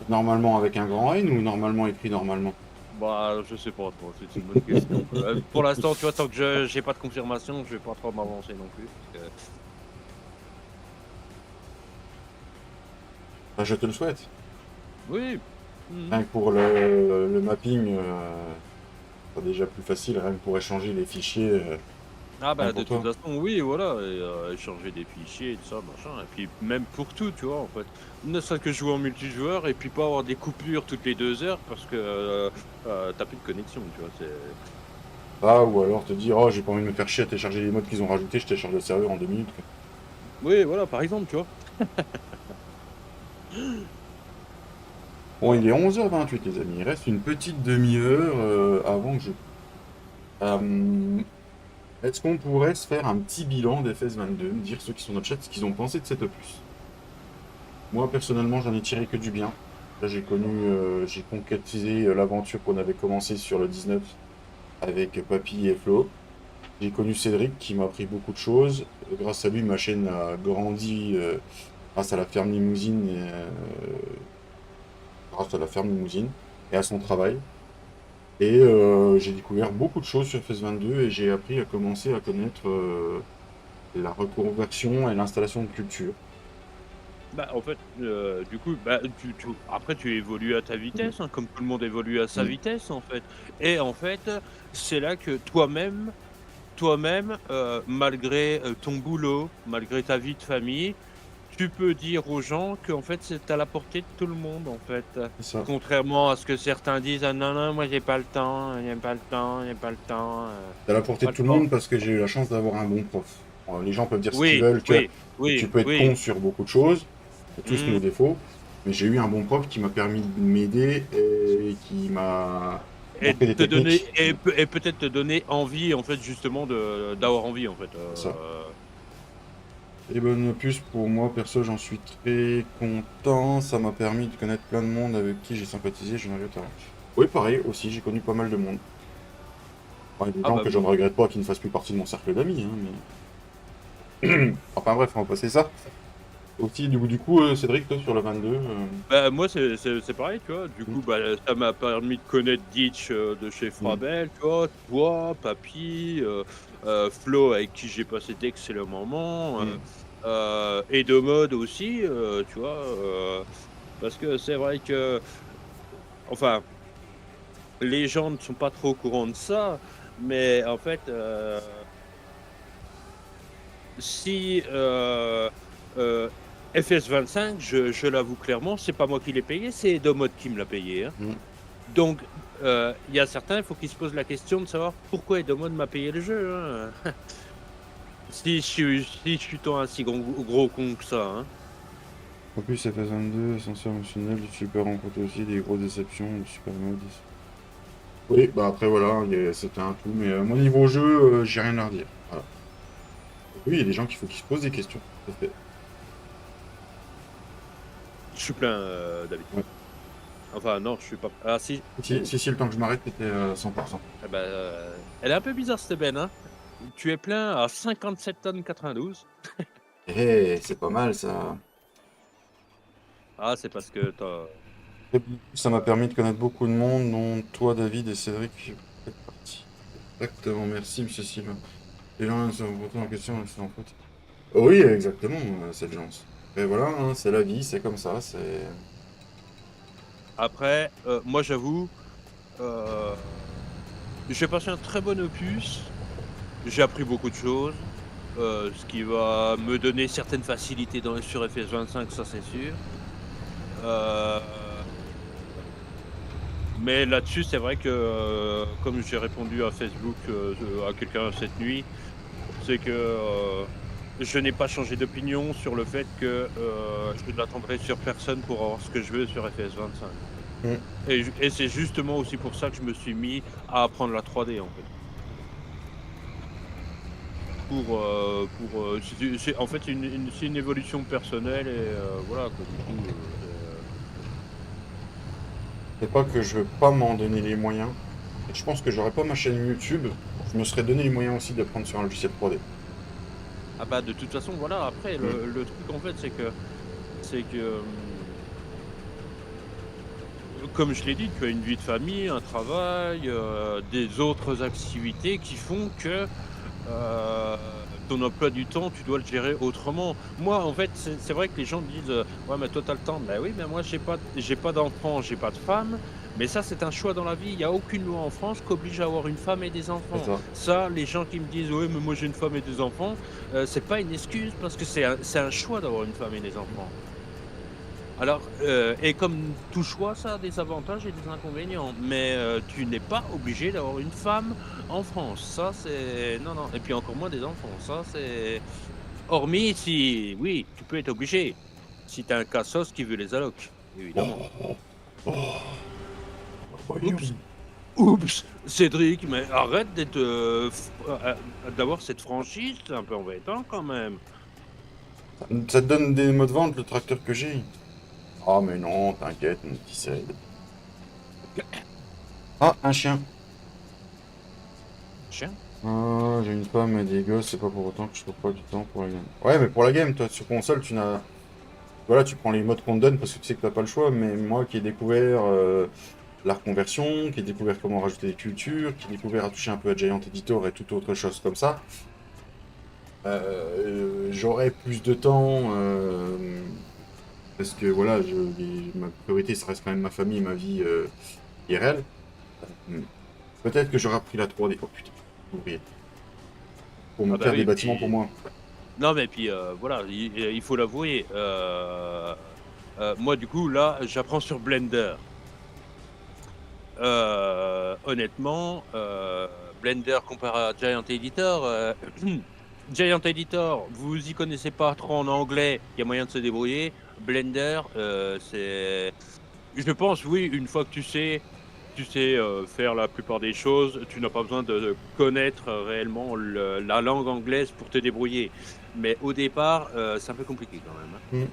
Normalement avec un grand N ou normalement écrit normalement? Bah, je sais pas trop, c'est une bonne question. Pour l'instant, tu vois, tant que je j'ai pas de confirmation, je vais pas trop m'avancer non plus. Parce que... Enfin, je te le souhaite. Oui. Mhm. Rien que pour le mapping, c'est déjà plus facile, rien que pour échanger les fichiers, Ah rien bah pour de toute toi. façon oui voilà, et, échanger des fichiers et tout ça machin, et puis même pour tout tu vois en fait. Ne serait-ce que jouer en multijoueur et puis pas avoir des coupures toutes les 2 heures parce que t'as plus de connexion tu vois. Ah, ou alors te dire, oh, j'ai pas envie de me faire chier à télécharger les modes qu'ils ont rajoutés, je télécharge le serveur en 2 minutes, quoi. Oui voilà par exemple tu vois. Bon, il est 11h28, les amis. Il reste une petite demi-heure avant que je. Euh, Est-ce qu'on pourrait se faire un petit bilan d'FS22, me dire ceux qui sont dans le chat ce qu'ils ont pensé de cet opus? Moi, personnellement, j'en ai tiré que du bien. Là, j'ai concrétisé l'aventure qu'on avait commencé sur le 19 avec Papy et Flo. J'ai connu Cédric qui m'a appris beaucoup de choses. Grâce à lui, ma chaîne a grandi grâce à la ferme Limousine grâce à la ferme Limousine et à son travail. Et j'ai découvert beaucoup de choses sur FS22 et j'ai appris à commencer à connaître la reconversion et l'installation de culture. Bah en fait du coup bah après tu évolues à ta vitesse hein, comme tout le monde évolue à sa Mm. vitesse en fait. Et en fait c'est là que toi-même malgré ton boulot, malgré ta vie de famille, tu peux dire aux gens qu'en fait, c'est à la portée de tout le monde, en fait. C'est ça. Contrairement à ce que certains disent: «Ah non, non, moi j'ai pas le temps, j'ai pas le temps, j'ai pas le temps, C'est à la portée pas de le tout le temps». monde parce que j'ai eu la chance d'avoir un bon prof. Alors, les gens peuvent dire ce qu'ils Oui, veulent, que oui, oui, tu peux être oui. con sur beaucoup de choses, tous nos Mmh. défauts, mais j'ai eu un bon prof qui m'a permis de m'aider et qui m'a Et montré des te donner techniques. et peut-être te donner envie, en fait, justement de d'avoir envie, en fait, C'est ça. Et bonne opus, pour moi, perso, j'en suis très content. Ça m'a permis de connaître plein de monde avec qui j'ai sympathisé, je n'en regrette rien. Oui, pareil, aussi, j'ai connu pas mal de monde. Enfin, des Ah gens bah, que je ne regrette pas qui ne fassent plus partie de mon cercle d'amis, mais... Enfin bref, on va passer ça. Aussi, du coup, Cédric, toi, sur le 22... bah, moi, c'est pareil, tu vois? Du hmm, coup, bah, ça m'a permis de connaître Ditch, de chez hmm, Frabel, tu vois? Toi, Papy, Flo avec qui j'ai passé d'excellents moments, hmm. Edomod aussi, tu vois? Parce que c'est vrai que enfin, les gens ne sont pas trop au courant de ça, mais en fait, si, heu, FS25, je l'avoue clairement, c'est pas moi qui l'ai payé, c'est Edomod qui me l'a payé, hein. Hmm. Donc, il y a certains, il faut qu'ils se posent la question de savoir pourquoi Edomod m'a payé le jeu, hein. Si je suis tant un si gros con que ça, hein. En plus, FS22, ascenseur émotionnel, tu peux rencontrer aussi des grosses déceptions, du super mode. Oui, bah après voilà, c'était un tout, mais mon niveau jeu, j'ai rien à redire. Voilà. Oui, il y a des gens qu'il faut qu'ils se posent des questions. Tout à fait. Je suis plein, David. Ouais. Enfin non, je suis pas ah si, Si, le temps que je m'arrête, c'était 100%. eh bah, elle est un peu bizarre cette ébène, hein. Tu es plein à 57 tonnes 92. C'est pas mal ça. Ah, c'est parce que Et puis, ça m'a permis de connaître beaucoup de monde, dont toi, David et Cédric, faites partie. Exactement, merci, monsieur Sylvain. Les gens sont pourtant en question, c'est en faute. Oui, exactement, cette chance. Et voilà, hein, c'est la vie, c'est comme ça, c'est... après, moi j'avoue, heu, j'ai passé un très bon opus. J'ai appris beaucoup de choses, ce qui va me donner certaines facilités sur FS25, ça c'est sûr. Heu, mais là-dessus, c'est vrai que, comme j'ai répondu à Facebook, à quelqu'un cette nuit, c'est que, je n'ai pas changé d'opinion sur le fait que, je n'attendrai sur personne pour avoir ce que je veux sur FS25. Hmm. Et c'est justement aussi pour ça que je me suis mis à apprendre la 3D, en fait. C'est en fait c'est une évolution personnelle et voilà quoi, du coup, C'est pas que je veux pas m'en donner les moyens. Et je pense que j'aurais pas ma chaîne YouTube, je me serais donné les moyens aussi d'apprendre sur un logiciel 3D. ah bah, de toute façon, voilà, après Hmm. le truc, en fait, c'est que, comme je l'ai dit, tu as une vie de famille, un travail, des autres activités qui font que, Heu, ton emploi du temps, tu dois le gérer autrement. Moi, en fait, c'est vrai que les gens disent, «Ouais, mais toi, tu as le temps». Bah oui, mais moi, j'ai pas d'enfant, j'ai pas de femme, mais ça, c'est un choix dans la vie. Il y a aucune loi en France qui oblige à avoir une femme et des C'est enfants. ça. Ça, les gens qui me disent: «Ouais, mais moi, j'ai une femme et des enfants», c'est pas une excuse parce que c'est un choix d'avoir une femme et des enfants. Alors, et comme tout choix, ça a des avantages et des inconvénients, mais tu n'es pas obligé d'avoir une femme en France. Ça, c'est non, non, et puis encore moins des enfants. Ça, c'est hormis si oui, tu peux être obligé, si tu as un cassos qui veut les allocs, évidemment. Oh, oh, Oups, voyons. oups, Cédric, mais arrête d'être, d'avoir cette franchise, c'est un peu embêtant quand même. Ça te donne des mots de vente, le tracteur que j'ai? Ah, mais non, t'inquiète, mon petit Ced. Ah, un chien. Chien? Ah, j'ai une femme et des gosses, c'est pas pour autant que je trouve pas du temps pour la game. Ouais, mais pour la game, toi, sur console, tu n'as... Voilà, tu prends les modes qu'on te donne parce que tu sais que t'as pas le choix, mais moi qui ai découvert la reconversion, qui ai découvert comment rajouter des cultures, qui ai découvert à toucher un peu à Giant Editor et toute autre chose comme ça, j'aurais plus de temps parce que voilà, ma priorité, ça reste quand même ma famille, ma vie IRL. Hmm. Peut-être que j'aurais pris la 3D. Oh putain, ouvrier. Pour me Ah bah faire des oui, bâtiments pour puis moi. Non, mais puis voilà, il faut l'avouer. Moi, du coup, là, j'apprends sur Blender. Honnêtement, Blender comparé à Giant Editor, Giant Editor, vous y connaissez pas trop en anglais, il y a moyen de se débrouiller. Blender, c'est je pense, oui, une fois que tu sais, faire la plupart des choses, tu n'as pas besoin de connaître réellement la langue anglaise pour te débrouiller. Mais au départ, c'est un peu compliqué quand même, hein.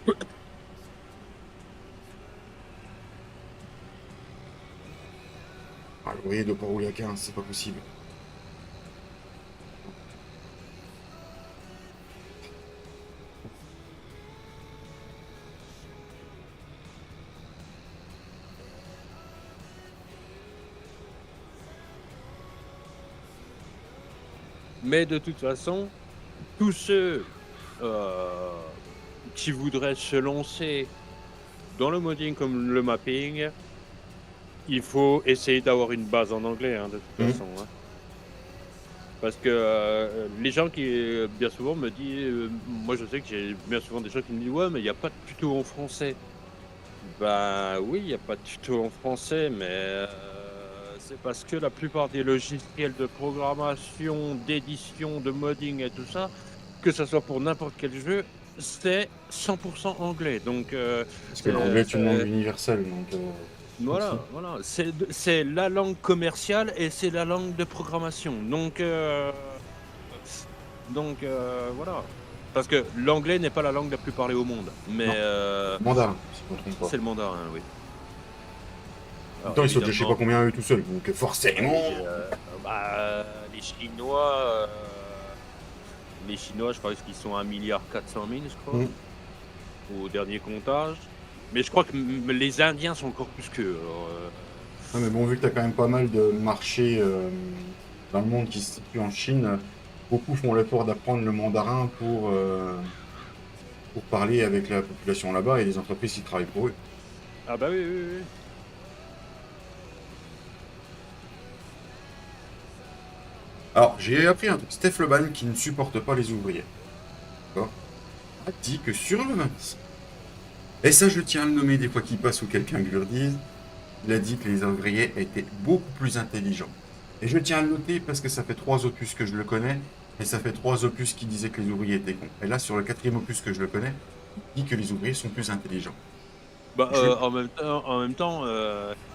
Mm. Ah, l'ouvrier doit pas rouler à 15, c'est pas possible. Mais de toute façon, tous ceux euh, qui voudraient se lancer dans le modding comme le mapping, il faut essayer d'avoir une base en anglais, hein, de toute Mm. façon, hein. Parce que les gens qui, bien souvent, me disent, moi je sais que j'ai bien souvent des gens qui me disent, ouais, mais il n'y a pas de tuto en français. Bah oui, il n'y a pas de tuto en français, mais c'est parce que la plupart des logiciels de programmation, d'édition, de modding et tout ça, que ce soit pour n'importe quel jeu, c'est 100% anglais. Donc, Parce que l'anglais est une langue c'est universelle, donc... voilà, c'est la langue commerciale et c'est la langue de programmation. Voilà. Parce que l'anglais n'est pas la langue la plus parlée au monde, mais Non, mandarin, si je me trompe pas. c'est le mandarin, oui. En même Alors temps, ils sautent je sais pas évidemment, combien eux tout seuls, donc forcément... les Chinois, je crois qu'ils sont à 1,4 milliard, je crois, Mm. au dernier comptage. Mais je crois que les Indiens sont encore plus qu'eux. Ouais, mais bon, vu que tu as quand même pas mal de marchés dans le monde qui se situent en Chine, beaucoup font l'effort d'apprendre le mandarin pour parler avec la population là-bas et les entreprises qui travaillent pour eux. Ah bah oui, oui, oui. Alors, j'ai appris un truc. Steph Leban, qui ne supporte pas les ouvriers, d'accord, a dit que sur le 25, et ça je tiens à le nommer des fois qu'il passe ou quelqu'un lui redise, il a dit que les ouvriers étaient beaucoup plus intelligents. Et je tiens à le noter parce que ça fait 3 opus que je le connais, et ça fait 3 opus qui disaient que les ouvriers étaient cons. Et là, sur le 4e opus que je le connais, il dit que les ouvriers sont plus intelligents. Bah, Je... en même temps,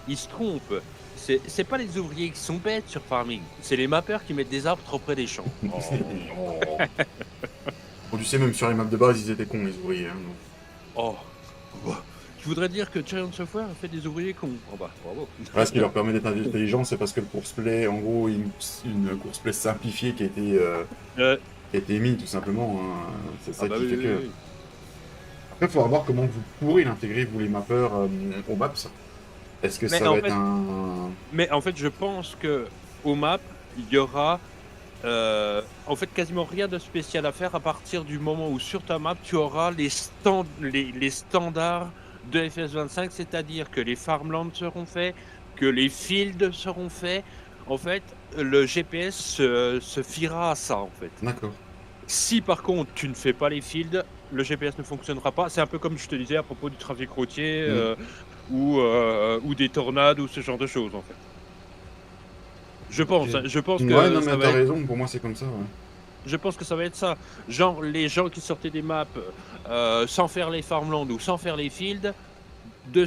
ils se trompent. C'est pas les ouvriers qui sont bêtes sur farming, c'est les mappeurs qui mettent des arbres trop près des champs. Oh. Bon, tu sais, même sur les maps de base, ils étaient cons, les ouvriers. Hein, donc. Oh, bah, tu voudrais dire que Giant Software a fait des ouvriers cons? Oh bah, bravo. Voilà, ce qui leur permet d'être intelligents, c'est parce que le course-play, en gros, une course-play simplifiée Euh, qui a été mise, tout simplement. Hein. C'est ah ça bah qui oui, fait oui, que... oui. Après, il faudra voir comment vous pourrez l'intégrer, vous les mappeurs, au maps. Est-ce que Mais ça en va être fait, un... je pense que au map, il y aura en fait quasiment rien de spécial à faire à partir du moment où sur ta map tu auras les standards de FS25, c'est-à-dire que les farmlands seront faits, que les fields seront faits. En fait, le GPS se fiera à ça en fait. D'accord. Si par contre tu ne fais pas les fields, le GPS ne fonctionnera pas. C'est un peu comme je te disais à propos du trafic routier Mm. ou des tornades ou ce genre de choses en fait. Je pense, hein, je pense Ouais, que non, ça mais va t'as être raison, pour moi, c'est comme ça, ouais. Je pense que ça va être ça. Genre, les gens qui sortaient des maps sans faire les farmlands ou sans faire les fields, de,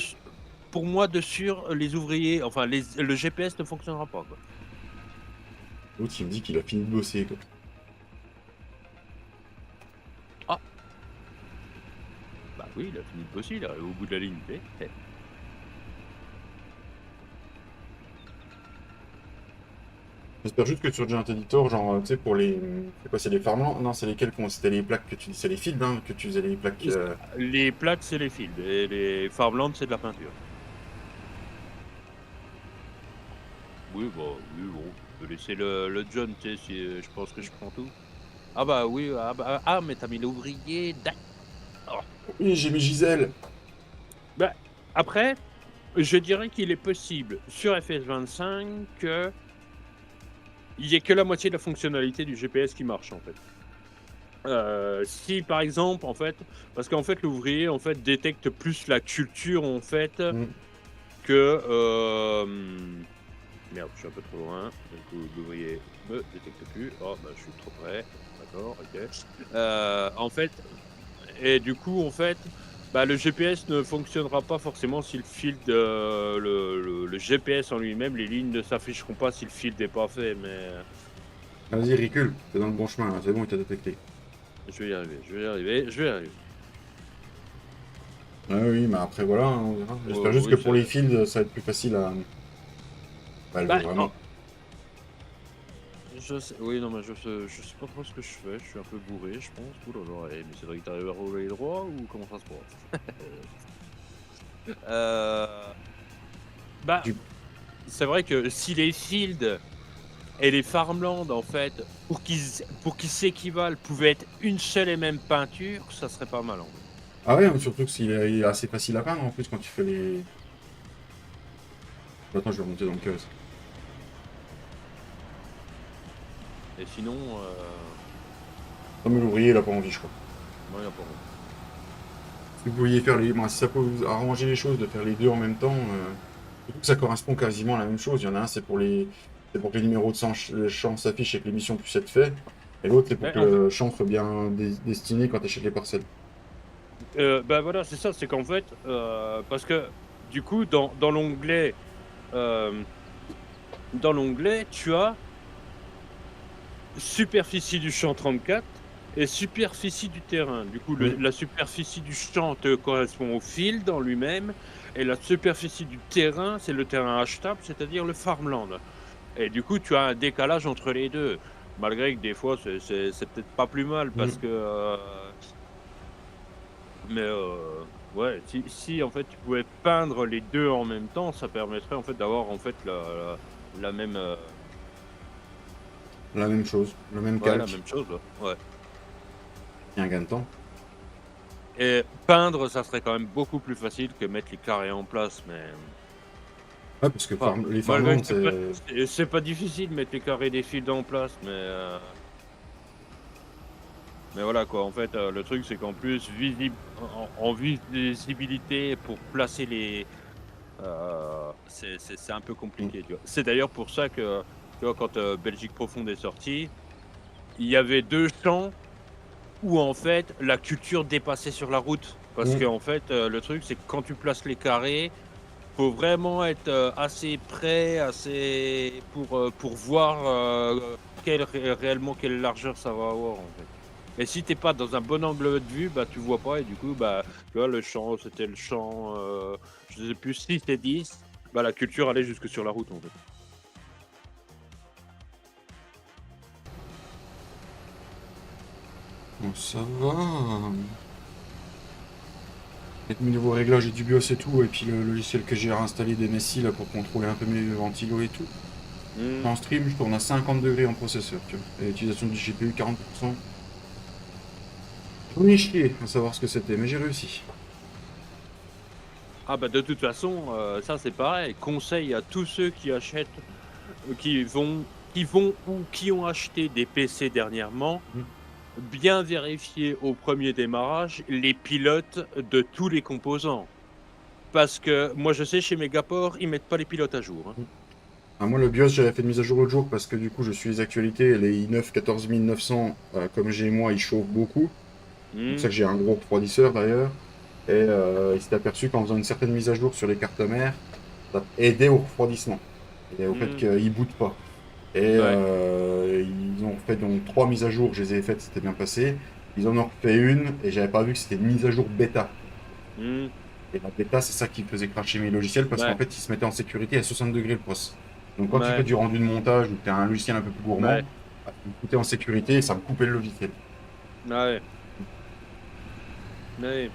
pour moi, de sûr, les ouvriers, enfin, le GPS ne fonctionnera pas, quoi. L'autre, il me dit qu'il a fini de bosser, quoi. Ah, bah oui, il a fini de bosser, il est arrivé au bout de la ligne. J'espère juste que sur Giant Editor, genre, tu sais, pour les... C'est quoi, c'est les farmlands? Non, c'est lesquels c'était les plaques que tu... C'est les fields, hein, que tu faisais les plaques... Les plaques, c'est les fields, et les farmlands, c'est de la peinture. Oui, bah, oui, bon, je peux laisser le John, tu sais, si je pense que je prends tout. Ah bah oui, mais t'as mis l'ouvrier, d'accord. Oui, j'ai mis Gisèle. Bah, après, je dirais qu'il est possible sur FS25 que il n'y ait que la moitié de la fonctionnalité du GPS qui marche en fait. Si par exemple, en fait, parce qu'en fait l'ouvrier en fait détecte plus la culture en fait Mmh. que, merde, je suis un peu trop loin, du coup l'ouvrier me détecte plus. Oh bah, je suis trop près. D'accord, OK. En fait et du coup, en fait, bah, le GPS ne fonctionnera pas forcément si le field, le GPS en lui-même, les lignes ne s'afficheront pas si le field n'est pas fait, mais Vas-y, recule, tu dans le bon chemin là, c'est bon, il t'a détecté. je vais y arriver, je vais y arriver, je vais y arriver. Ouais, oui, mais après voilà, hein, on verra. J'espère juste que Oui, pour les fields, ça va être plus facile à bah, le bah, en vraiment. je sais oui, non, mais je sais pas trop ce que je fais, je suis un peu bourré, je pense. Ouh là là, mais Cédric, tu arrives à rouler droit ou comment ça se passe? Bah, Tu c'est vrai que si les fields et les farmlands, en fait, pour qu'ils s'équivalent, pouvaient être une seule et même peinture, ça serait pas mal, en fait. ah ouais, surtout que s'il est assez facile à peindre en plus quand tu fais les attends, je vais remonter dans le chaos. Et sinon, Non mais l'ouvrier, il a pas envie, je crois. non, y a pas grand Si vous pouviez faire les. Moi, si ça peut vous arranger les choses de faire les deux en même temps, surtout que ça correspond quasiment à la même chose. Il y en a un, c'est pour les. C'est pour que les numéros de champ s'affichent et que l'émission puisse être faite. Et l'autre, c'est pour mais que en fait, le champ soit bien destiné quand tu achètes les parcelles. bah, voilà, c'est ça, c'est qu'en fait, parce que, du coup, hem, dans l'onglet, tu as superficie du champ 34 et superficie du terrain. Du coup, Mm. la superficie du champ te correspond au field en lui-même et la superficie du terrain, c'est le terrain achetable, c'est-à-dire le farmland. Et du coup, tu as un décalage entre les 2. Malgré que des fois, c'est peut-être pas plus mal parce Mm. que, mais, ouais, si en fait tu pouvais peindre les 2 en même temps, ça permettrait en fait d'avoir en fait la même, La même chose, le même ouais, la calque. même chose, ouais. Et un gain de temps. Et peindre, ça serait quand même beaucoup plus facile que mettre les carrés en place, mais Ouais, parce que enfin, les malgré farmlands, que c'est. c'est pas difficile de mettre les carrés des fils en place, mais voilà quoi, en fait, le truc c'est qu'en plus en visibilité pour placer c'est un peu Mm. compliqué, tu vois? C'est d'ailleurs pour ça que, tu vois, quand, Belgique Profonde est sorti, il y avait 2 champs où en fait la culture dépassait sur la route. Parce Mm. qu'en fait, le truc c'est que quand tu places les carrés, faut vraiment être, assez près, assez pour voir, réellement quelle largeur ça va avoir, en fait. Et si tu es pas dans un bon angle de vue, bah, tu vois pas et du coup, bah, tu vois, le champ, c'était le champ, je sais plus 6 et 10, bah, la culture allait jusque sur la route, en fait. Bon, ça va. Avec mes nouveaux réglages et du BIOS et tout, et puis le logiciel que j'ai réinstallé d'MSI là pour contrôler un peu mes ventilos et tout. Mmh. En stream, je tourne à 50 degrés en processeur, tu vois. Et l'utilisation du GPU, 40%. J'en ai chié à savoir ce que c'était, mais j'ai réussi. Ah, bah, de toute façon, ça, c'est pareil. Conseil à tous ceux qui achètent, qui vont ou qui ont acheté des PC dernièrement. Mm. Bien vérifier au premier démarrage les pilotes de tous les composants. Parce que moi, je sais chez Megaport, ils mettent pas les pilotes à jour, hein. Mm. Ah, moi, le BIOS, j'avais fait une mise à jour l'autre jour parce que du coup, je suis les actualités. Les i9 14900, comme j'ai moi, ils chauffent beaucoup. C'est pour ça Mmh. que j'ai un gros refroidisseur d'ailleurs. Et il s'est aperçu qu'en faisant une certaine mise à jour sur les cartes mères, ça aidait au refroidissement et au fait Mmh. qu'ils ne bootent pas. Et Ouais. ils ont fait donc 3 mises à jour, je les ai faites, c'était bien passé. Ils en ont refait une et j'avais pas vu que c'était une mise à jour bêta. Mmh. Et la bêta, c'est ça qui faisait cracher mes logiciels parce qu'en Ouais. fait, ils se mettaient en sécurité à 60 degrés le poste. Donc quand tu fais Ouais. du rendu de montage ou que tu as un logiciel un peu plus Ouais. gourmand, bah, tu me foutais en sécurité et ça me coupait le logiciel. Ouais. Ouais.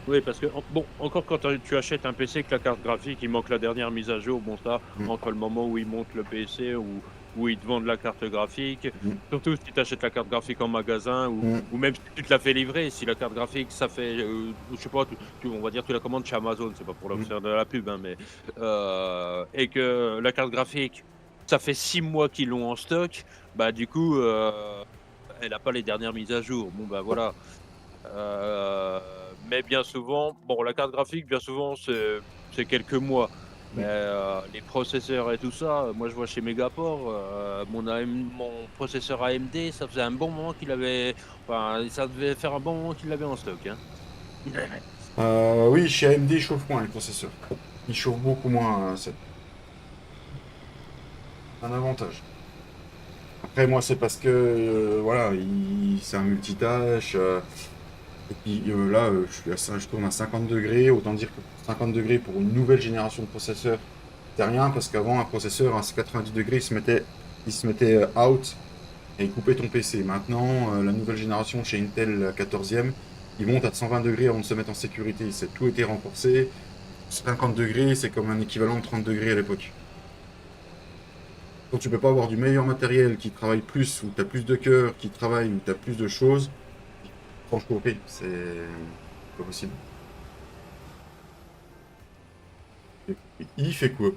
Oui, parce que bon, encore quand tu achètes un PC que la carte graphique, il manque la dernière mise à jour, bon ça, Mm, entre le moment où ils montent le PC ou où ils te vendent la carte graphique, mm, surtout si tu achètes la carte graphique en magasin mm, ou même si tu te la fais livrer, si la carte graphique ça fait, je sais pas, on va dire tu la commandes chez Amazon, c'est pas pour leur mm. faire de la pub, hein, mais et que la carte graphique, ça fait 6 mois qu'ils l'ont en stock, bah du coup, elle a pas les dernières mises à jour. Bon, bah, voilà. Mais bien souvent, bon, la carte graphique, bien souvent, c'est quelques mois. Mais les processeurs et tout ça, moi je vois chez Megaport, mon processeur AMD, ça faisait un bon moment qu'il avait. Enfin, ça devait faire un bon moment qu'il l'avait en stock. Hein. Oui, chez AMD, il chauffe moins les processeurs. Il chauffe beaucoup moins, c'est un avantage. Après, moi, c'est parce que, voilà, c'est un multitâche. Et puis là, je tourne à 50 degrés. Autant dire que 50 degrés pour une nouvelle génération de processeurs, c'est rien, parce qu'avant, un processeur à 90 degrés, il se mettait out et il coupait ton PC. Maintenant, la nouvelle génération chez Intel, la 14e, ils montent à 120 degrés avant de se mettre en sécurité. C'est tout été renforcé. 50 degrés, c'est comme un équivalent de 30 degrés à l'époque. Donc tu peux pas avoir du meilleur matériel qui travaille plus, où tu as plus de cœur, qui travaille, où tu as plus de choses. Franchement, c'est pas possible. Il fait quoi?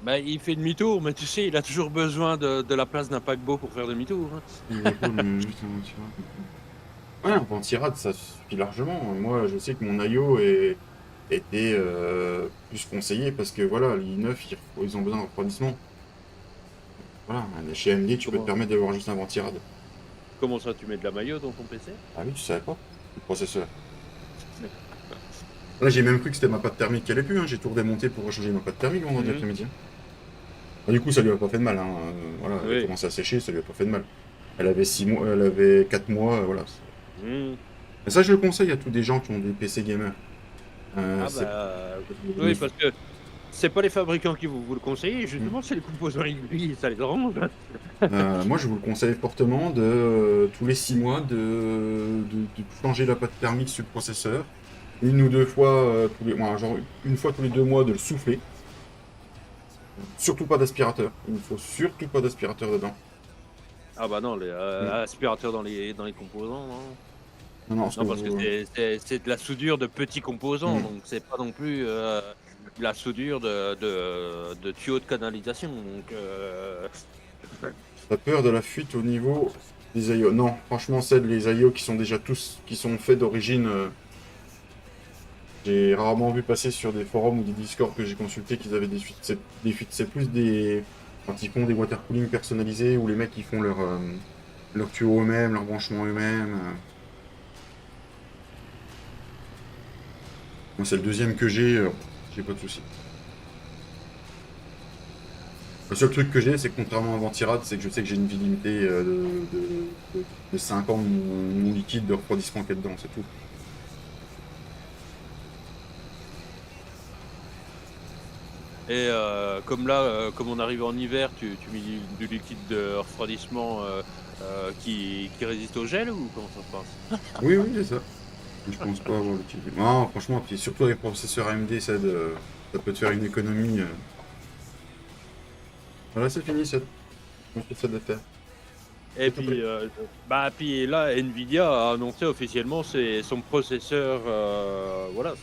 Bah, il fait demi-tour, mais tu sais, il a toujours besoin de la place d'un paquebot pour faire demi-tour. Hein. Il va pas, mais juste un ventirad. Ouais, un ventirad, ça suffit largement. Moi, je sais que mon IO était plus conseillé parce que voilà, l'i9, ils ont besoin de refroidissement. Voilà, chez AMD, tu peux te Comment, permettre d'avoir juste un ventirad. comment ça, tu mets de la maillot dans ton PC? Ah oui, tu savais pas? Le processeur. Là, j'ai même cru que c'était ma pâte thermique qui allait plus. Hein. J'ai tout redémonté pour changer ma pâte thermique vendredi Mhm. après-midi. Du coup, ça lui a pas fait de mal. Hein. Voilà, elle a Oui. commencé à sécher, ça lui a pas fait de mal. Elle avait 6 mois, elle avait 4 mois, voilà. Mhm. Et ça, je le conseille à tous des gens qui ont des PC gamers. Ah C'est bah oui, parce que c'est pas les fabricants qui vous le conseillent, Mm. justement, c'est les composants aiguilles, ça les arrange. Moi, je vous le conseille fortement de tous les 6 mois de changer la pâte thermique sur le processeur. Une ou deux fois, genre une fois tous les 2 mois de le souffler. Surtout pas d'aspirateur. Il ne faut surtout pas d'aspirateur dedans. Ah bah non, les Mm. aspirateurs dans les composants, non. Non, non, parce que Non, parce que c'est de la soudure de petits composants, Mm. donc c'est pas non plus de la soudure de tuyaux de canalisation. Donc, T'as peur de la fuite au niveau des IO? Non, franchement, c'est les IO qui sont déjà tous, qui sont faits d'origine. J'ai rarement vu passer sur des forums ou des Discord que j'ai consultés qu'ils avaient des fuites. Des fuites, c'est plus des. Quand ils font des water cooling personnalisés où les mecs ils font leur tuyau eux-mêmes, leur branchement eux-mêmes. Moi, c'est le deuxième que j'ai pas de soucis. Le seul truc que j'ai, c'est que contrairement à Ventirad, c'est que je sais que j'ai une vie limitée de 5 ans de mon liquide de refroidissement qu'il y a dedans, c'est tout. et comme là, comme on arrive en hiver, tu mets du liquide de refroidissement qui résiste au gel ou comment ça se passe? Oui, oui, c'est ça. Je pense pas avoir l'utilité. Non, franchement, puis surtout avec les processeurs AMD, ça peut te faire une économie. Voilà, c'est fini, on fait ça d'affaires. Et S'il te plaît. puis là, Nvidia a annoncé officiellement son processeur, voilà,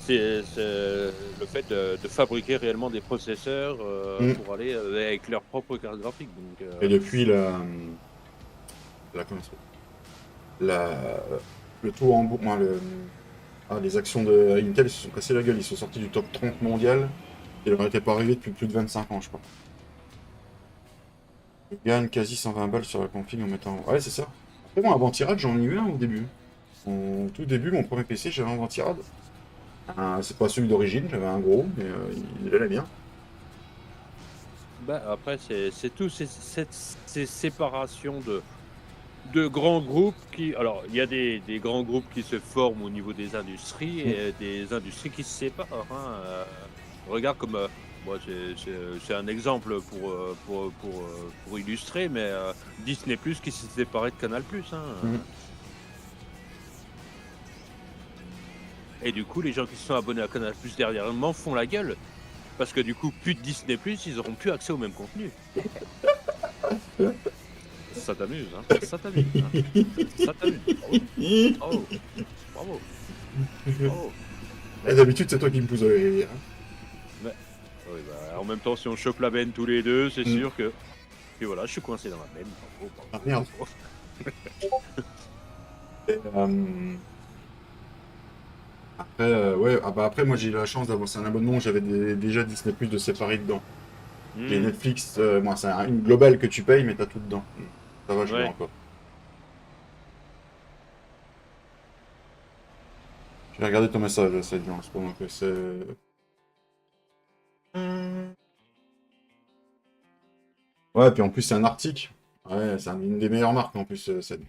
c'est le fait de fabriquer réellement des processeurs Mm. pour aller avec leur propre carte graphique. Donc, Et depuis comment ça s'appelle la, le taux en bourse, les actions de Intel, ils se sont cassés la gueule. Ils sont sortis du top 30 mondial. Ils leur étaient pas arrivés depuis plus de 25 ans, je crois. Ils gagnent quasi 120 balles sur la config en mettant. Ouais, c'est ça. Après, moi, avant tirade, j'en ai eu un au début. Au tout début, mon premier PC, j'avais un ventirad. C'est pas celui d'origine, j'avais un gros, mais il allait bien. après, c'est tout ces séparations de grands groupes qui. Alors, il y a des grands groupes qui se forment au niveau des industries Mm. et des industries qui se séparent. Hein. Regarde comme. Moi, c'est un exemple pour illustrer, mais Disney Plus qui s'est séparé de Canal Plus. Hein. Mm. Et du coup, les gens qui se sont abonnés à Canal Plus dernièrement font la gueule. Parce que du coup, plus de Disney Plus, ils auront plus accès au même contenu. Ça t'amuse, hein? Ça t'amuse, hein? Ça t'amuse. Bravo. Bravo. Bravo. Et d'habitude, c'est toi qui me pousse à rire. Mais, oui, en même temps, si on chope la benne tous les deux, c'est Mm. sûr que. Et voilà, je suis coincé dans la benne. Bravo, Ah bravo, merde. bravo. Et, après, ouais, ah bah après, moi j'ai eu la chance d'avoir c'est un abonnement où j'avais déjà Disney Plus de séparé dedans. Les Hmm, Netflix, moi c'est une globale que tu payes, mais t'as tout dedans. Ça va, je l'ai ouais. encore. J'ai regardé ton message, c'est bien, c'est pendant que c'est. Ouais, puis en plus c'est un Arctic. Ouais, c'est une des meilleures marques en plus, c'est.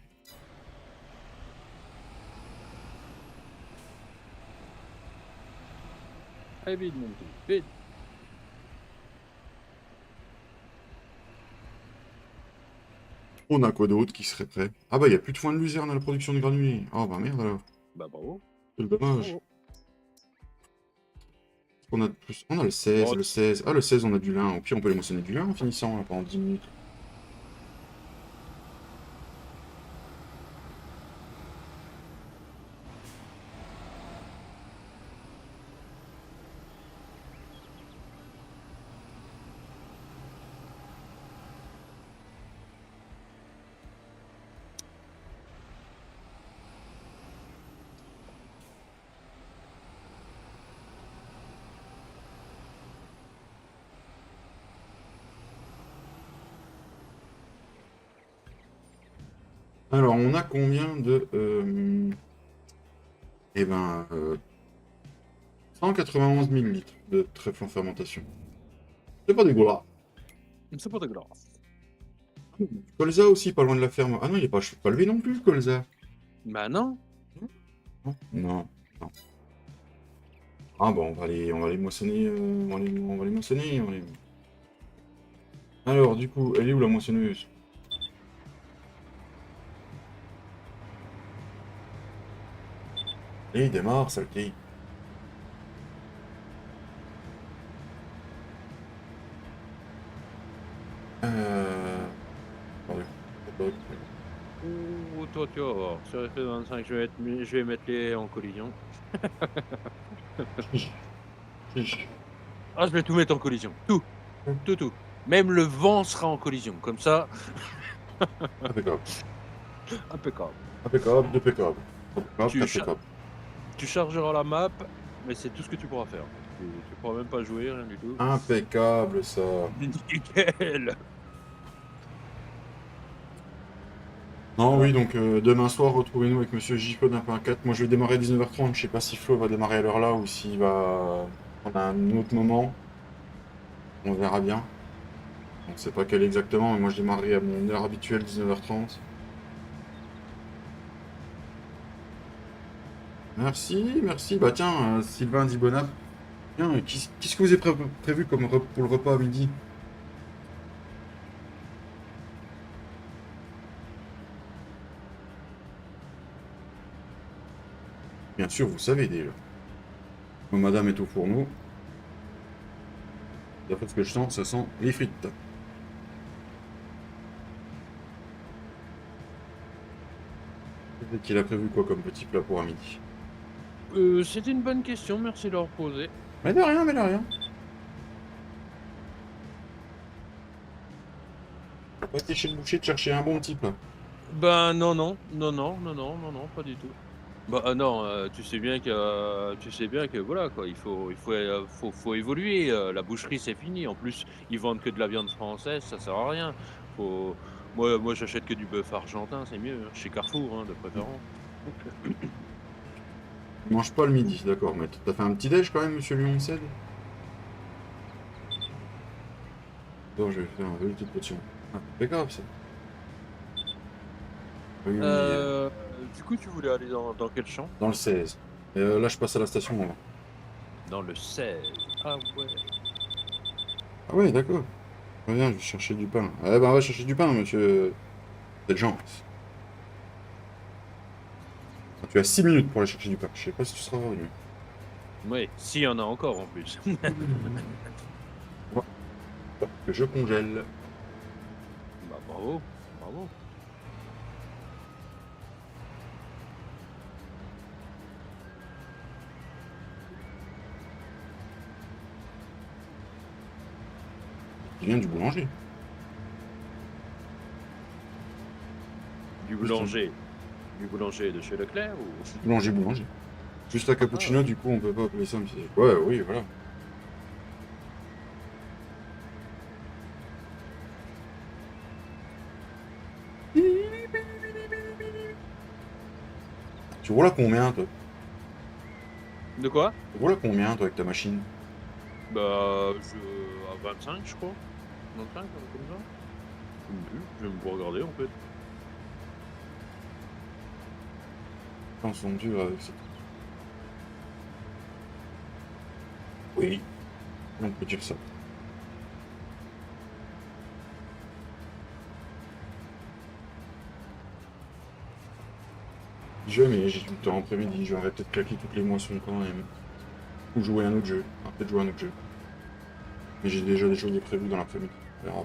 Allez, vite, mon petit, vite. On a quoi d'autre qui serait prêt? Ah bah il y a plus de foin de luzerne à la production de granulés. Oh bah merde alors, Bah, bravo. quel dommage. Bravo. On a de plus. On a le 16, Bon, le 16. Ah le 16 on a du lin. Au pire on peut les moissonner du lin en finissant là, pendant 10 minutes. Alors on a combien de. Eh ben 191 000 litres de trèfle en fermentation. C'est pas dégueulasse. c'est pas dégueulasse. Colza aussi, pas loin de la ferme. Ah non, il est pas levé non plus, le colza. Bah, non. Non, non. Ah bon, on va les moissonner. On va les moissonner. Alors, du coup, elle est où la moissonneuse? Et il démarre, saleté. Attendez. Oh, toi, tu vas voir. Sur FF25, je vais mettre les en collision. Chiche, chiche. Ah, je vais tout mettre en collision. Tout, tout, tout. Même le vent sera en collision. Comme ça, Impeccable. impeccable. Impeccable, impeccable. Impeccable, Tu, cha- impeccable. tu chargeras la map, mais c'est tout ce que tu pourras faire. Tu pourras même pas jouer, rien du tout. Impeccable, ça. Nickel. Non, Voilà. oui, donc demain soir, retrouvez-nous avec Monsieur JPod 1.4. Moi, je vais démarrer à 19h30. Je sais pas si Flo va démarrer à l'heure là ou s'il va prendre un autre moment. On verra bien. On ne sait pas quel exactement, mais moi, je démarrerai à mon heure habituelle, 19h30. Merci, merci. Bah tiens, Sylvain dit bon app. Tiens, qu'est-ce que vous avez prévu comme pour le repas à midi? Bien sûr, vous savez déjà. Quand madame est au fourneau, d'après ce que je sens, ça sent les frites. Et qu'il a prévu quoi comme petit plat pour à midi? C'était une bonne question, merci de leur poser. Mais de rien, mais de rien. T'as pas été chez le boucher de chercher un bon petit plat. Ben non, non, non, non, non, non, non, non, pas du tout. Bah non, tu sais bien que voilà quoi, faut évoluer. La boucherie c'est fini. En plus, ils vendent que de la viande française, ça sert à rien. Faut, moi j'achète que du bœuf argentin, c'est mieux, hein, chez Carrefour hein, de préférence. Il mange pas le midi, d'accord, mais t'as fait un petit déj quand même, monsieur Lyon 7? Non, je vais faire une petite potion. Ah, c'est grave ça. Oui, oui, Euh, du coup, tu voulais aller dans quel champ? dans le 16. Là, je passe à la station. Là. Dans le 16. Ah ouais. Ah ouais, d'accord. Très bien, je vais chercher du pain. Eh ben, on va chercher du pain, monsieur. Cette gens. Tu as 6 minutes pour aller chercher du pain. Je sais pas si tu seras revenu. Ouais, s'il y en a encore en plus. Ouais, que je congèle. Bah bravo, bravo. Il vient du boulanger. Du boulanger. Du boulanger de chez Leclerc ou... Boulanger. Juste un cappuccino, du coup, on peut pas appeler ça un petit... Ouais, oui, voilà. Tu roules à combien, toi? De quoi? Tu roules à combien, toi, avec ta machine? Bah, à 25, je crois. 25, comme ça. Je vais me regarder, en fait. Ils sont durs avec ça. Oui, on peut dire ça. Jamais j'ai du temps après-midi, j'aurais peut-être claqué toutes les moissons quand même. Ou jouer à un autre jeu. Peut-être jouer à un autre jeu. Mais j'ai déjà des jeux prévus dans l'après-midi. On verra.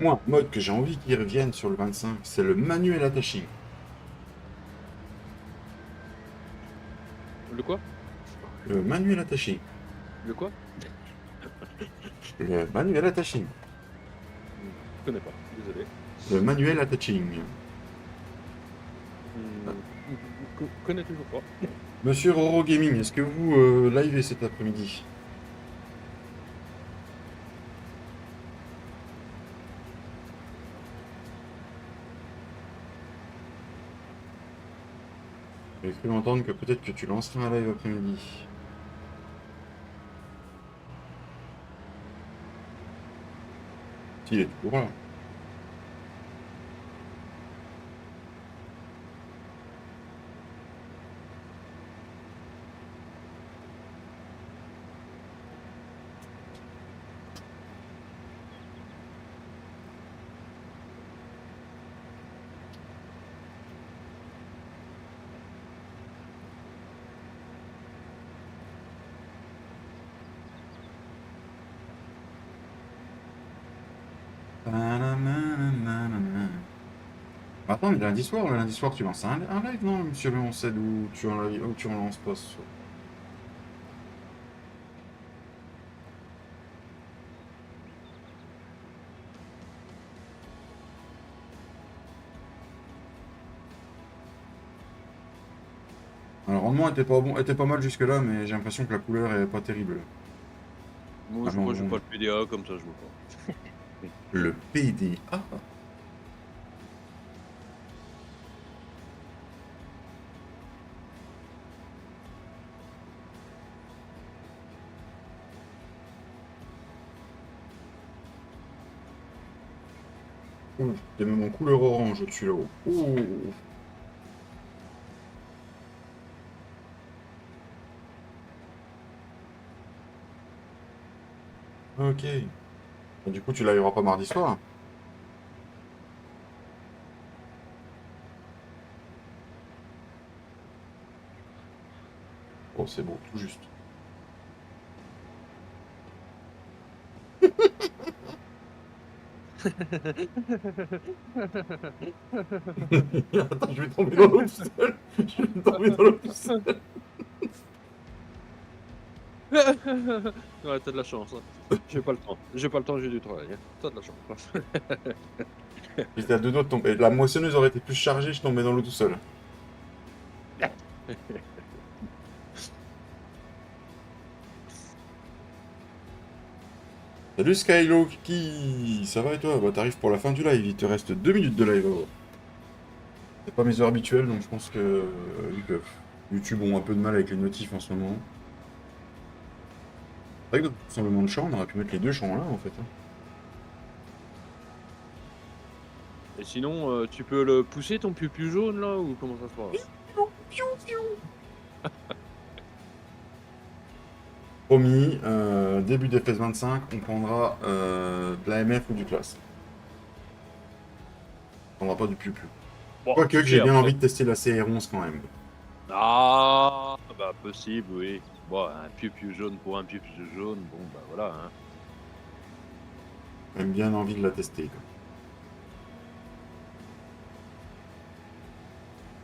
Moi, un mode que j'ai envie qu'il revienne sur le 25, c'est le manuel attaching. Le quoi? Le manuel attaching. Le quoi? Le manuel attaching. Je connais pas, désolé. Le manuel attaching. Connais toujours pas. Monsieur Roro Gaming, est-ce que vous livez cet après-midi? J'ai cru entendre que peut-être que tu lancerais un live après-midi. S'il est toujours là. Attends, mais lundi soir, tu lances un live, non, monsieur le 11 ou tu en lances pas ce soir? Alors, le rendement était pas mal jusque-là, mais j'ai l'impression que la couleur est pas terrible. Moi, Ah non, j'ai non. pas le PDA, comme ça, je vois pas. Le PDA. Ouh, t'es même en couleur orange au-dessus là-haut. Ouh. Ok. Et du coup, tu liveras pas mardi soir? Oh, c'est beau, tout juste. Attends, je vais tomber dans l'eau tout seul. Je vais tomber dans l'eau tout seul. Ouais, t'as de la chance. Hein. J'ai pas le temps. J'ai pas le temps, j'ai du travail. Hein. T'as de la chance. J'étais à deux doigts de tomber. La moissonneuse aurait été plus chargée, je tombais dans l'eau tout seul. Salut Skylo, qui ça va et toi? Bah t'arrives pour la fin du live, il te reste 2 minutes de live. C'est pas mes heures habituelles, donc je pense que vu que YouTube ont un peu de mal avec les notifs en ce moment. C'est vrai que notre rassemblement de chants, on aurait pu mettre les deux chants là en fait. Hein. Et sinon, tu peux le pousser ton pupu jaune là ou comment ça se passe? Promis, début d'FS25, on prendra de la MF ou du classe. On prendra pas du pupu. Bon, Quoique tu j'ai sais, bien après- envie de tester la CR11 quand même. Ah, bah possible, oui. Bon, un pupu jaune pour un pupu jaune, bon bah voilà. Hein. J'ai bien envie de la tester. Quoi.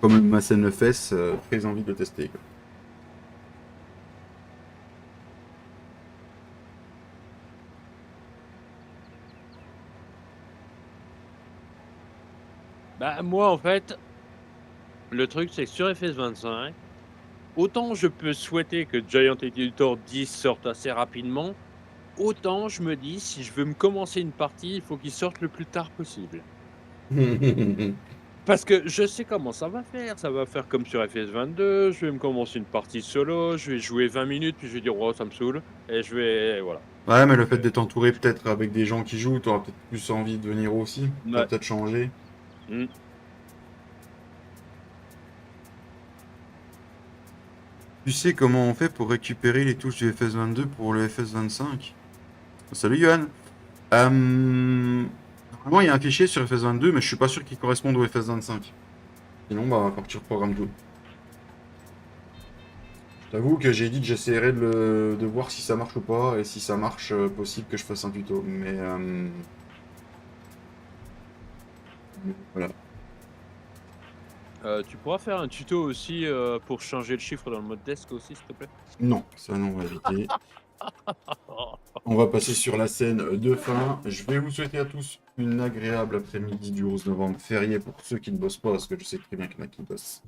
Comme ma scène le fesse, très envie de le tester. Quoi. Bah, moi, en fait, le truc, c'est que sur FS25, autant je peux souhaiter que Giant Editor 10 sorte assez rapidement, autant je me dis, si je veux me commencer une partie, il faut qu'il sorte le plus tard possible. Parce que je sais comment ça va faire comme sur FS22, je vais me commencer une partie solo, je vais jouer 20 minutes, puis je vais dire: «Oh, ça me saoule» et je vais voilà. Ouais, mais le fait d'être entouré peut-être avec des gens qui jouent, t'auras peut-être plus envie de venir aussi. Ça va Ouais. peut-être changer. Mmh. Tu sais comment on fait pour récupérer les touches du FS22 pour le FS25? Salut Johan. Normalement, il y a un fichier sur FS22, mais je suis pas sûr qu'il corresponde au FS25. Sinon, bah, on va partir programme tout. Je t'avoue que j'ai dit que j'essaierais de voir si ça marche ou pas, et si ça marche, possible que je fasse un tuto. Mais voilà. Tu pourras faire un tuto aussi, pour changer le chiffre dans le mode desk aussi, s'il te plaît? Non, ça non, on va éviter. On va passer sur la scène de fin. Je vais vous souhaiter à tous une agréable après-midi du 11 novembre, férié pour ceux qui ne bossent pas, parce que je sais très bien qu'il y en a qui bossent.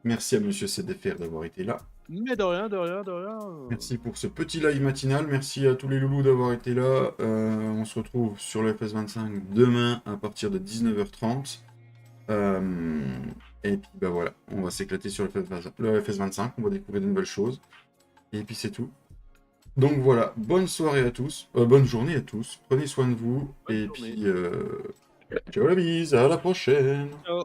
Merci à Monsieur CDFR d'avoir été là. Mais de rien, de rien, de rien. Merci pour ce petit live matinal. Merci à tous les loulous d'avoir été là. On se retrouve sur le FS25 demain à partir de 19h30. Et puis bah voilà, on va s'éclater sur le FS25. On va découvrir de nouvelles choses. Et puis c'est tout. Donc voilà, bonne soirée à tous. Bonne journée à tous. Prenez soin de vous. Bonne Et journée. puis ciao la bise, à la prochaine. Ciao.